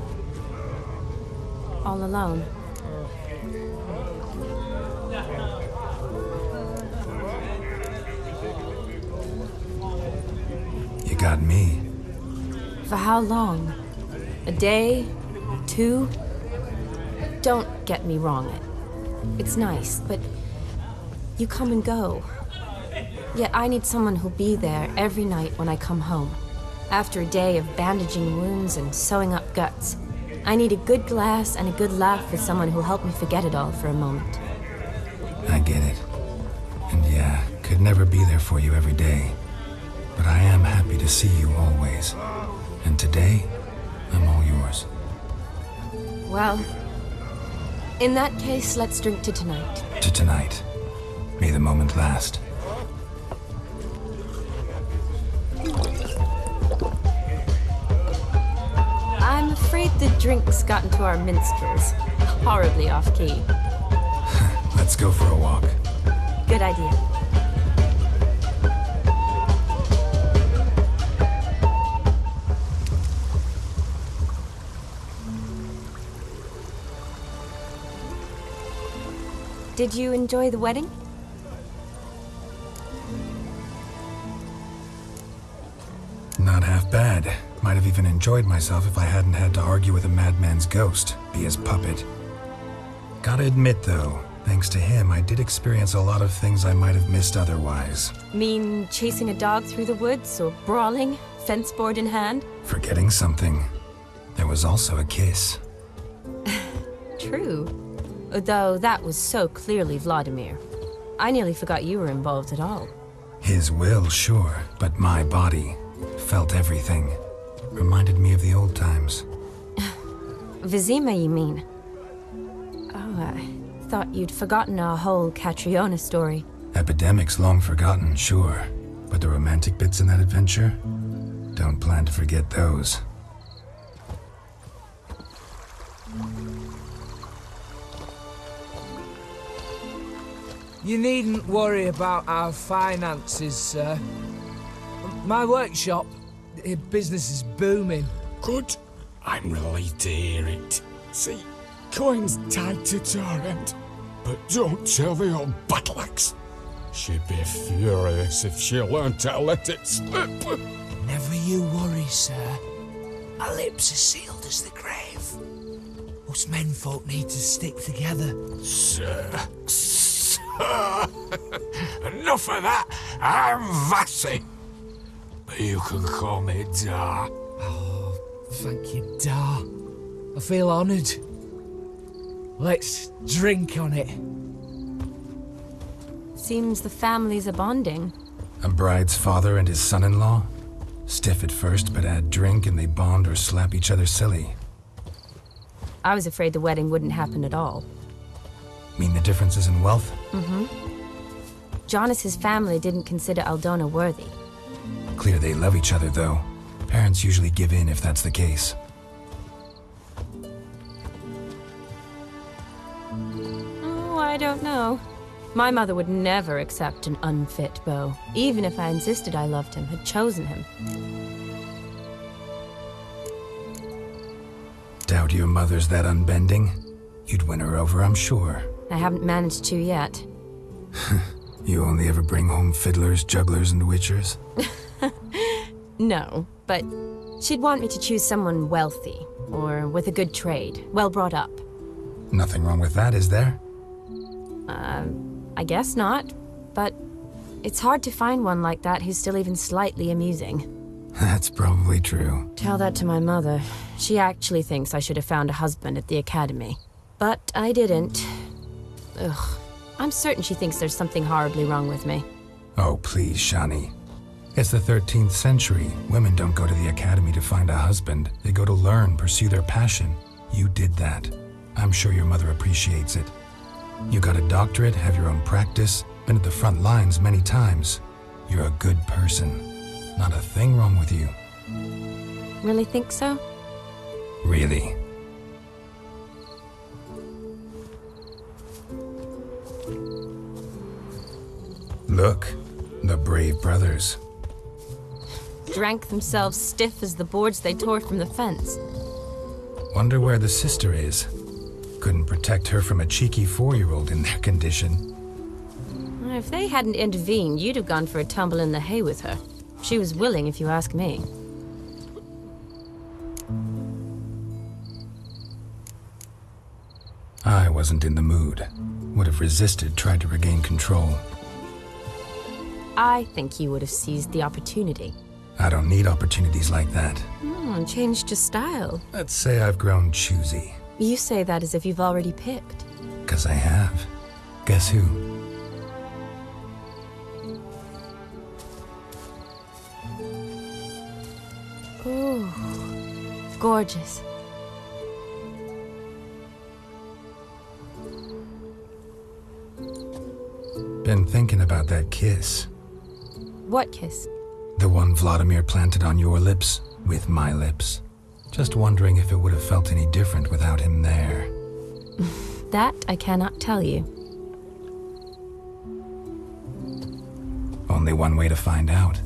All alone. You got me. For how long? A day? 2? Don't get me wrong. It's nice, but you come and go. Yet I need someone who'll be there every night when I come home. After a day of bandaging wounds and sewing up guts, I need a good glass and a good laugh with someone who'll help me forget it all for a moment. I get it. And yeah, could never be there for you every day. But I am happy to see you always. And today, I'm all yours. Well, in that case, let's drink to tonight. To tonight. May the moment last. I'm afraid the drinks got into our minstrels. Horribly off-key. Let's go for a walk. Good idea. Did you enjoy the wedding? Not half bad. Might have even enjoyed myself if I hadn't had to argue with a madman's ghost, be his puppet. Gotta admit though, thanks to him, I did experience a lot of things I might have missed otherwise. Mean chasing a dog through the woods or brawling, fence board in hand? Forgetting something. There was also a kiss. True. Though that was so clearly Vladimir. I nearly forgot you were involved at all. His will, sure, but my body felt everything. Reminded me of the old times. Vizima, you mean? Oh, I thought you'd forgotten our whole Catriona story. Epidemics long forgotten, sure. But the romantic bits in that adventure? Don't plan to forget those. You needn't worry about our finances, sir. My workshop, business is booming. Good. I'm relieved to hear it. See, coin's tied to Torrent. But don't tell the old battle axe. She'd be furious if she learned to let it slip. Never you worry, sir. Our lips are sealed as the grave. Us menfolk need to stick together. Sir. Enough of that. I'm Vassy. But you can call me Dar. Oh, thank you, Dar. I feel honoured. Let's drink on it. Seems the families are bonding. A bride's father and his son-in-law? Stiff at first, but add drink and they bond or slap each other silly. I was afraid the wedding wouldn't happen at all. Mean the differences in wealth? Mm-hmm. Jonas's family didn't consider Aldona worthy. Clear they love each other, though. Parents usually give in if that's the case. Oh, I don't know. My mother would never accept an unfit beau, even if I insisted I loved him, had chosen him. Doubt your mother's that unbending? You'd win her over, I'm sure. I haven't managed to yet. You only ever bring home fiddlers, jugglers, and witchers? No, but she'd want me to choose someone wealthy, or with a good trade, well brought up. Nothing wrong with that, is there? I guess not, but it's hard to find one like that who's still even slightly amusing. That's probably true. Tell that to my mother. She actually thinks I should have found a husband at the academy. But I didn't. Ugh. I'm certain she thinks there's something horribly wrong with me. Oh, please, Shani. It's the 13th century. Women don't go to the academy to find a husband. They go to learn, pursue their passion. You did that. I'm sure your mother appreciates it. You got a doctorate, have your own practice, been at the front lines many times. You're a good person. Not a thing wrong with you. Really think so? Really. Look, the brave brothers. drank themselves stiff as the boards they tore from the fence. Wonder where the sister is. Couldn't protect her from a cheeky 4-year-old in their condition. If they hadn't intervened, you'd have gone for a tumble in the hay with her. She was willing, if you ask me. I wasn't in the mood. Would have resisted, tried to regain control. I think you would have seized the opportunity. I don't need opportunities like that. Changed your style. Let's say I've grown choosy. You say that as if you've already picked. 'Cause I have. Guess who? Ooh, gorgeous. Been thinking about that kiss. What kiss? The one Vladimir planted on your lips, with my lips. Just wondering if it would have felt any different without him there. That I cannot tell you. Only one way to find out.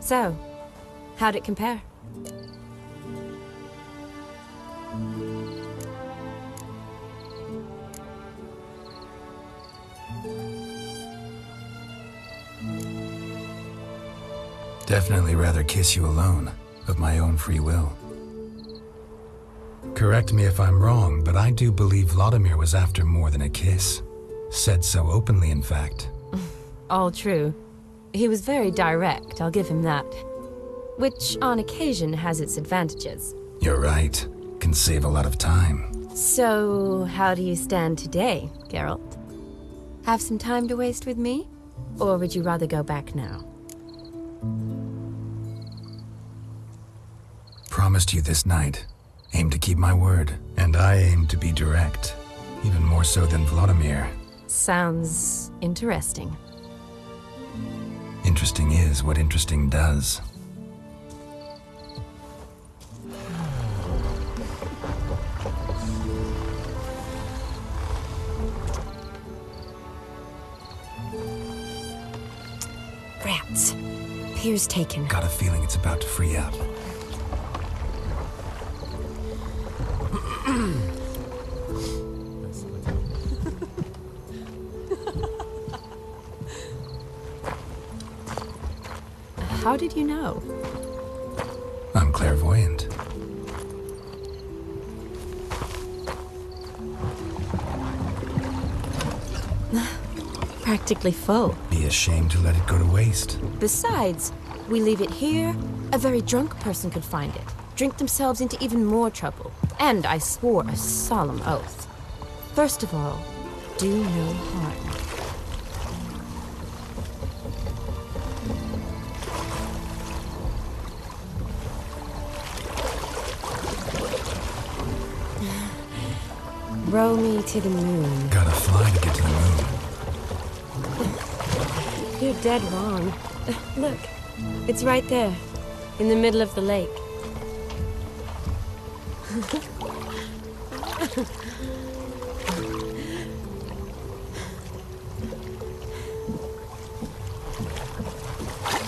So, how'd it compare? Definitely rather kiss you alone, of my own free will. Correct me if I'm wrong, but I do believe Vladimir was after more than a kiss. Said so openly, in fact. All true. He was very direct, I'll give him that. Which, on occasion, has its advantages. You're right. Can save a lot of time. So, how do you stand today, Geralt? Have some time to waste with me? Or would you rather go back now? Promised you this night. Aim to keep my word. And I aim to be direct. Even more so than Vladimir. Sounds interesting. Interesting is what interesting does. Rats. Pier's taken. Got a feeling it's about to free up. How did you know? I'm clairvoyant. Practically full. Be ashamed to let it go to waste. Besides, we leave it here, a very drunk person could find it, drink themselves into even more trouble. And I swore a solemn oath. First of all, do no harm. Row me to the moon. Gotta fly to get to the moon. You're dead wrong. Look, it's right there, in the middle of the lake.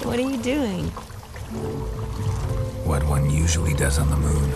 What are you doing? What one usually does on the moon.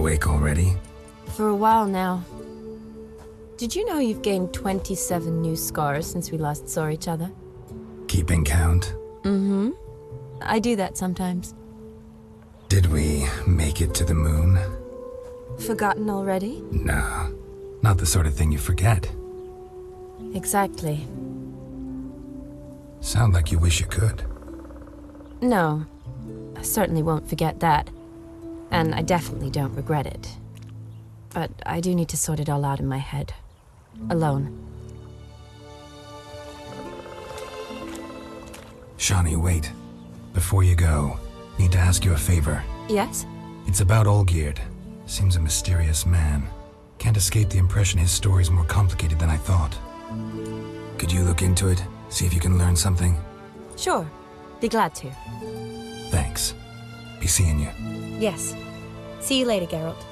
awake already? For a while now. Did you know you've gained 27 new scars since we last saw each other? Keeping count? Mm-hmm. I do that sometimes. Did we make it to the moon? Forgotten already? No, not the sort of thing you forget. Exactly. Sound like you wish you could. No, I certainly won't forget that. And I definitely don't regret it. But I do need to sort it all out in my head. Alone. Shani, wait. Before you go, need to ask you a favor. Yes? It's about Olgierd. Seems a mysterious man. Can't escape the impression his story's more complicated than I thought. Could you look into it? See if you can learn something? Sure. Be glad to. Thanks. Be seeing you. Yes. See you later, Geralt.